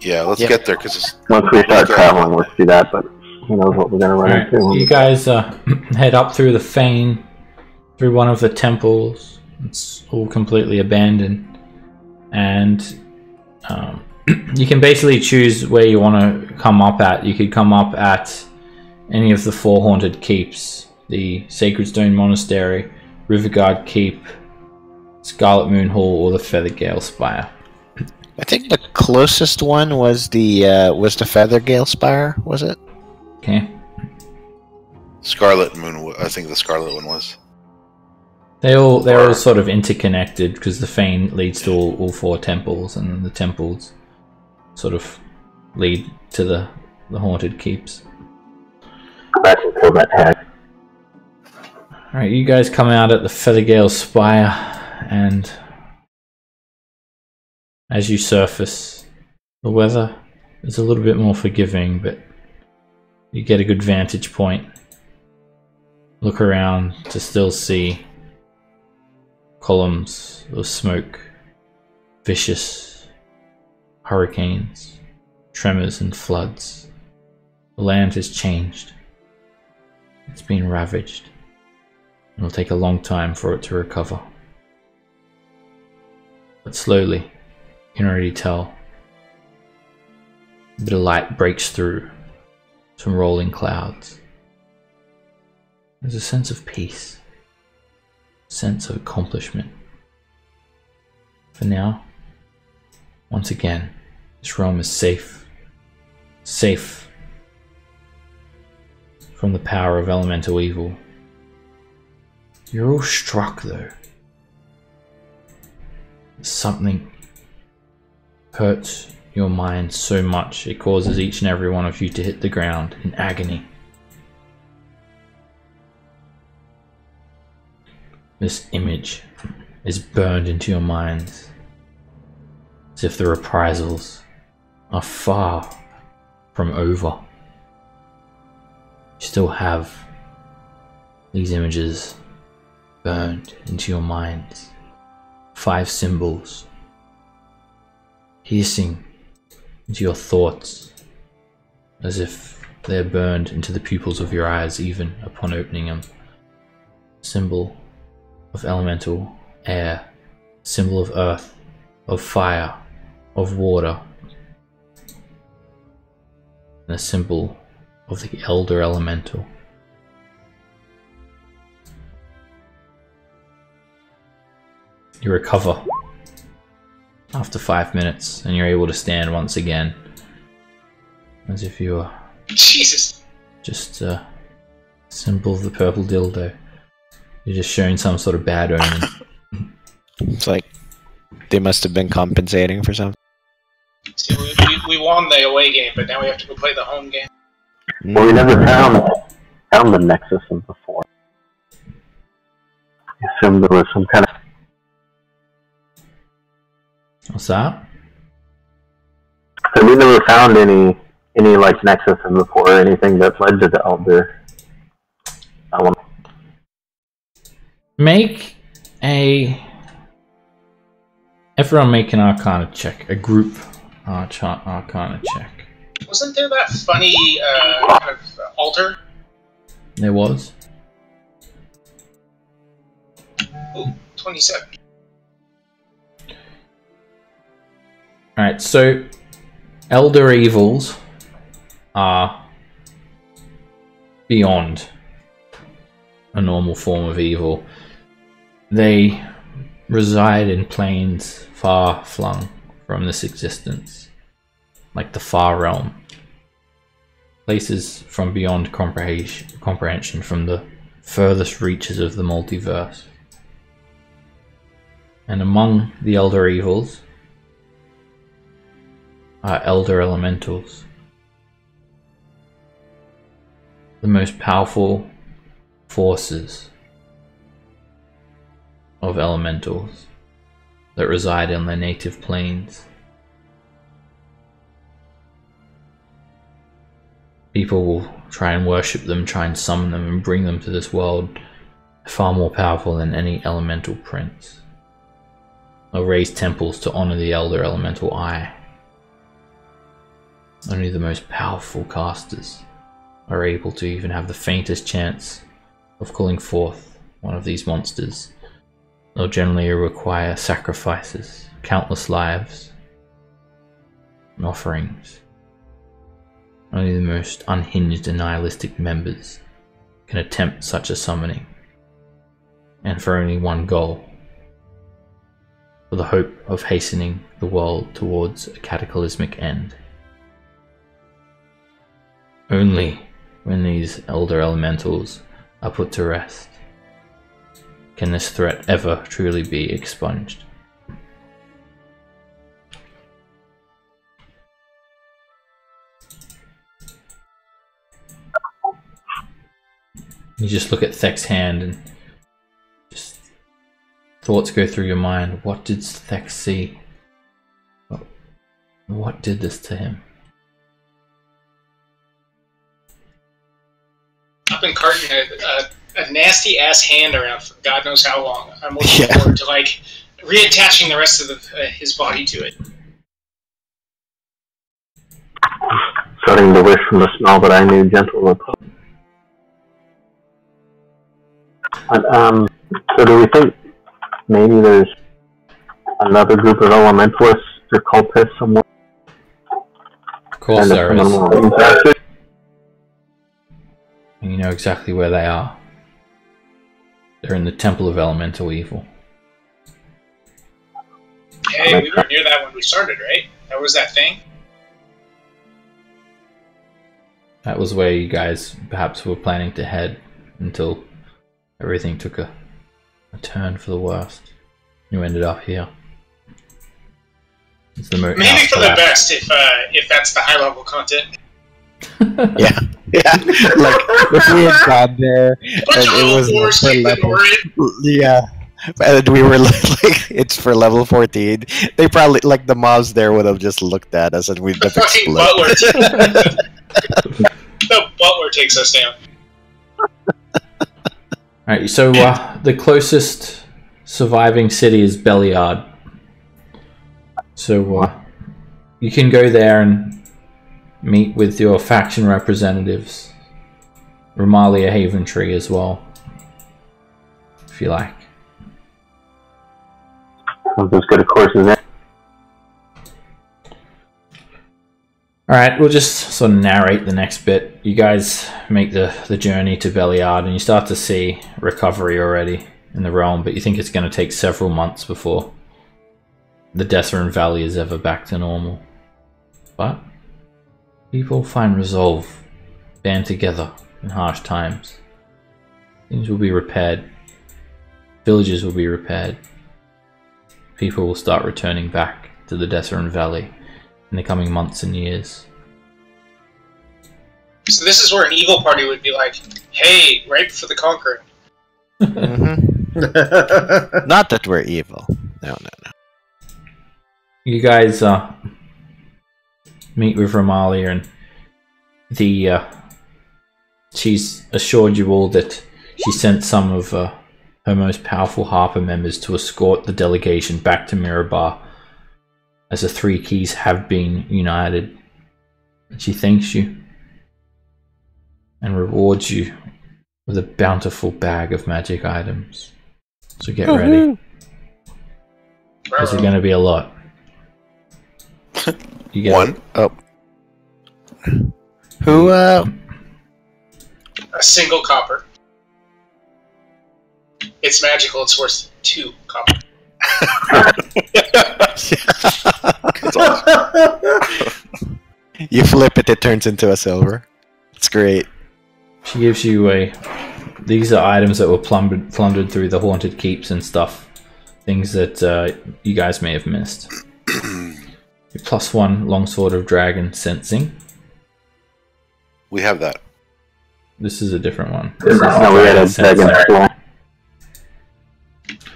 Yeah, let's Yep. get there because Once we start traveling, let's do that. But who knows what we're gonna run Alright, into? you guys head up through the fane, through one of the temples. It's all completely abandoned, and you can basically choose where you want to come up at. You could come up at any of the 4 haunted keeps: the Sacred Stone Monastery, Riverguard Keep, Scarlet Moon Hall, or the Feathergale Spire. I think the closest one was the Feathergale Spire, was it? Okay. Scarlet Moon. I think the Scarlet one was. They're all sort of interconnected because the fane leads to all 4 temples, and the temples sort of lead to the haunted keeps. I can pull that tag. Alright, you guys come out at the Feathergale Spire, and as you surface, the weather is a little bit more forgiving, but you get a good vantage point. Look around to still see columns of smoke, vicious hurricanes, tremors and floods. The land has changed. It's been ravaged. It'll take a long time for it to recover. But slowly, you can already tell a bit of light breaks through some rolling clouds. There's a sense of peace. Sense of accomplishment. For now, once again, this realm is safe. Safe from the power of elemental evil. You're all struck though. Something hurts your mind so much it causes each and every one of you to hit the ground in agony. This image is burned into your minds, as if the reprisals are far from over. You still have these images burned into your minds. 5 symbols piercing into your thoughts, as if they're burned into the pupils of your eyes even upon opening them. Symbol of elemental air, symbol of earth, of fire, of water, and a symbol of the elder elemental. You recover after 5 minutes, and you're able to stand once again, as if you were Jesus. just a symbol of the purple dildo. You're just showing some sort of bad omen. It's like they must have been compensating for something. See, we won the away game, but now we have to go play the home game. Well, we never found the Nexus in before. I assumed there was some kind of. What's that? So we never found any like Nexus in before, or anything that led to the Elder. Make everyone make an Arcana check, a group Arcana check. Wasn't there that funny kind of altar? There was. Ooh, 27. Alright, so elder evils are beyond a normal form of evil. They reside in planes far flung from this existence, like the far realm. Places from beyond comprehension, from the furthest reaches of the multiverse. And among the elder evils are elder elementals. The most powerful forces of elementals that reside on their native planes. People will try and worship them, try and summon them and bring them to this world, far more powerful than any elemental prince. They'll raise temples to honor the elder elemental eye. Only the most powerful casters are able to even have the faintest chance of calling forth one of these monsters. They'll generally require sacrifices, countless lives, and offerings. Only the most unhinged and nihilistic members can attempt such a summoning, and for only one goal: for the hope of hastening the world towards a cataclysmic end. Only when these elder elementals are put to rest can this threat ever truly be expunged. You just look at Thek's hand and just thoughts go through your mind. What did Thek see? What did this to him? I've been carting a nasty ass hand around for God knows how long. I'm looking forward to like reattaching the rest of his body to it. Starting to wish from the smell that I knew gentle repose. So do we think maybe there's another group of elementalists or cultists somewhere? Of course there is. is. And you know exactly where they are. They're in the Temple of Elemental Evil. Hey, we were near that when we started, right? That was that thing? That was where you guys perhaps were planning to head until everything took a turn for the worst. You ended up here. It's the maybe for the best, if that's the high level content. Yeah. Like if we had gone there, and it was for level, yeah, and we were like, it's for level 14. They probably like the mobs there would have just looked at us and we'd have exploded. The butler takes us down. Alright, so the closest surviving city is Beliard. So you can go there and meet with your faction representatives. Ramalia Haventree as well, if you like. As good a course as that. Alright, we'll just sort of narrate the next bit. You guys make the journey to Beliard and you start to see recovery already in the realm, but you think it's going to take several months before the Desserin Valley is ever back to normal. But people find resolve, band together in harsh times. Things will be repaired. Villages will be repaired. People will start returning back to the Desserin Valley in the coming months and years. So this is where an evil party would be like, hey, right for the conquering. Not that we're evil. No. You guys meet with Ramalia and she's assured you all that she sent some of her most powerful Harper members to escort the delegation back to Mirabar, as the Three Keys have been united. And she thanks you and rewards you with a bountiful bag of magic items. So get ready. This is going to be a lot. You get one? Oh. Who, A single copper. It's magical, it's worth 2 copper. That's awesome. You flip it, it turns into a silver. It's great. She gives you these are items that were plundered through the haunted keeps and stuff. Things that you guys may have missed. Your +1 longsword of dragon sensing. We have that. This is a different one. We had a dragon sword.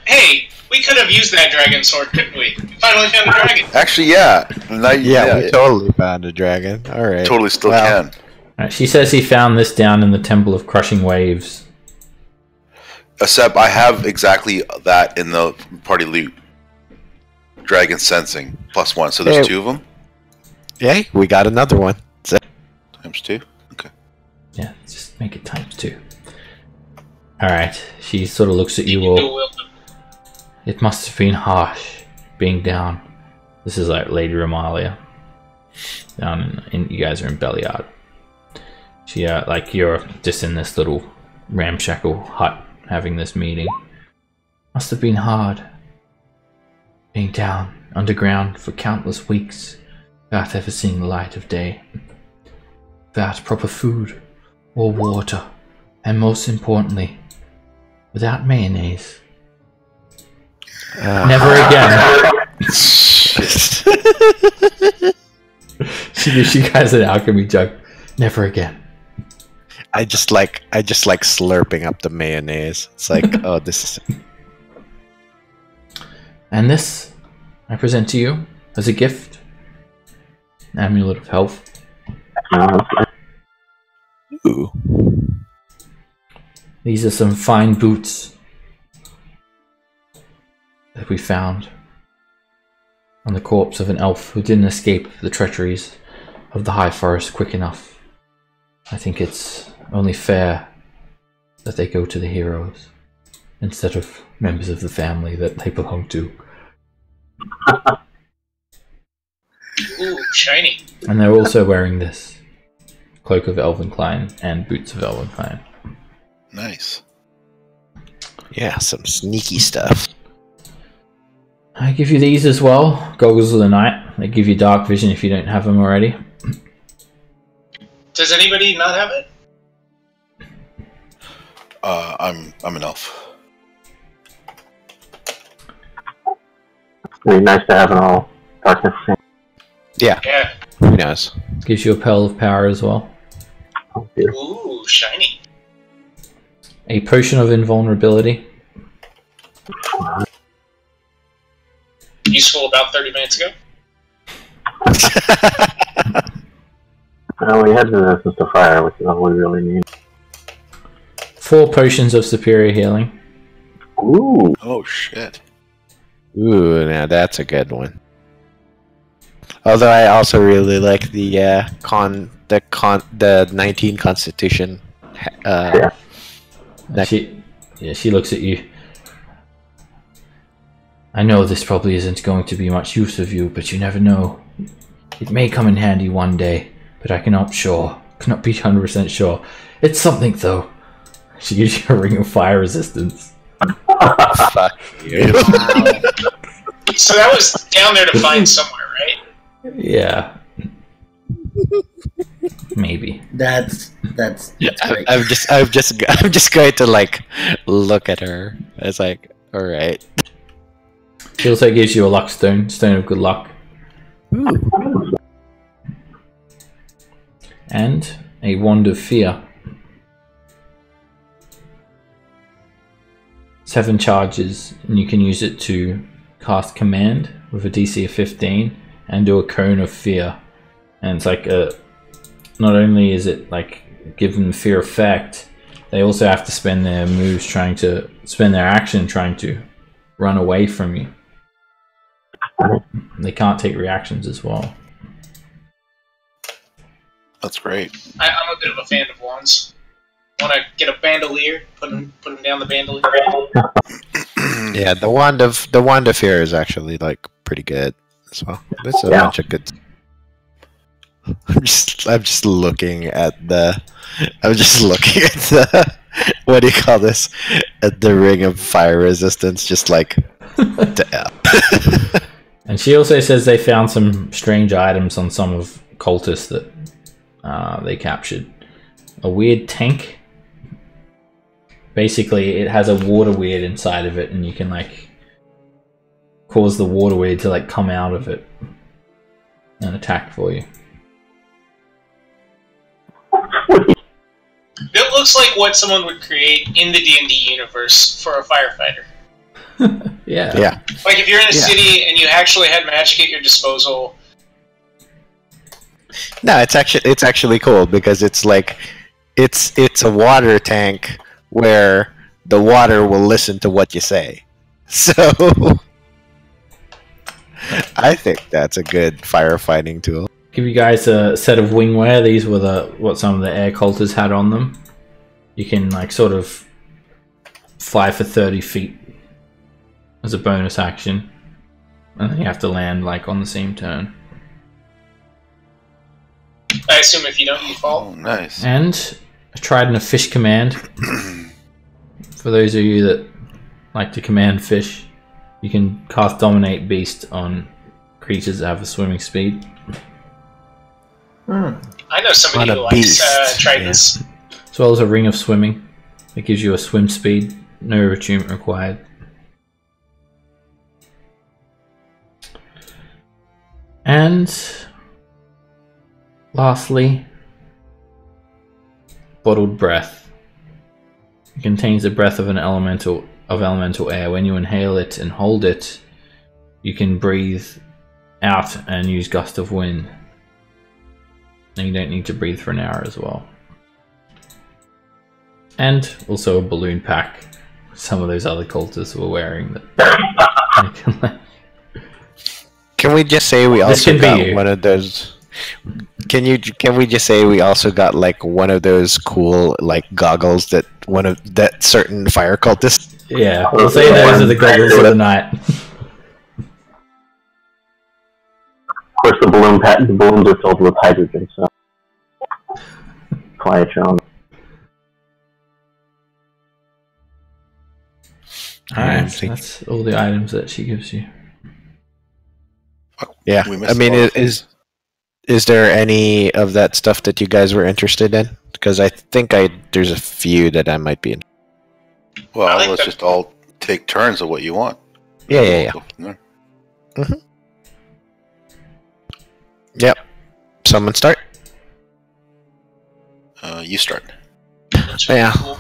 Hey, we could have used that dragon sword, couldn't we? We finally found a dragon. Actually, yeah. We totally found a dragon. Alright. Totally still can. Right, she says he found this down in the Temple of Crushing Waves. Except I have exactly that in the party loot. Dragon sensing +1. So there's 2 of them. Yay, we got another one. So, Times 2? Okay. Yeah, just make it ×2. Alright, she sort of looks at you You all. will. It must have been harsh being down. This is like Lady Romalia. Down in you guys are in Belliard. She like you're just in this little ramshackle hut having this meeting. Must have been hard being down underground for countless weeks without ever seeing the light of day. Without proper food or water, and most importantly, without mayonnaise. Never again. She gives you guys an alchemy jug. Never again. I just like slurping up the mayonnaise. It's like, oh, this is. And this, I present to you as a gift. An amulet of health. Ooh. These are some fine boots that we found on the corpse of an elf who didn't escape the treacheries of the High Forest quick enough. I think it's only fair that they go to the heroes instead of members of the family that they belong to. Ooh, shiny. And they're also wearing this cloak of Elvenklein and boots of Elvenklein. Nice. Yeah, some sneaky stuff. I give you these as well. Goggles of the Night. They give you dark vision if you don't have them already. Does anybody not have it? I'm an elf. It'd be nice to have an all darkness thing. Yeah, Yeah. who knows? Gives you a Pearl of Power as well. Oh, beautiful. Ooh, shiny. A Potion of Invulnerability. Useful about 30 minutes ago. We had resistance to fire, which is all we really need. 4 Potions of Superior Healing. Ooh. Oh shit. Ooh, now that's a good one. Although I also really like the 19 Constitution. Yeah. She looks at you. I know this probably isn't going to be much use of you, but you never know. It may come in handy one day, but I cannot be 100% sure. It's something though. She gives you a ring of fire resistance. Fuck you. So that was down there to find somewhere, right? Yeah. Maybe. That's great. I'm just going to like look at her. It's like, all right. She also gives you a luck stone, stone of good luck. Ooh. And a wand of fear. 7 charges, and you can use it to cast command with a DC of 15 and do a cone of fear. And it's like not only is it like give them fear effect, they also have to spend their action trying to run away from you. They can't take reactions as well. That's great. I'm a bit of a fan of wands. Want to get a bandolier? Put him down the bandolier. Yeah, the wand of fear is actually like pretty good as well. There's a bunch of good. I'm just looking at the what do you call this? At the ring of fire resistance, just like damn. And she also says they found some strange items on some of cultists that they captured. A weird tank. Basically, it has a water weird inside of it, and you can like cause the water weird to like come out of it and attack for you. It looks like what someone would create in the D&D universe for a firefighter. Yeah. Yeah. Like if you're in a city and you actually had magic at your disposal. No, it's actually cool because it's like it's a water tank where the water will listen to what you say. So I think that's a good firefighting tool. give you guys a set of wingwear. These were what some of the air cultists had on them. You can like sort of fly for 30 feet as a bonus action, and then you have to land like on the same turn. I assume if you don't, you fall. Oh, nice. And a trident of fish command. For those of you that like to command fish, you can cast Dominate Beast on creatures that have a swimming speed. I know somebody What a who likes beast. tridents. As well as a ring of swimming. It gives you a swim speed, no attunement required. And lastly, bottled breath. It contains the breath of elemental air. When you inhale it and hold it, you can breathe out and use gust of wind. And you don't need to breathe for an hour as well. And also a balloon pack. Some of those other cultists were wearing that. Can we just say we This also can be got you. one of those? Can we just say we also got like one of those cool like goggles that certain fire cultists? Yeah, we'll say those are the goggles of the night. Of course, the balloons are filled with hydrogen, so fly at your own. Alright, so that's all the items that she gives you. Yeah, We missed I mean, a lot of is there any of that stuff that you guys were interested in? Because I think there's a few that I might be in. Well, I like let's that. just all take turns of what you want. Yeah. Go from there. Yep. Someone start. You start. Which would be Yeah. cool.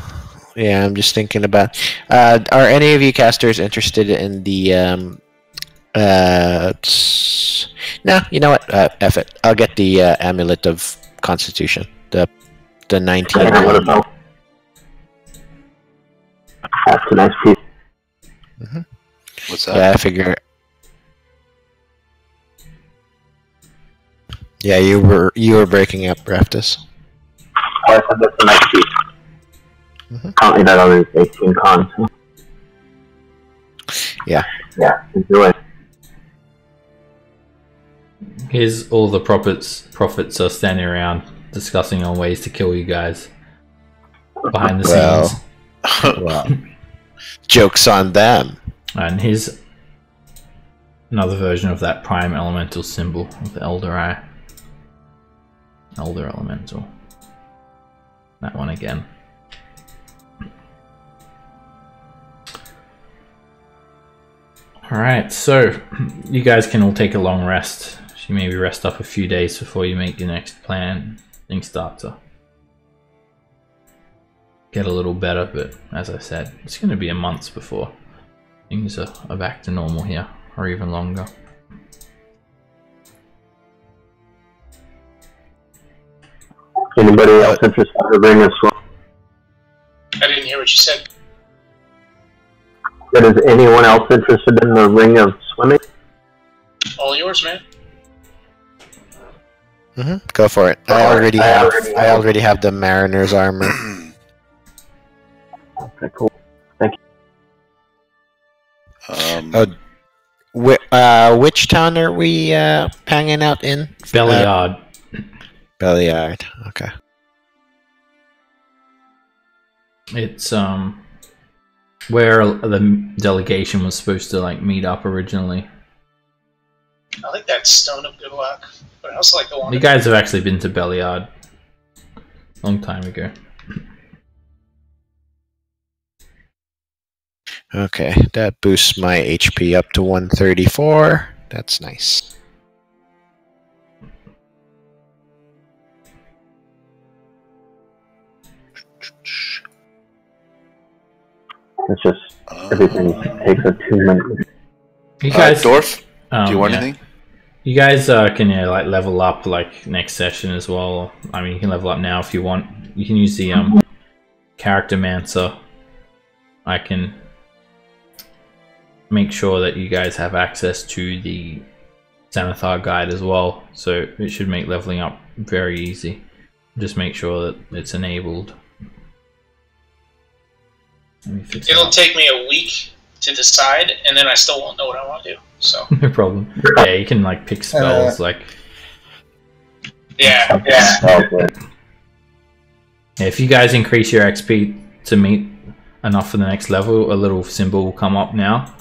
Yeah, I'm just thinking about. Are any of you casters interested in the no, you know what? F it. I'll get the Amulet of Constitution. The 19. Yeah, what about? That's a nice piece. What's that? Yeah, I figure. Yeah, you were breaking up, Raftus. Oh, I said that's a nice piece. Currently, that other is 18 cons. Yeah. Yeah, enjoy. Here's all the prophets are standing around discussing on ways to kill you guys behind the Well. scenes. Well, joke's on them. And here's another version of that prime elemental symbol of the Elder Eye. Elder Elemental. That one again. Alright, so you guys can all take a long rest. You maybe rest up a few days before you make your next plan. Things start to get a little better, but as I said, it's going to be a month before things are back to normal here, or even longer. Anybody else interested in the ring of swim? I didn't hear what you said. But is anyone else interested in the ring of swimming? All yours, man. Go for it. I already have the Mariner's armor. Okay, cool. Which town are we hanging out in? Belliard. Belliard. Okay. It's where the delegation was supposed to like meet up originally. I like that Stone of Good Luck, but I also like the one. You guys have actually been to Belliard a long time ago. Okay, that boosts my HP up to 134. That's nice. It's just everything takes a 2 minute. You guys, Dorf, do you want yeah. anything? You guys can like level up like next session as well. I mean, you can level up now if you want. You can use the character mancer. I can make sure that you guys have access to the Xanathar guide as well, so it should make leveling up very easy. Just make sure that it's enabled. Let me fix It'll that. take me a week to decide, and then I still won't know what I want to do. So No problem. Yeah, you can like pick spells like. yeah. If you guys increase your XP to meet enough for the next level, a little symbol will come up now.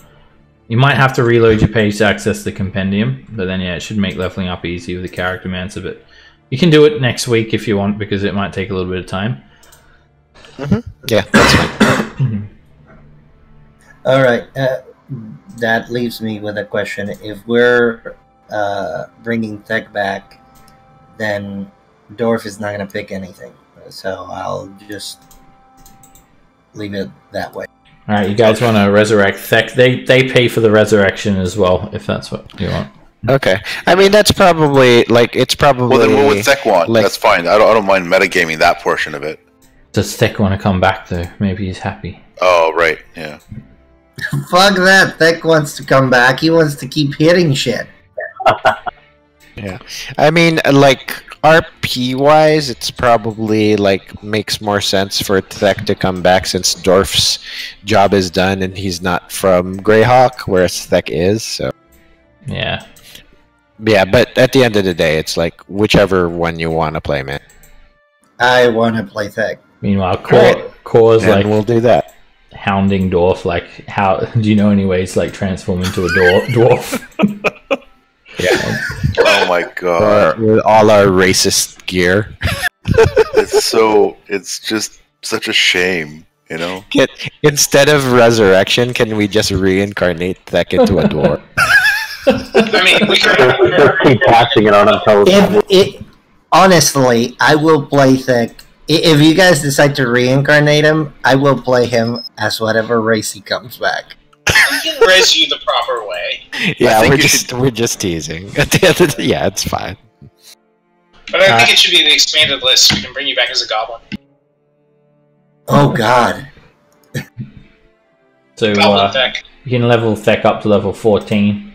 You might have to reload your page to access the compendium, but then yeah, it should make leveling up easy with the character mancer. But you can do it next week if you want, because it might take a little bit of time. Yeah, that's fine. All right. That leaves me with a question. If we're bringing Tech back, then Dorf is not going to pick anything. So I'll just leave it that way. All right, you guys want to resurrect Thek? They pay for the resurrection as well, if that's what you want. Okay. I mean, that's probably like it's probably. Well, then what would Thek want? like- That's fine. I don't mind metagaming that portion of it. Does Thek want to come back though? Maybe he's happy. Oh, right. Yeah. Fuck that. Tech wants to come back. He wants to keep hitting shit. Yeah. I mean, like RP wise, it's probably like makes more sense for Thek to come back since Dorf's job is done and he's not from Greyhawk, whereas Thek is. So Yeah. yeah, but at the end of the day, it's like whichever one you want to play, man. I want to play Tech. Meanwhile, Alright. Core's And like we'll do that. hounding Dwarf. Like, how do you know any ways like transform into a dwarf? Yeah. Oh my god. With all our racist gear. It's just such a shame, you know? Instead of resurrection, can we just reincarnate Thek into a dwarf? I mean, we Just could. keep passing it on until Honestly, I will play Tech. If you guys decide to reincarnate him, I will play him as whatever race he comes back. We can res you the proper way. Yeah, think we're just teasing. At the end of the, yeah, it's fine. But I think it should be in the expanded list so we can bring you back as a goblin. Oh god. So Goblin Tech. you can level Thek up to level 14.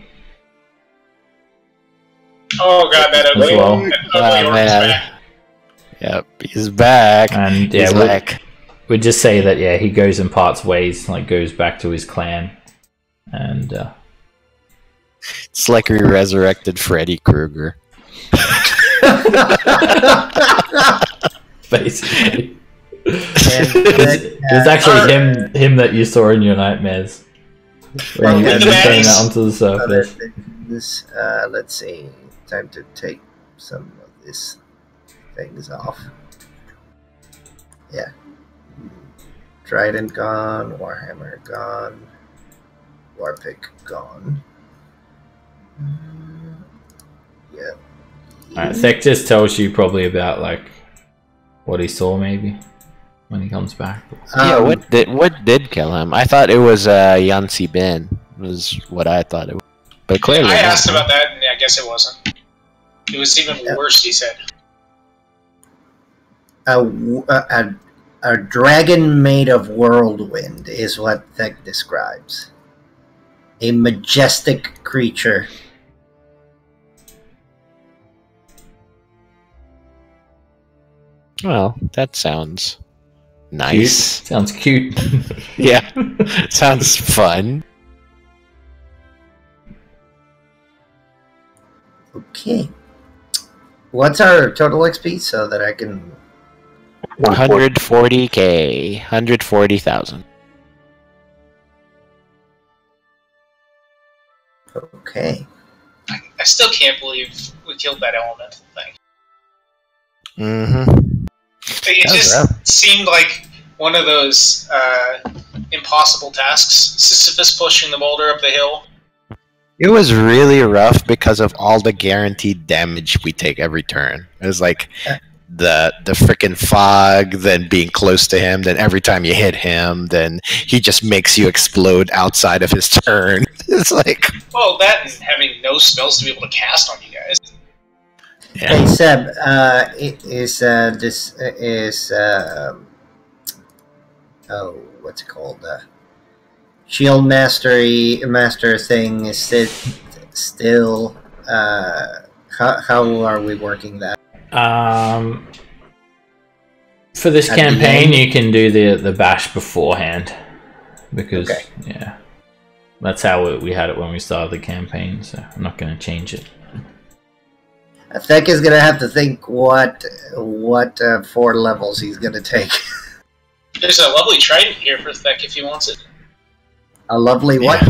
Oh god, that ugly, As well. that ugly orc is man. back. Yep, he's back. And yeah, he's back. we'd just say that yeah, he goes and parts ways, like goes back to his clan, and It's like we resurrected Freddy Krueger. basically. And It was actually him that you saw in your nightmares when you With the came baddies. out onto the surface. this, let's see. Time to take some of these things off. Yeah. Trident gone, Warhammer gone, Warpick gone. Yeah. Alright, Thek just tells you probably about like what he saw maybe when he comes back. Yeah, Um, what did kill him? I thought it was Yancy Ben. Was what I thought it was. But clearly I not. asked about that, and I guess it wasn't. It was even worse, he said. A dragon made of whirlwind is what Thek describes. A majestic creature. Well, that sounds nice. Sounds cute. Yeah, sounds fun. Okay. What's our total XP so that I can... 140k, 140,000. Okay. I still can't believe we killed that elemental thing. Mm-hmm. It That was just rough. seemed like one of those impossible tasks. Sisyphus pushing the boulder up the hill. It was really rough because of all the guaranteed damage we take every turn. It was like the freaking fog, then being close to him, then every time you hit him, then he just makes you explode outside of his turn. It's like, Well, that and having no spells to be able to cast on you guys. Hey Seb, this is oh, what's it called? Shield master thing is still How are we working that? For this At the campaign, end? you can do the bash beforehand because Okay. yeah, that's how we had it when we started the campaign. So I'm not going to change it. Thek is gonna have to think what 4 levels he's gonna take. There's a lovely trident here for Thek if he wants it. A lovely what?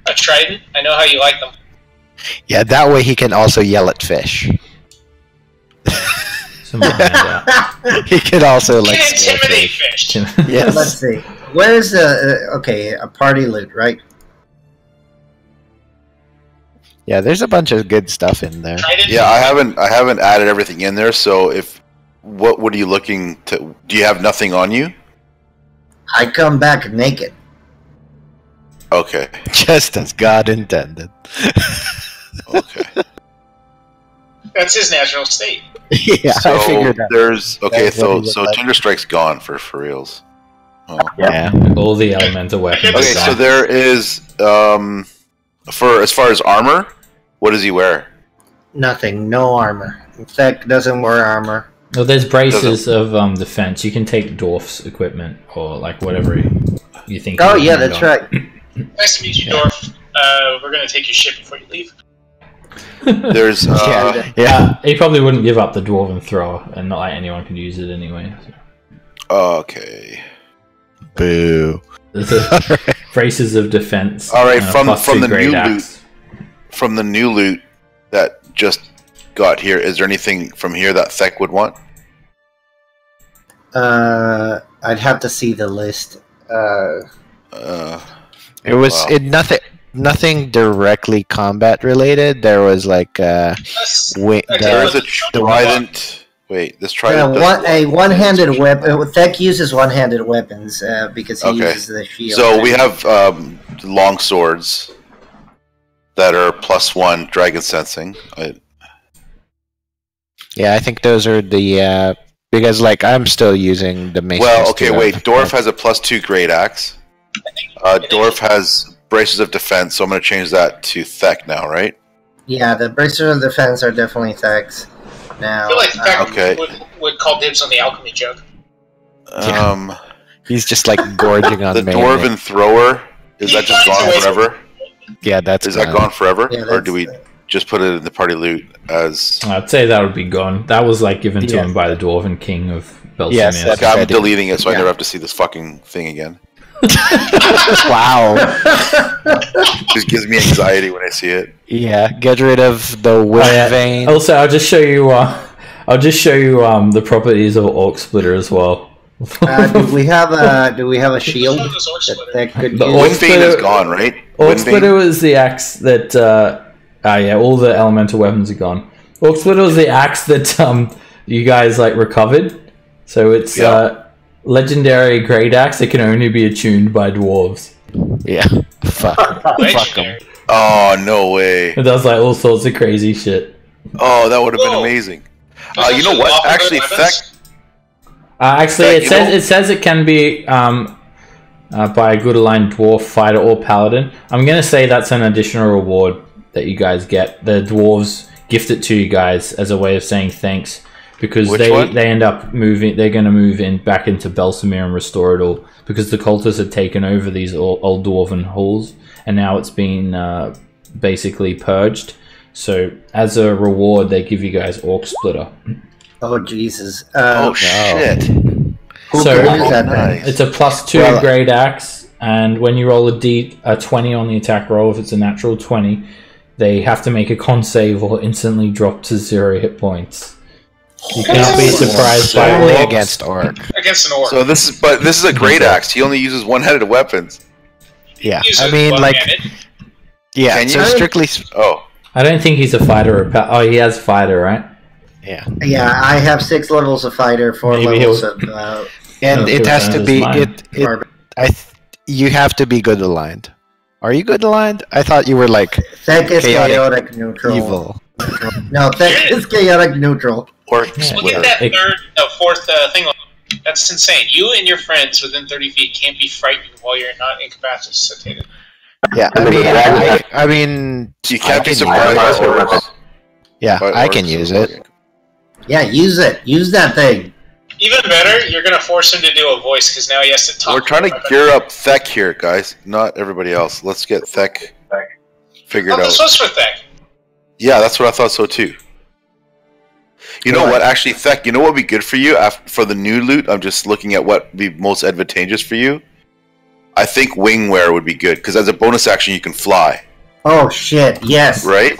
A trident? I know how you like them. Yeah, that way he can also yell at fish. Someone hand out. He can also You like can scare intimidate fish. fish. Yes. Let's see. Where's the okay? A party loot, right? Yeah, there's a bunch of good stuff in there. Trident? Yeah, I haven't added everything in there. So what are you looking to? Do you have nothing on you? I come back naked. Okay. Just as God intended. Okay. That's his natural state. Yeah, So I figured that. there's okay. That's what So he looked like. Tinder Strike's gone for reals. Oh. Yeah. All the elemental weapons. Okay, are so gone. there is for as far as armor, what does he wear? Nothing. No armor. Thek doesn't wear armor. Well, there's braces of defense. You can take dwarf's equipment or like whatever you think. Oh you yeah, need that's on. right. Nice to meet you, Yeah. Dwarf. We're gonna take your ship before you leave. There's Yeah. He probably wouldn't give up the dwarven thrower, and not like anyone could use it anyway. So. okay. Boo. There's a braces of defense. All right, and a from +2 the grade new axe. From the new loot that just got here, is there anything from here that Thek would want? I'd have to see the list. It was Wow. nothing directly combat related. There was like That's, wi- Okay, There the, is a trident. Wait, this trident. A one-handed weapon. Thek uses one-handed weapons because he Okay. uses the shield. So we have long swords that are +1 dragon sensing. yeah, I think those are the because like I'm still using the mace. Well, okay, wait. Dwarf has a +2 great axe. Dwarf has braces of defense, so I'm going to change that to Thek now, right? Yeah, the bracers of defense are definitely Thek's. Now, I feel like Thek Okay. would call dibs on the alchemy jug. He's just like gorging on The me. dwarven thrower, is that just gone forever? Yeah, that's Is that gone forever? yeah, Or do we that's- just put it in the party loot as... I'd say that would be gone. That was like given to Yeah. him by the dwarven king of Belsimir. Yes, that's Okay, I'm ready. deleting it so I Yeah. never have to see this fucking thing again. Wow. It just gives me anxiety when I see it. Yeah, get rid of the wind yeah. vein. Also, I'll just show you. The properties of Orc Splitter as well. do we have a shield What does Orc that Splitter? Thek could The use? Orc Wind Vein is Splitter- gone, right? Orc Wind Vein? Splitter was the axe that. Yeah, all the elemental weapons are gone. Orc Splitter was the axe that you guys like recovered. So it's Yeah. legendary great axe that can only be attuned by dwarves. Yeah. Fuck. Fuck 'em. Legendary. Oh, no way. It does like all sorts of crazy shit. Oh, that would have been Whoa. amazing. Those You know actually what? lawful Actually, good weapons? Thek... Actually, Thek, it you says know- it says it can be by a good aligned dwarf fighter or paladin. I'm gonna say that's an additional reward that you guys get. The dwarves gift it to you guys as a way of saying thanks because Which they one? end up moving. They're gonna move in back into Belsimir and restore it all because the cultists had taken over these old dwarven halls and now it's been basically purged. So as a reward, they give you guys Orc Splitter. Oh Jesus! Oh, shit. Who So- can use that Oh, then? nice. It's a +2 Well, grade axe, and when you roll a 20 on the attack roll, if it's a natural 20, they have to make a con save or instantly drop to 0 hit points. You cannot be surprised by Only orcs. against orc. Against an orc. So this is a great axe. He only uses one-headed weapons. Yeah. Use I it mean, like, one-handed. yeah. Can So you? strictly, Oh, I don't think he's a fighter. Oh, he has fighter, right? yeah. Yeah, I have 6 levels of fighter, 4 Maybe levels he'll- of. And Oh, it good, has that to is be mine. you have to be good aligned. Are you good aligned? I thought you were like Thek is Chaotic chaotic neutral. evil. No, Thek is chaotic neutral. Orc Yeah. Look Splitter. at that It- fourth thing. That's insane. You and your friends within 30 feet can't be frightened while you're not incapacitated. Yeah, I mean, You can't be use surprised. it. Yeah, by I can orcs use and it. orcs. Yeah, use it. Use that thing. Even better, you're gonna force him to do a voice because now he has to talk. We're trying to gear up Thek here, guys. Not everybody else. Let's get Thek figured Oh, this out. was for Thek. Yeah, that's what I thought so too. You know what? Actually, Thek, you know what would be good for you for the new loot? I'm just looking at what would be most advantageous for you. I think wing wear would be good because as a bonus action, you can fly. Oh shit! Yes. Right?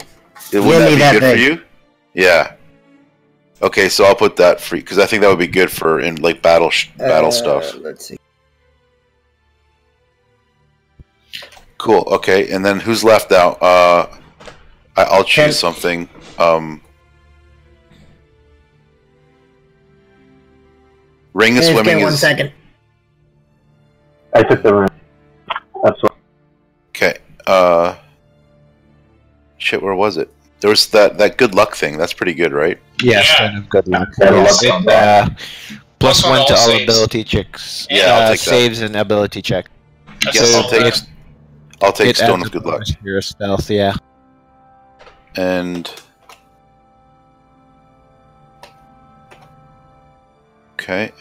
Would that be good for you? Yeah. Okay, so I'll put that free because I think that would be good for in like battle stuff. Let's see. Cool. Okay, and then who's left out? I'll choose something. Ring of swimming One is second. I took the ring. That's what. okay. Shit, where was it? There was that good luck thing. That's pretty good, right? Yeah, Yeah. sign of good luck. Good Yeah, luck. plus Plus one one to to all all saves. ability checks. Yeah, I'll take that. Saves and ability check. That's Yes, a I'll solid. take. I'll take It Stone adds of Good a Luck. bonus to your stealth, yeah. And okay.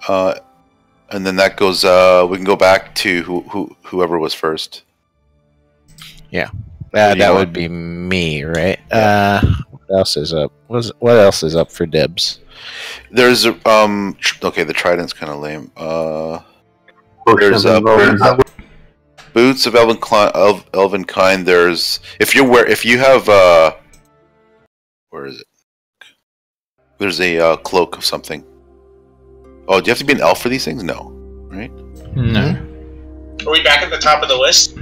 And then that goes. We can go back to whoever was first. Yeah. What do you That want? would be me, right? What else is up? What else is up for dibs? There's okay, the trident's kind of lame. There's boots of elven kind. There's if you have where is it? There's a cloak of something. Oh, do you have to be an elf for these things? No, right? No. Are we back at the top of the list?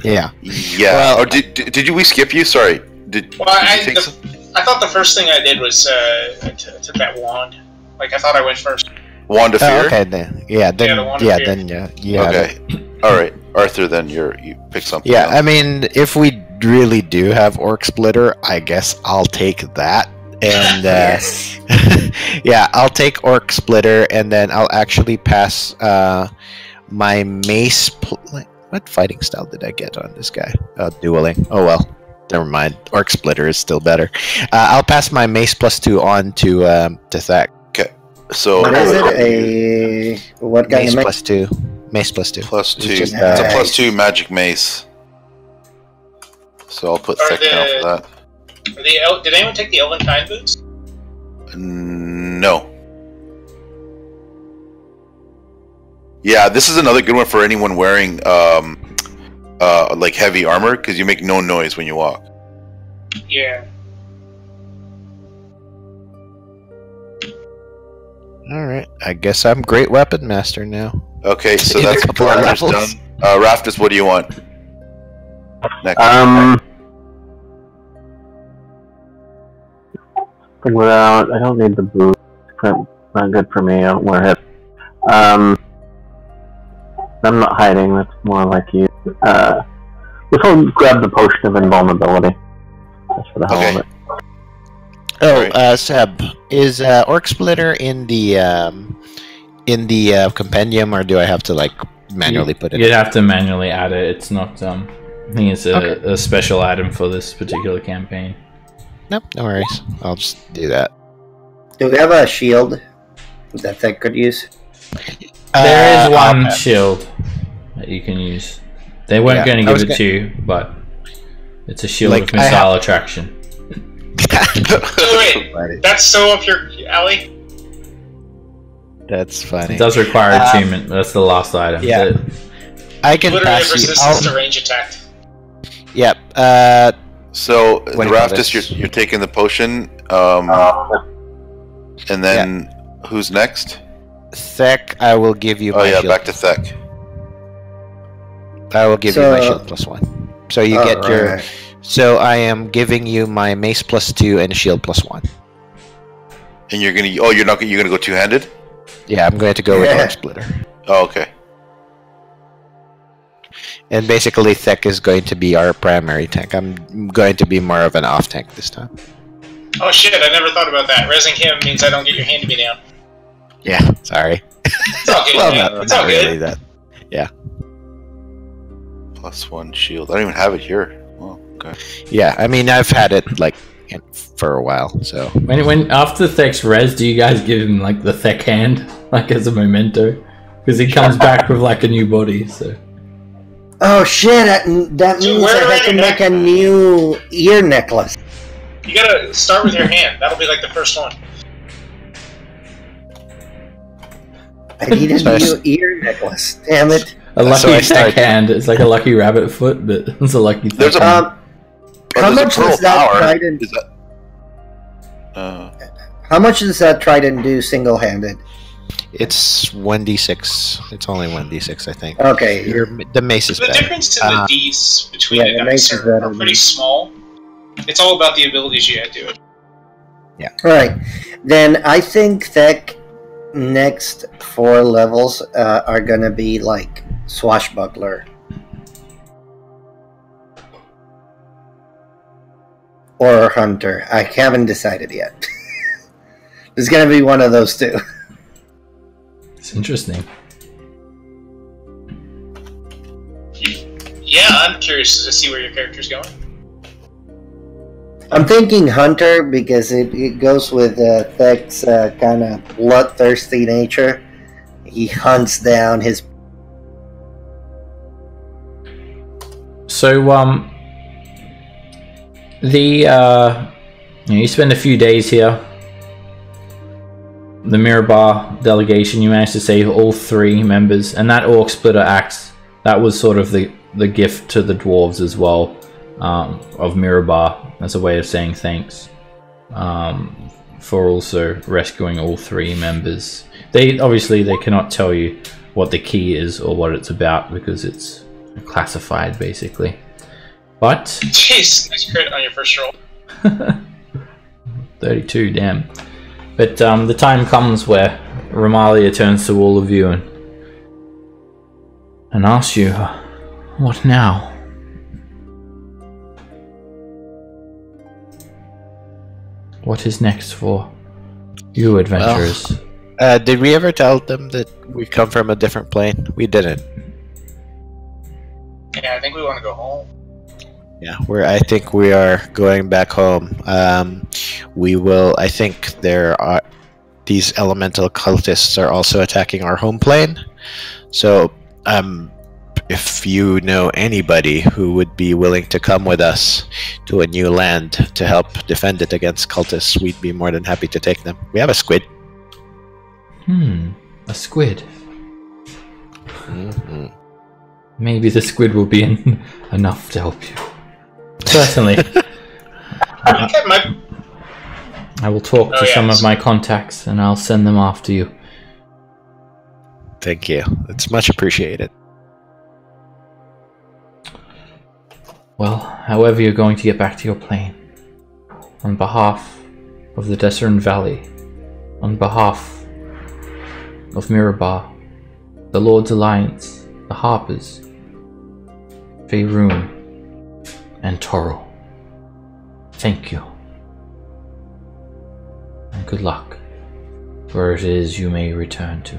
Yeah. Yeah. Well- or did we skip you? Sorry. Did Well, you take some? I thought the first thing I did was I took that wand. Like I thought I went first. Wand of Fear? Oh, okay, then yeah, then Yeah, the one yeah, up here. then you have it. Okay. Alright. Arthur, then you pick something Yeah, else. I mean, if we really do have Orc Splitter, I guess I'll take that. And Yes. yeah, I'll take Orc Splitter, and then I'll actually pass my mace. What fighting style did I get on this guy? Dueling. Oh well, never mind. Orc Splitter is still better. I'll pass my mace +2 on to Thak. So What is it? What kind Mace of +2. Mace +2. plus two. It's It's just, a Nice. +2 magic mace. So I'll put Are Thick down for that. Did anyone take the Elvenkind boots? No. Yeah, this is another good one for anyone wearing like heavy armor because you make no noise when you walk. Yeah. All right, I guess I'm Great Weapon Master now. Okay, so In a that's couple of Raptor's levels. done. Raftus, what do you want? Next. Without, I don't need the boot. Not good for me. I don't wear hips. I'm not hiding. That's more like you. Let's grab the potion of invulnerability. That's for the hell of Okay. it. Oh, Right. Seb, is Orc Splitter in the compendium, or do I have to like manually put it? You'd have to manually add it. It's not. I think it's a special item for this particular campaign. Nope, no worries. I'll just do that. Do we have a shield that could use? There is I'll one pass. shield that you can use. They weren't Yeah, going I to was give it to you, but it's a shield Like, of I missile attraction. Wait, that's so up your alley? That's funny. It does require attunement. But that's the last item. yeah. The- I can Literally pass you. resistance to range attack. Yep. So What do you call Raftus, this? you're taking the potion, and then who's next? Thek, I will give you Oh my yeah, shield. back to Thek. I will give you my So- shield +1. So you get your. Alright. So I am giving you my mace +2 and shield +1. And you're gonna. Oh, you're not. You're gonna go two-handed. Yeah, I'm going to go with Yeah. Orc Splitter. Oh, okay. And basically, Thek is going to be our primary tank. I'm going to be more of an off tank this time. Oh shit, I never thought about that. Resing him means I don't get your hand-me-down. Yeah, sorry. It's all good, Well, man. no, It's all not good. really that. Yeah. +1 shield. I don't even have it here. Oh, okay. Yeah, I mean, I've had it like for a while, so. When after Thek's res, do you guys give him like the Thek hand, like as a memento? Because he comes back with like a new body. So. Oh shit! That means that I can make a new ear necklace. You gotta start with your hand. That'll be like the first one. I need a new ear necklace. Damn it! A lucky Thek hand. It's like a lucky rabbit foot, but it's a lucky. There's a. How much does that trident? How much does that trident do single-handed? It's 1d6. It's only 1d6, I think. Okay. The mace is better. The difference in the D's between the dice are pretty small. It's all about the abilities you add to it. Yeah. Right. Then I think that next 4 levels are gonna be like swashbuckler. Or hunter. I haven't decided yet. There's gonna be one of those two. It's interesting. Yeah, I'm curious to see where your character's going. I'm thinking hunter because it goes with Thek's kind of bloodthirsty nature. He hunts down his... So, you spend a few days here. The Mirabar delegation, you managed to save all 3 members, and that Orc Splitter axe, that was sort of the gift to the dwarves as well, of Mirabar, as a way of saying thanks, for also rescuing all 3 members. They cannot tell you what the key is or what it's about, because it's classified, basically. But... Jeez, nice crit on your first roll. 32, damn. But the time comes where Romalia turns to all of you and asks you, what now? What is next for you adventurers? Well, did we ever tell them that we come from a different plane? We didn't. Yeah, I think we want to go home. Yeah, I think we are going back home. We will. I think these elemental cultists are also attacking our home plane. So, if you know anybody who would be willing to come with us to a new land to help defend it against cultists, we'd be more than happy to take them. We have a squid. A squid. Mm-hmm. Maybe the squid will be enough to help you. Certainly. I will talk to some of my contacts and I'll send them after you. Thank you. It's much appreciated. Well, however you're going to get back to your plane, on behalf of the Desert Valley, on behalf of Mirabar, the Lord's Alliance, the Harpers, Faerun, and Toro, thank you. And good luck, where it is you may return to.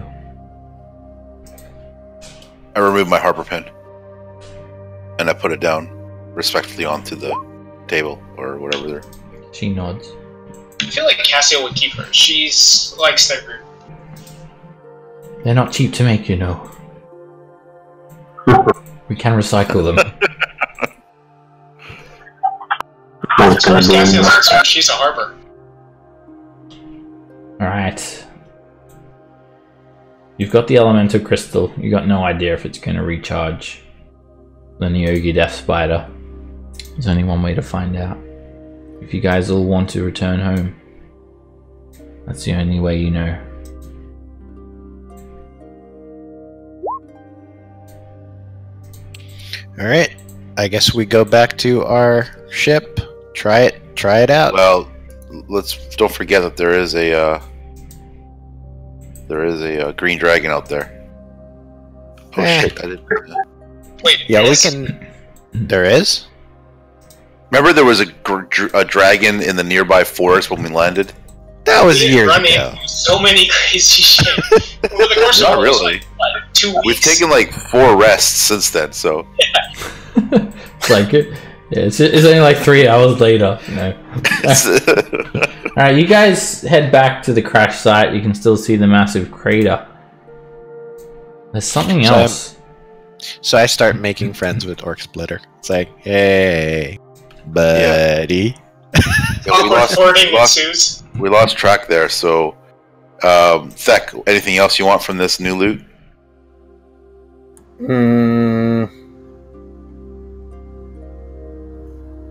I remove my harper pen and I put it down respectfully onto the table or whatever there. She nods. I feel like Cassio would keep her. She likes their group. They're not cheap to make, you know. We can recycle them. As far as Cassio's concerned, she's a harbor. Alright. You've got the elemental crystal. You got no idea if it's going to recharge the Nyogi Death Spider. There's only one way to find out. If you guys all want to return home, that's the only way you know. Alright. I guess we go back to our ship. Try it out. Well, don't forget that there is a green dragon out there. Oh shit! I didn't. Wait. Yeah, we can. There is. Remember, there was a dragon in the nearby forest when we landed. That was years running ago. so many crazy shit over the course of Not almost, really. like 2 weeks. We've taken like 4 rests since then, so. It's like it's only like 3 hours later. All right, you guys head back to the crash site. You can still see the massive crater. There's something else. So I start making friends with Orc Splitter. It's like, hey, buddy. Awkward flirting ensues. We lost track there, so Thek, anything else you want from this new loot?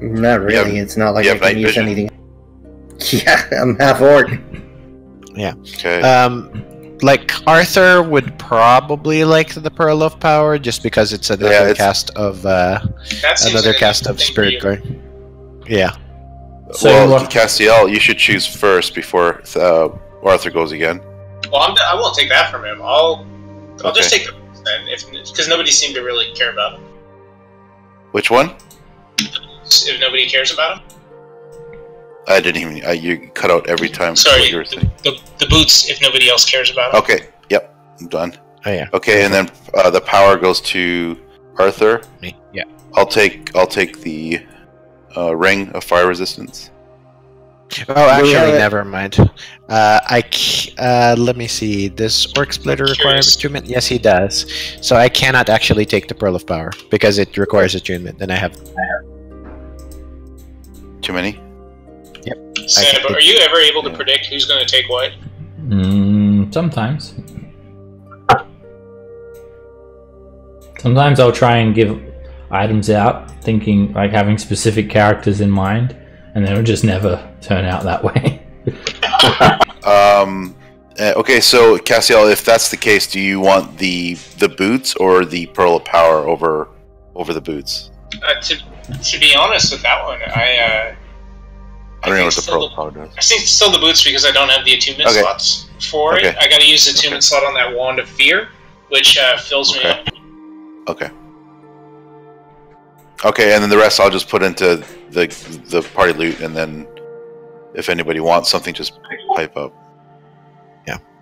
Not really. It's not like you I have can night use vision? anything. Yeah, I'm half orc. Yeah. Okay. Like Arthur would probably like the Pearl of Power just because it's another cast of That seems another like a cast good of thing for Spirit you. Guard. Yeah. So well, what- Castiel, you should choose first before Arthur goes again. Well, I won't take that from him. I'll just Okay. take the then, because nobody seemed to really care about him. Which one? If nobody cares about him. I didn't even. You cut out every time. Sorry, what you were saying. the boots. If nobody else cares about him. Okay. Yep. I'm done. Oh yeah. Okay, and then the power goes to Arthur. Me. Yeah. I'll take the ring of fire resistance. Oh, actually, have it? never mind. Let me see. Does Orc Splitter require Curious. attunement? Yes, he does. So I cannot actually take the Pearl of Power because it requires attunement, and I have. Too many? Seb, are you ever able to predict who's going to take what? Sometimes. Sometimes I'll try and give items out, thinking like having specific characters in mind, and then it'll just never turn out that way. Okay, so Castiel, if that's the case, do you want the boots or the Pearl of Power over the boots? To be honest with that one, I don't know what think the Pearl of Power does. I think still the boots because I don't have the attunement Okay. slots for it. Okay. I got to use the attunement slot on that Wand of Fear, which fills me up. Okay. Okay, and then the rest I'll just put into the party loot, and then if anybody wants something, just pipe up.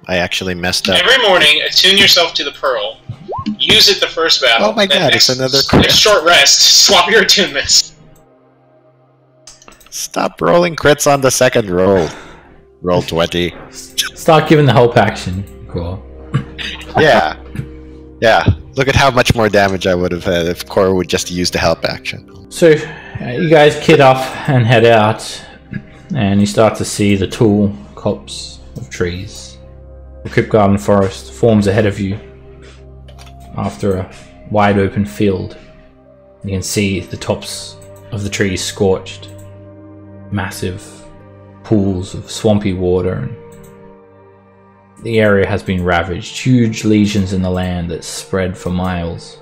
I actually messed up. Every morning, attune yourself to the Pearl. Use it the first battle. Oh my then god, it's next- another crit. next short rest. Swap your attunements. Stop rolling crits on the second roll. Roll 20. Start giving the help action. Cool. Yeah. Yeah. Look at how much more damage I would have had if Cora would just use the help action. So you guys kit off and head out, and you start to see the tall copse of trees. The Crypt Garden Forest forms ahead of you after a wide open field. You can see the tops of the trees scorched, massive pools of swampy water, and the area has been ravaged, huge lesions in the land that spread for miles.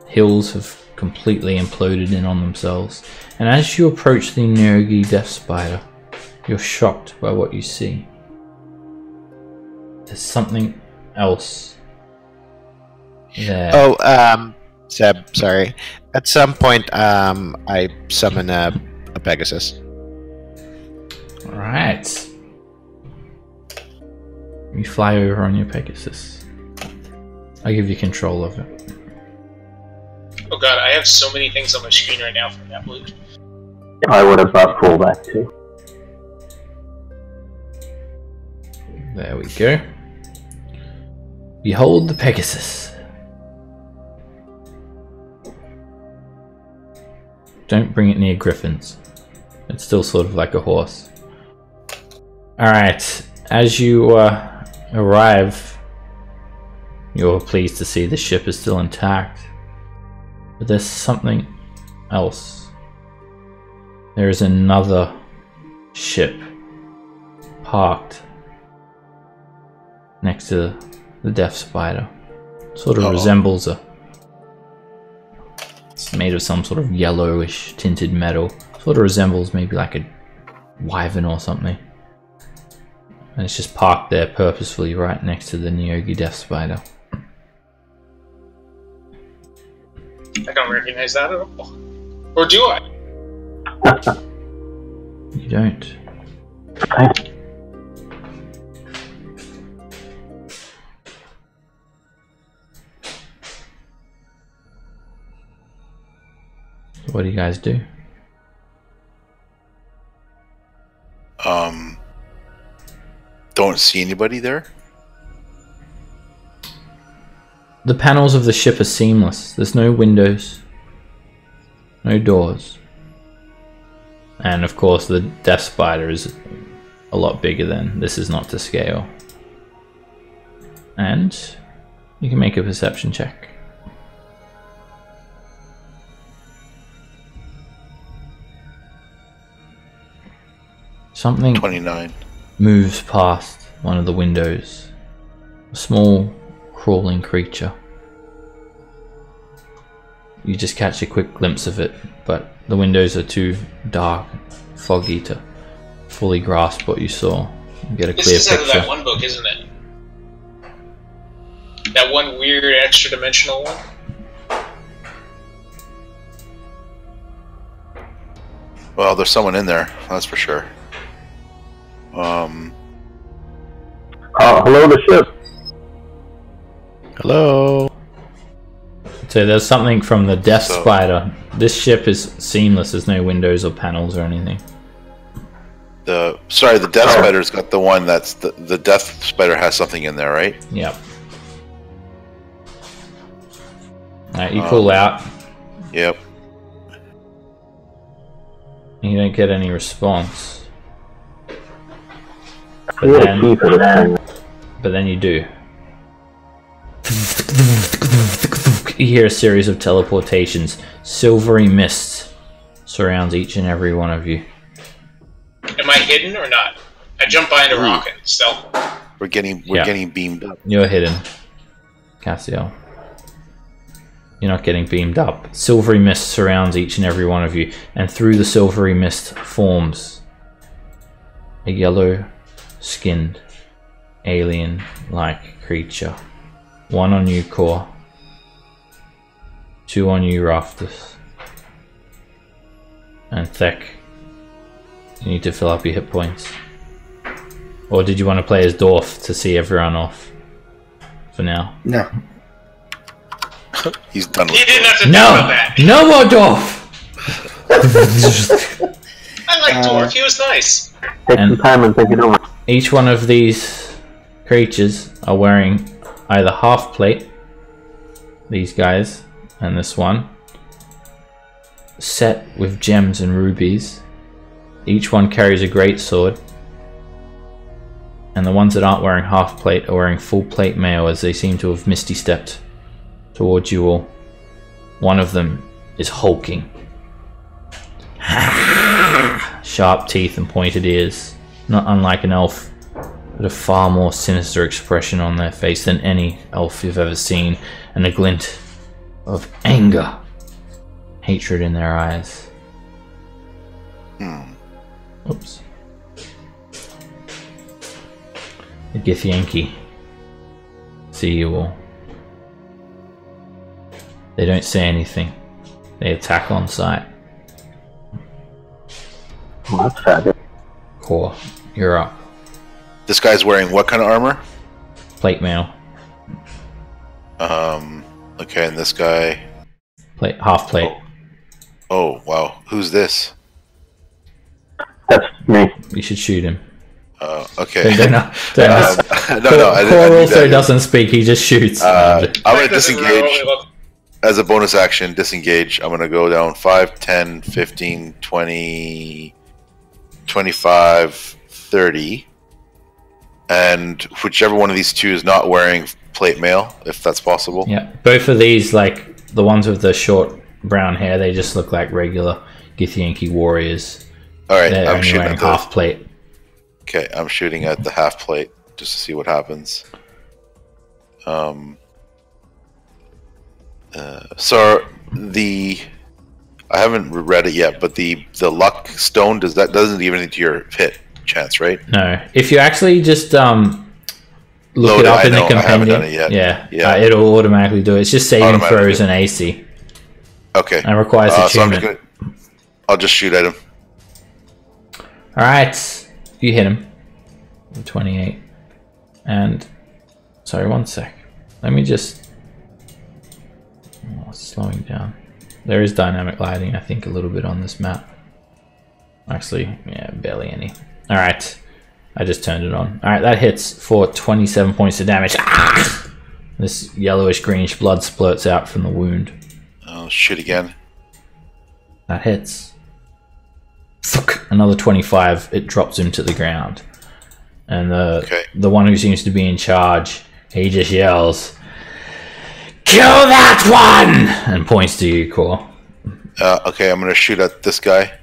Hills have completely imploded in on themselves, and as you approach the Nergi Death Spider, you're shocked by what you see. There's something else there. Oh, Seb, sorry. At some point, I summon a Pegasus. Alright. You fly over on your Pegasus. I'll give you control of it. Oh god, I have so many things on my screen right now from that loot. I would have brought Pool back too. There we go. Behold the Pegasus. Don't bring it near griffins. It's still sort of like a horse. Alright, as you arrive, you're pleased to see the ship is still intact. But there's something else. There is another ship parked next to the Death Spider. Sort of resembles a... It's made of some sort of yellowish tinted metal. Sort of resembles maybe like a wyvern or something. And it's just parked there purposefully right next to the Neogi Death Spider. I don't recognize that at all. Or do I? You don't. Okay. What do you guys do? Don't see anybody there. The panels of the ship are seamless. There's no windows, no doors. And of course the Death Spider is a lot bigger than this, is not to scale. And you can make a perception check. Something 29. moves past one of the windows. A small crawling creature. You just catch a quick glimpse of it, but the windows are too dark, foggy to fully grasp what you saw. You get a clear This is out of picture. that one book, isn't it? That one weird extra-dimensional one? Well, there's someone in there, that's for sure. Hello, the ship. Hello. So there's something from the Death So- Spider. This ship is seamless. There's no windows or panels or anything. The Death Spider's got the one that's the Death Spider has something in there, right? Yep. Alright, you call out. Yep. And you don't get any response. You get a key for this thing. But then you do. You hear a series of teleportations. Silvery mist surrounds each and every one of you. Am I hidden or not? I jump behind a rocket still. We're getting beamed up. You're hidden, Cassiel. You're not getting beamed up. Silvery mist surrounds each and every one of you, and through the silvery mist forms a yellow-skinned, alien-like creature. One on you, Core. Two on you, Raftus. And Thek. You need to fill up your hit points. Or did you want to play as Dorf to see everyone off? For now. No. He's done with You didn't it. have to think about that. No more Dorf! I like Dwarf, he was nice. Take And- some time and think it over. Each one of these creatures are wearing either half plate, these guys, and this one, set with gems and rubies. Each one carries a great sword, and the ones that aren't wearing half plate are wearing full plate mail, as they seem to have misty stepped towards you all. One of them is hulking. Sharp teeth and pointed ears, not unlike an elf, but a far more sinister expression on their face than any elf you've ever seen, and a glint of anger, hatred in their eyes. Oops. The Githyanki see you all. They don't say anything. They attack on sight. Well, that's fabulous. Core, you're up. This guy's wearing what kind of armor? Plate mail. Okay, and this guy. Plate, half plate. Oh, wow. Who's this? That's me. You should shoot him. Okay. Don't no, Core, no. Core also doesn't speak. He just shoots. I'm going to This is where I disengage. only look- As a bonus action, disengage. I'm going to go down 5, 10, 15, 20, 25, 30. And whichever one of these two is not wearing plate mail, if that's possible. Yeah, both of these, like the ones with the short brown hair, they just look like regular Githyanki warriors. All right, They're I'm only shooting wearing at the half plate. Okay, I'm shooting at the half plate just to see what happens. So I haven't read it yet, but the luck stone doesn't even into your hit chance, right? No, if you actually just look Load it it, up I in the know, I haven't compendium, done it yet. yeah, Yeah. it'll automatically do it. It's just saving Automatically. throws and AC, Okay. and requires So attunement. I'll just shoot at him. All right, you hit him. 28. And sorry, one sec. Let me just slowing down. There is dynamic lighting, I think, a little bit on this map. Actually, yeah, barely any. Alright. I just turned it on. Alright, that hits for 27 points of damage. Ah! This yellowish greenish blood splurts out from the wound. Oh, shit again. That hits. Another 25, it drops him to the ground. And the one who seems to be in charge, he just yells, "Kill that one!" and points to you, Core. Okay, I'm gonna shoot at this guy.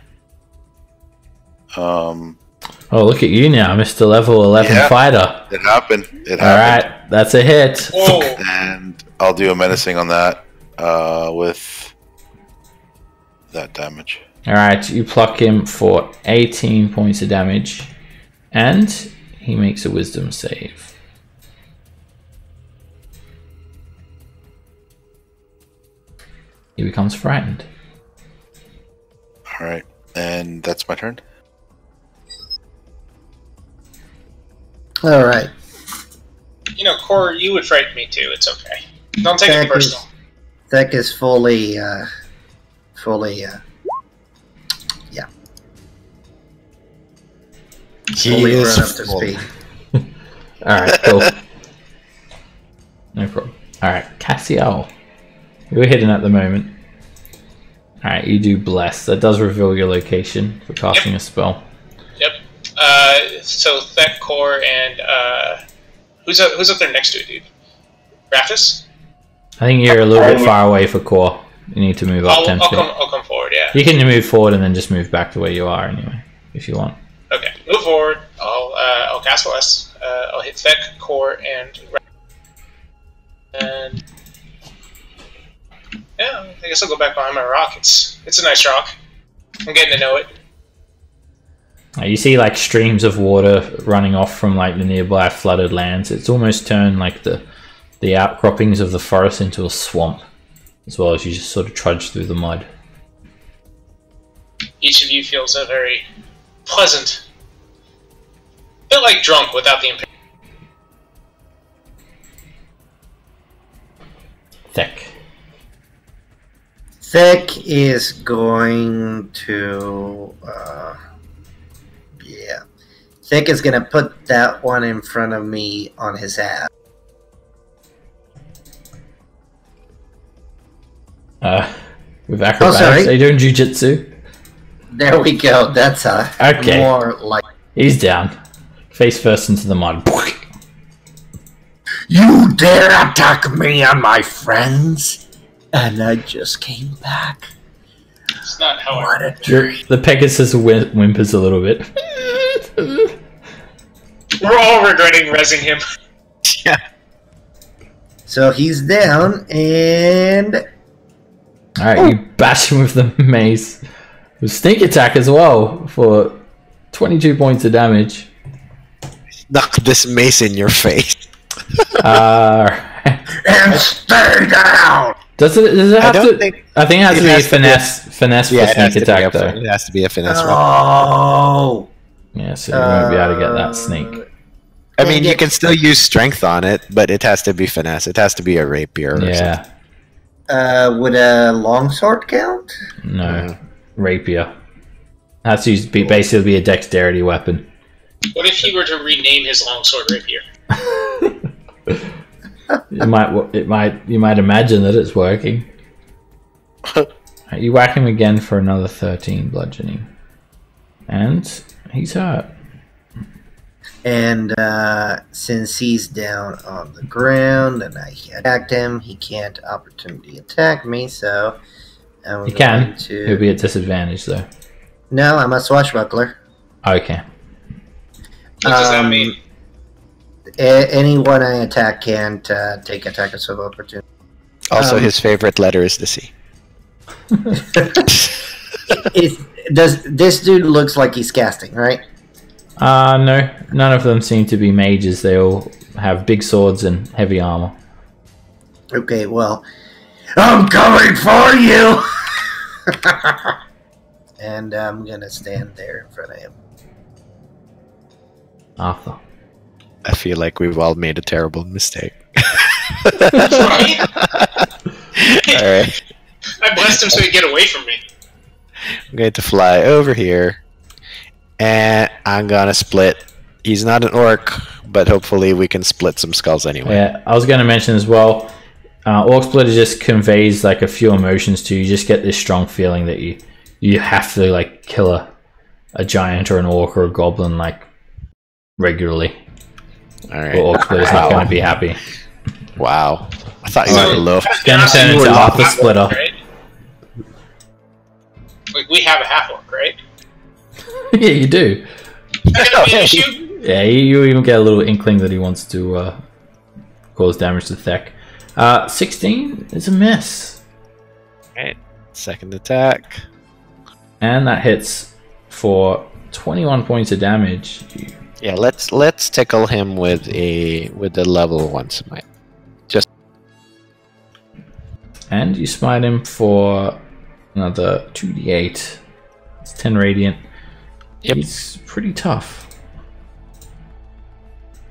Oh, look at you now, Mr. Level 11 fighter. It happened. It happened. Alright, that's a hit. Whoa. And I'll do a menacing on that with that damage. Alright, you pluck him for 18 points of damage. And he makes a wisdom save. He becomes frightened. Alright, and that's my turn. All right. You know, Core, you would frighten me too. It's okay. Don't take it personal. Thek is fully, yeah. Fully run up to speed. Alright, cool. No problem. Alright, Cassiel. You're hidden at the moment. Alright, you do Bless. That does reveal your location for casting a spell. Yep. So Thek, Core, and who's up there next to it, dude? Raftus? I think you're a little bit far away for Core. You need to move up 10 feet. I'll come forward, yeah. You can move forward and then just move back to where you are anyway, if you want. Okay, move forward. I'll cast Bless. I'll hit Thek, Core, and yeah, I guess I'll go back behind my rock. It's a nice rock. I'm getting to know it. You see like streams of water running off from like the nearby flooded lands. It's almost turned like the outcroppings of the forest into a swamp, as well as you just sort of trudge through the mud. Each of you feels a very pleasant, bit like drunk without the impairment. Thick. Thek is going to, yeah. Thek is going to put that one in front of me on his ass. With acrobatics, are you doing jujitsu? There we go. That's more like. He's down. Face first into the mud. You dare attack me and my friends? And I just came back. It's not how What a treat. The Pegasus whimpers a little bit. We're all regretting rezzing him. Yeah. So he's down, and Alright, you bash him with the mace. With sneak attack as well for 22 points of damage. Knock this mace in your face. and stay down. Does it have to? I think it has to be a finesse Yeah, for sneak attack though. It has to be a finesse roll. Oh. Yeah, so you won't be able to get that sneak. I mean, you can still use strength on it, but it has to be finesse. It has to be a rapier. Or Yeah. something. Would a longsword count? No. Rapier. Has to basically be a dexterity weapon. What if he were to rename his longsword rapier? You might imagine that it's working. You whack him again for another 13 bludgeoning. And he's hurt. And since he's down on the ground and I attacked him, he can't opportunity attack me, so I'm He can. going to... He'll be at disadvantage though. No, I'm a swashbuckler. Okay. What does that mean? Anyone I attack can't take attackers of opportunity. Also, his favorite letter is the C. This dude looks like he's casting, right? No. None of them seem to be mages. They all have big swords and heavy armor. Okay, well, I'm coming for you! And I'm gonna stand there in front of him. Arthur. I feel like we've all made a terrible mistake. Right? Alright. I blessed him so he'd get away from me. I'm going to fly over here. And I'm gonna split. He's not an orc, but hopefully we can split some skulls anyway. Yeah, I was going to mention as well, Orc Splitter just conveys like a few emotions to you. You just get this strong feeling that you have to like kill a giant or an orc or a goblin like regularly. Alright. Or Orc Splitter's not going to be happy. Wow. I thought you were low. It's going to turn into Arthur Splitter. Right? Like, we have a half orc, right? Yeah, you do. Is that gonna be an issue? Yeah, you even get a little inkling that he wants to cause damage to Thek. 16 is a miss. Alright. Second attack. And that hits for 21 points of damage. Yeah, let's tickle him with the level 1 smite. Just And you smite him for another 2d8. It's 10 radiant. Yep. He's pretty tough.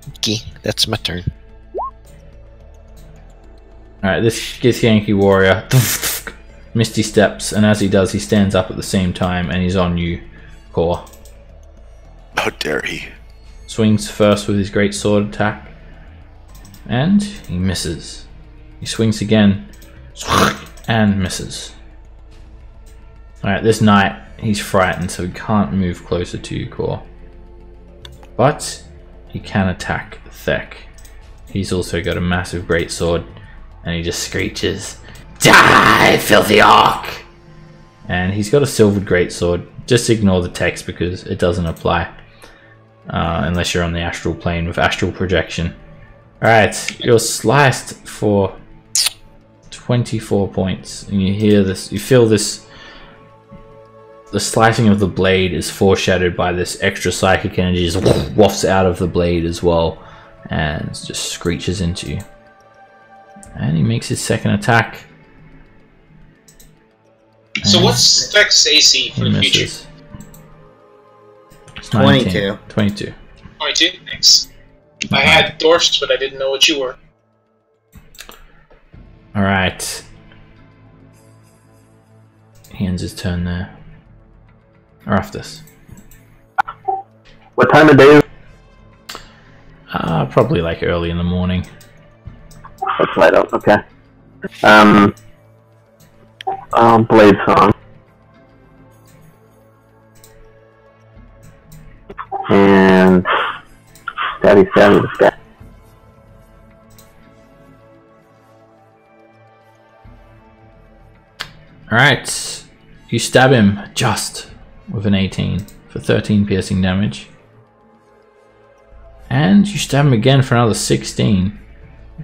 okay, that's my turn. Alright, this Githyanki warrior Misty steps, and as he does, he stands up at the same time, and he's on you, Core. How dare he? Swings first with his great sword attack, and he misses. He swings again, and misses. Alright, this knight, he's frightened, so he can't move closer to you, Core. But he can attack Thek. He's also got a massive great sword, and he just screeches, "Die, filthy orc!" And he's got a silvered greatsword. Just ignore the text because it doesn't apply unless you're on the astral plane with astral projection. Alright, you're sliced for 24 points, and you hear this, you feel this. The slicing of the blade is foreshadowed by this extra psychic energy just wafts out of the blade as well, and just screeches into you. And he makes his second attack. So And what's Thek's AC for he the future? misses. It's 19. 22. 22. 22? Thanks. I had dwarfs, but I didn't know what you were. Alright. He ends his turn there. Araftus. What time of day is Probably like early in the morning. That's light out, okay. Blade Song. And stabby this guy. Alright. You stab him just with an 18 for 13 piercing damage. And you stab him again for another 16,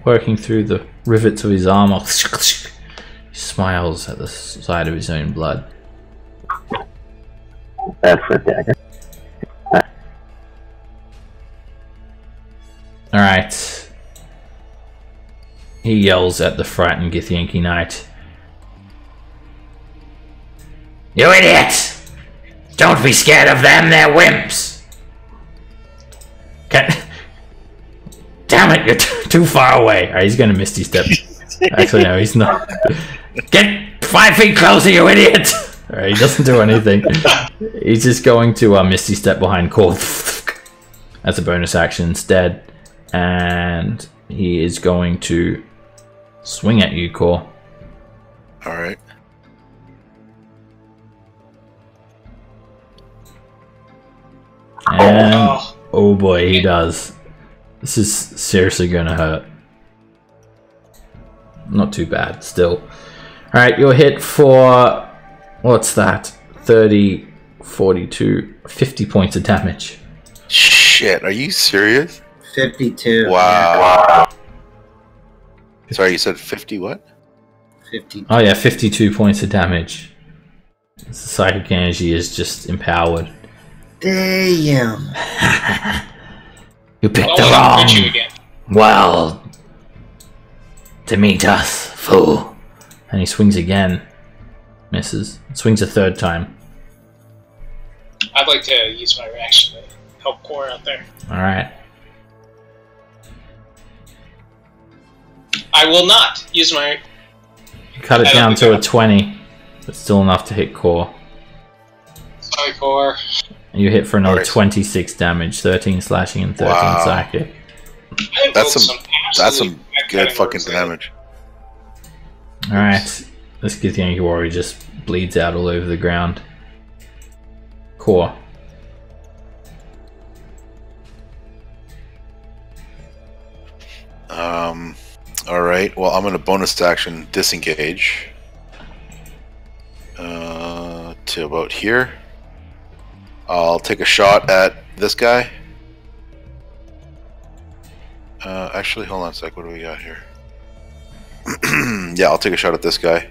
working through the rivets of his armor. He smiles at the sight of his own blood. That's for a dagger. Alright. He yells at the frightened Githyanki knight. "You idiot! Don't be scared of them, they're wimps!" Damn it, you're too far away. Alright, he's gonna Misty Step. Actually, no, he's not. Get 5 feet closer, you idiot! Alright, he doesn't do anything. He's just going to Misty Step behind Core as a bonus action instead. And he is going to swing at you, Core. Alright. And oh boy, he does. This is seriously gonna hurt. Not too bad, still. Alright, you're hit for, what's that? 30, 42, 50 points of damage. Shit, are you serious? 52. Wow. Sorry, you said 50 what? 52. Oh yeah, 52 points of damage. The psychic energy is just empowered. Damn. You picked Well, the I'll wrong. hit you again. Well, to meet us, fool. And he swings again. Misses. Swings a third time. I'd like to use my reaction to help Core out there. Alright. I will not use my... Cut it down to a 20. But still enough to hit Core. Sorry, Core. And you hit for another Alright. 26 damage, 13 slashing and 13 Wow. psychic. That's some absolutely good backcutting fucking words there. damage. Alright. This Githyanki warrior just bleeds out all over the ground. Core. Alright, well, I'm going to bonus action disengage. To about here. I'll take a shot at this guy. Actually, hold on a sec. What do we got here? Yeah, I'll take a shot at this guy.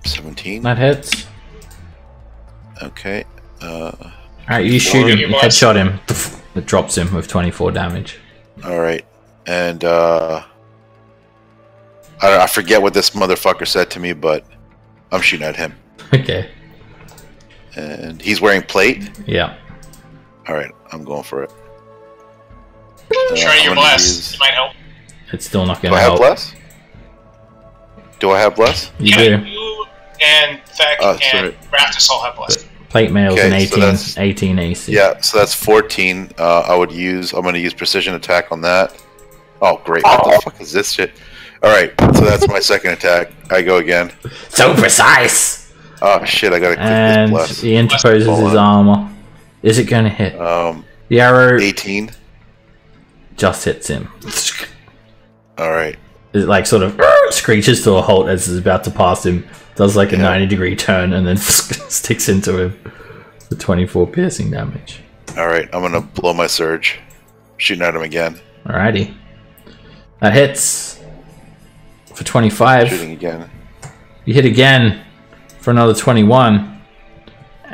17. That hits. Okay. Alright, you shoot him. You headshot him. It drops him with 24 damage. Alright. And, I forget what this motherfucker said to me, but I'm shooting at him. Okay. And he's wearing plate. Yeah. Alright, I'm going for it. Try I'm your gonna blast. use- It might help. It's still not Do going I to have help. bless? Do I have bless? You Yeah, do. you and Thek Oh, and sorry. Raptus all have blast. Plate mail's Okay, an so 18, that's- 18 AC. Yeah, so that's 14. I'm going to use precision attack on that. Oh, great. What the fuck is this shit? Alright, so that's my second attack. I go again. So precise! Oh, shit, I gotta click And this bless. he interposes Hold his on. armor. Is it going to hit? The arrow 18. just hits him. Alright. It like sort of screeches to a halt as it's about to pass him. Does like a Yeah. 90-degree turn and then sticks into him for 24 piercing damage. Alright, I'm gonna blow my surge. Shooting at him again. Alrighty. That hits for 25. Shooting again. You hit again for another 21.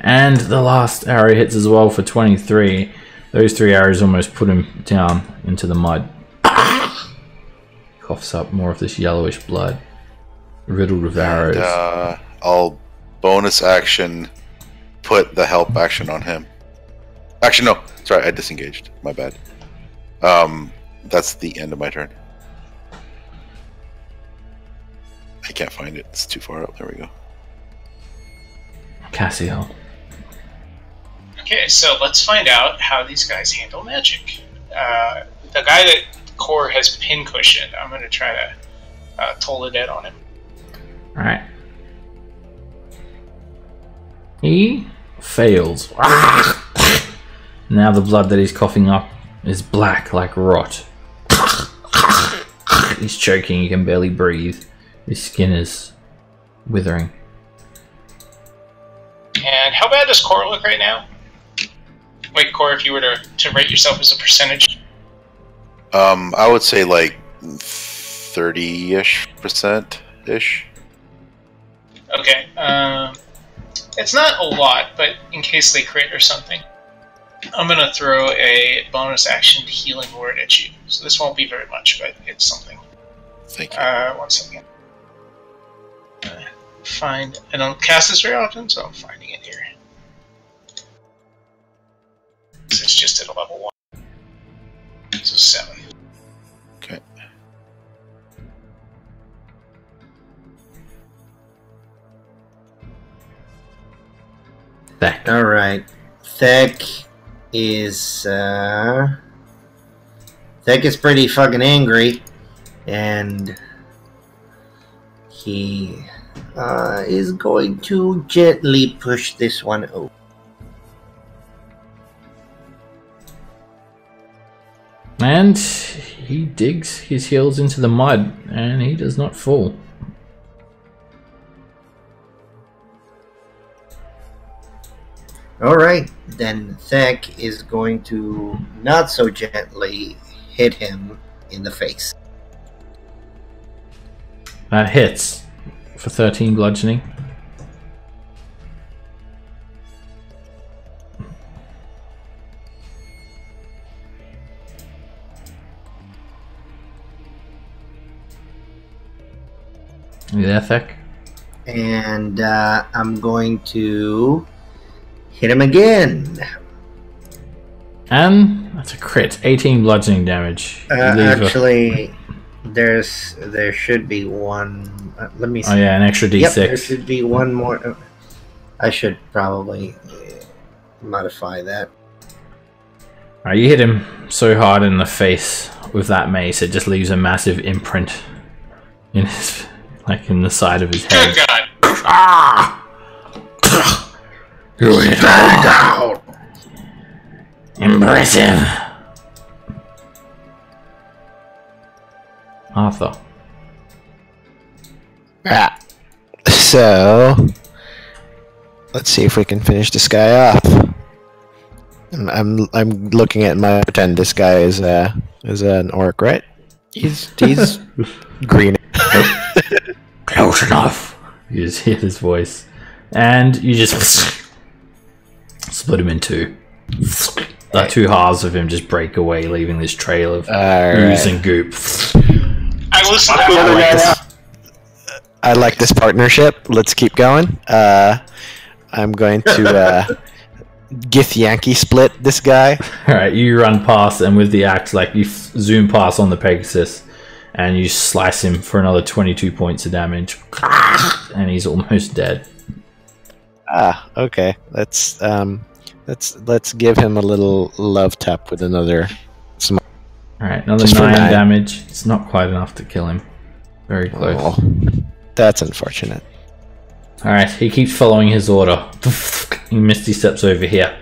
And the last arrow hits as well for 23. Those 3 arrows almost put him down into the mud. Coughs up more of this yellowish blood. Riddled with arrows. And, I'll bonus action put the help action on him. Actually, no. Sorry, I disengaged. My bad. That's the end of my turn. I can't find it. It's too far up. There we go. Cassiel. Okay, so let's find out how these guys handle magic. The guy that Core has pincushioned, I'm going to try to toll the dead on him. Alright. He fails. Now the blood that he's coughing up is black like rot. He's choking, he can barely breathe. His skin is withering. And how bad does Core look right now? Wait, Core, if you were to rate yourself as a percentage. I would say like 30-ish%-ish. Okay, it's not a lot, but in case they crit or something, I'm going to throw a bonus action healing word at you. So this won't be very much, but it's something. Thank you. 1 second. I don't cast this very often, so I'm finding it here. So it's just at a level 1. So 7. Okay. Back. Alright. Thek is pretty fucking angry, and he is going to gently push this one over. And he digs his heels into the mud, and he does not fall. Alright, then Thek is going to not so gently hit him in the face. That hits for 13 bludgeoning. You there, Thek? And I'm going to hit him again. And that's a crit. 18 bludgeoning damage. Actually, there should be one. Let me see. Oh yeah, an extra d6. Yep, there should be one more. I should probably modify that. Alright, you hit him so hard in the face with that mace, it just leaves a massive imprint in his, like in the side of his head. Good God. Ah! You hit hard. Impressive. Arthur. So, let's see if we can finish this guy off. I'm looking at my pretend this guy is an orc, right? He's green. Close enough. You just hear his voice, and you just split him in two. The two halves of him just break away, leaving this trail of ooze and goop. I listen to that. I like this partnership. Let's keep going. I'm going to Githyanki split this guy. Alright, you run past, and with the axe, like you zoom past on the Pegasus, and you slice him for another 22 points of damage, and he's almost dead. Okay. Let's give him a little love tap with another. Alright, another Just 9 for 9. damage. It's not quite enough to kill him. Very close. Oh, that's unfortunate. Alright, he keeps following his order. He misty steps over here.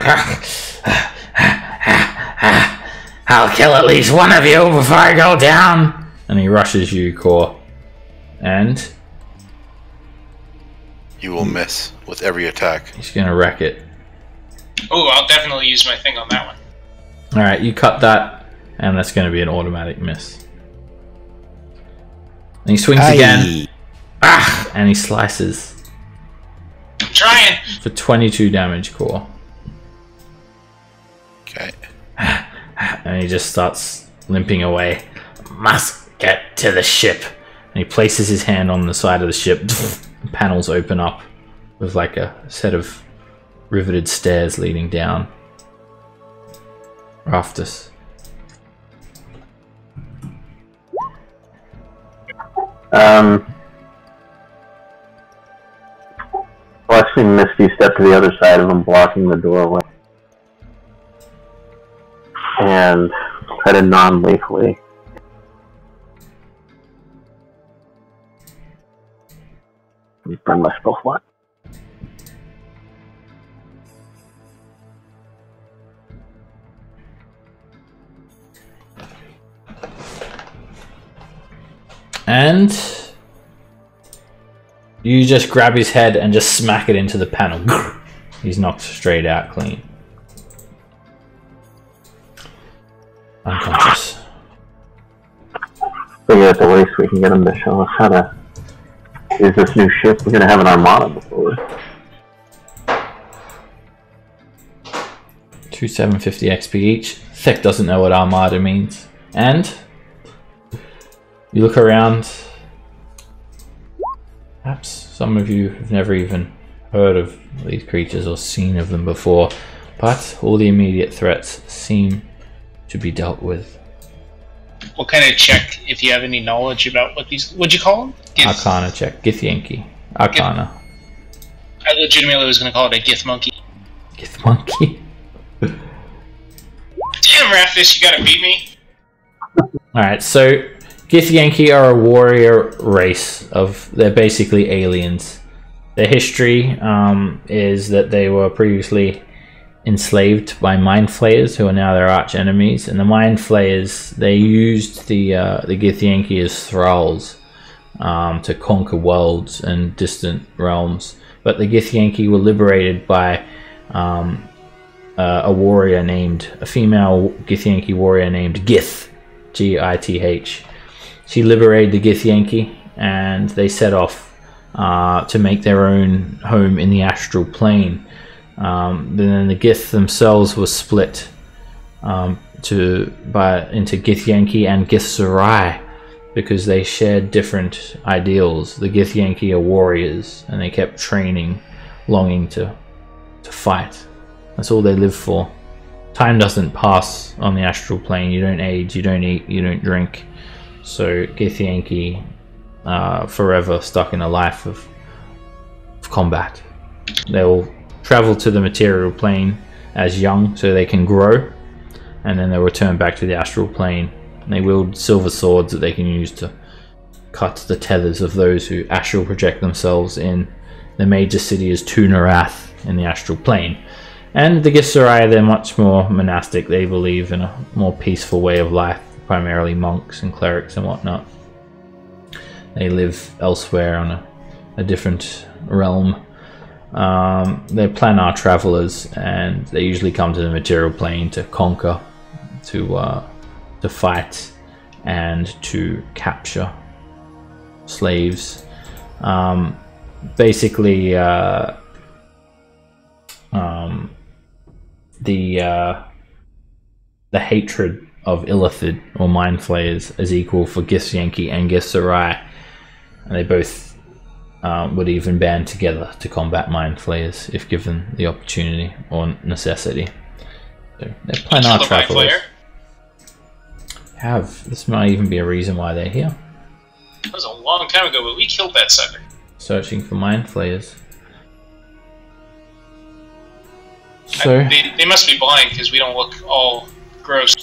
I'll kill at least one of you before I go down. And he rushes you, Core. And You will miss with every attack. he's gonna wreck it. Oh, I'll definitely use my thing on that one. Alright, you cut that, and that's gonna be an automatic miss. And he swings again. And he slices. I'm trying. For 22 damage, Core. Okay. And he just starts limping away. Must get to the ship. And he places his hand on the side of the ship. Panels open up with like a set of riveted stairs leading down. Rafters. Well, actually, Misty stepped to the other side of him, blocking the doorway. And try to non-lethally. Burn my spell slot. And you just grab his head and just smack it into the panel. He's knocked straight out clean. Unconscious. Figure at the least we can get him to show us how to use this new ship. We're gonna have an armada before. 750 XP each. Thick doesn't know what armada means. And you look around. Perhaps some of you have never even heard of these creatures or seen of them before, but all the immediate threats seem to be dealt with. What kind of check, if you have any knowledge about what these... What'd you call them? Arcana check. Githyanki. Arcana. I legitimately was going to call it a Gith Monkey. Gith Monkey. Damn, Raphis, you gotta beat me. Alright, so Githyanki are a warrior race of... They're basically aliens. Their history is that they were previously enslaved by mind flayers who are now their arch enemies, and the mind flayers, they used the Githyanki as thralls to conquer worlds and distant realms. But the Githyanki were liberated by a warrior named, a female Githyanki warrior named Gith, G-I-T-H. She liberated the Githyanki, and they set off to make their own home in the astral plane. But then the Gith themselves were split into Githyanki and Githzerai, because they shared different ideals. The Githyanki are warriors, and they kept training, longing to fight. That's all they live for. Time doesn't pass on the astral plane. You don't age, you don't eat, you don't drink. So Githyanki forever stuck in a life of combat. They will travel to the material plane as young so they can grow, and then they'll return back to the astral plane. And they wield silver swords that they can use to cut the tethers of those who astral project themselves in. The major city is Tunarath in the astral plane. And the Githzerai, they're much more monastic. They believe in a more peaceful way of life, primarily monks and clerics and whatnot. They live elsewhere on a different realm. They're planar travelers, and they usually come to the material plane to conquer, to fight, and to capture slaves. Basically, the hatred of Illithid or Mind Flayers is equal for Githyanki and Githzerai, and they both would even band together to combat Mind Flayers if given the opportunity or necessity. So they're planar travelers. This might even be a reason why they're here. That was a long time ago, but we killed that sucker. Searching for Mind Flayers. So they must be blind because we don't look all gross.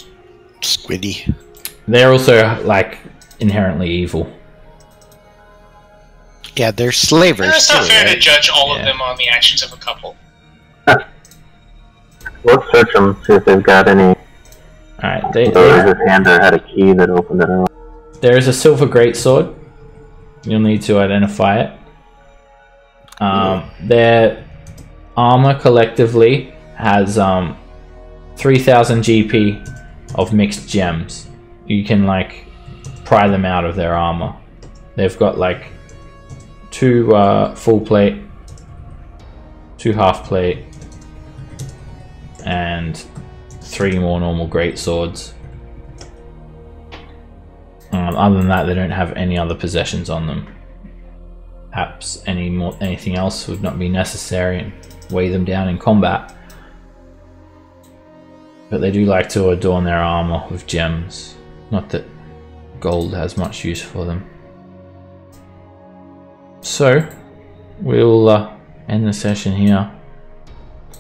Squiddy. They're also like inherently evil. Yeah, they're slavers. It's not fair right? to judge all of them on the actions of a couple. Let's search them, see if they've got any. Alright, His hand or had a key that opened it up. there is a silver greatsword. You'll need to identify it. Their armor collectively has 3000 GP of mixed gems. You can like pry them out of their armor. They've got like 2 full plate, 2 half plate, and 3 more normal great swords. Other than that, they don't have any other possessions on them. Perhaps anything else would not be necessary and weigh them down in combat. But they do like to adorn their armor with gems. Not that gold has much use for them. So, we'll end the session here.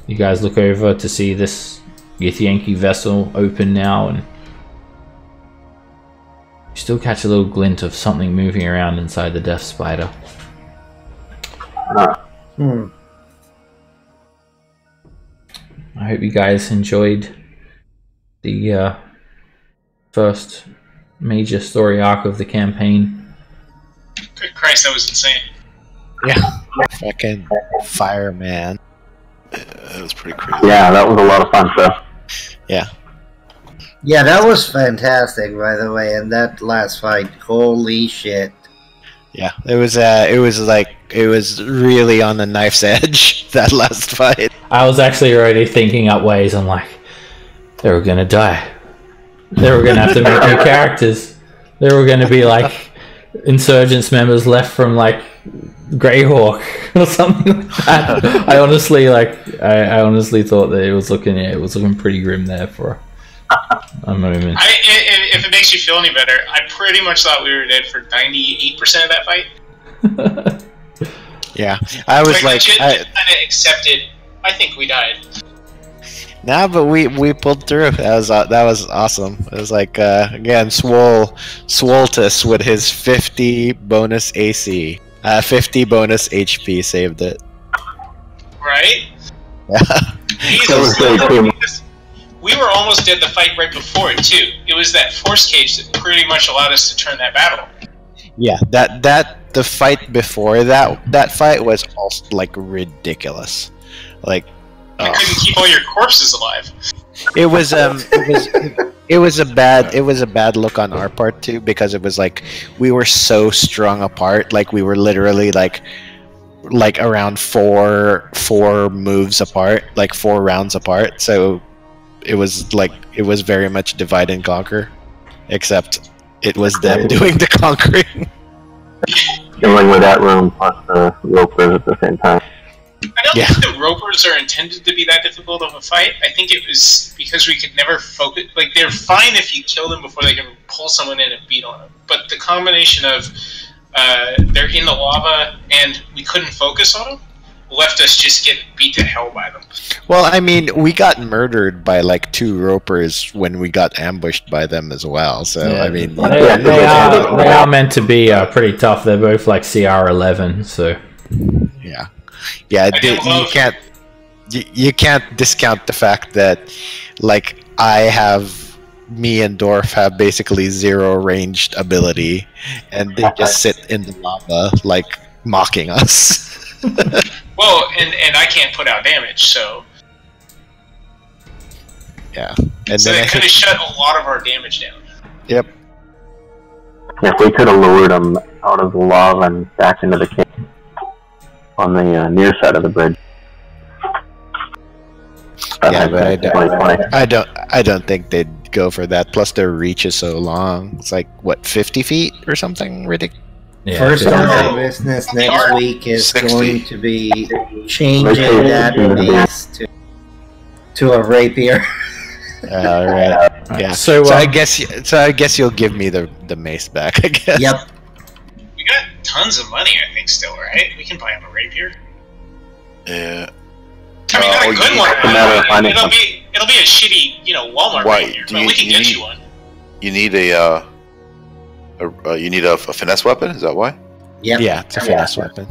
You guys look over to see this Githyanki vessel open now, and you still catch a little glint of something moving around inside the Death Spider. I hope you guys enjoyed the first major story arc of the campaign. Good Christ, that was insane. Yeah, fucking fireman. That was pretty crazy. Yeah, that was a lot of fun stuff. Yeah. Yeah, that was fantastic, by the way, and that last fight, holy shit. Yeah, it was really on the knife's edge, that last fight. I was actually already thinking up ways. I'm like, they were gonna die. They were gonna have to make new characters. There were gonna be like insurgents members left from like Greyhawk or something like that. I honestly thought that it was looking pretty grim there for a moment. If it makes you feel any better, I pretty much thought we were dead for 98% of that fight. Yeah, I was like, kind of accepted. I think we died. nah, but we pulled through. That was awesome. It was like again, Swoltus with his 50 bonus AC, 50 bonus HP saved it. Right? Yeah. Jesus. We were almost dead the fight right before it too. It was that force cage that pretty much allowed us to turn that battle. Yeah, the fight before that fight was also like ridiculous. Like I couldn't keep all your corpses alive. it was a bad look on our part too, because it was like we were so strung apart. Like we were literally like around four moves apart, like 4 rounds apart. So it was very much divide and conquer, except it was them doing the conquering. Dealing with that room plus the ropers at the same time. I don't think the ropers are intended to be that difficult of a fight. I think it was because we could never focus. Like, they're fine if you kill them before they can pull someone in and beat on them. But the combination of they're in the lava and we couldn't focus on them left us just get beat to hell by them. Well, I mean, we got murdered by like 2 ropers when we got ambushed by them as well. So I mean, they are meant to be pretty tough. They're both like CR11, so yeah. You can't discount the fact that like me and Dorf have basically 0 ranged ability, and they just sit in the lava like mocking us. Well, and I can't put out damage, so yeah. And so then they kind of shut a lot of our damage down. Yep. If we could have lured them out of the lava and back into the cave on the near side of the bridge. Yeah, but I don't think they'd go for that. Plus, their reach is so long. It's like what, 50 feet or something ridiculous. yeah, First order of business next week is 60. going to be changing that mace to a rapier. All right. Yeah. So I guess you'll give me the mace back. I guess. Yep. We got tons of money, I think, still, right? We can buy him a rapier. Yeah. I mean, not a good one. a matter of finding It'll be a shitty, Walmart Why? rapier, but we can get you one. You need you need a finesse weapon. Is that why? Yep. Yeah, it's a finesse weapon.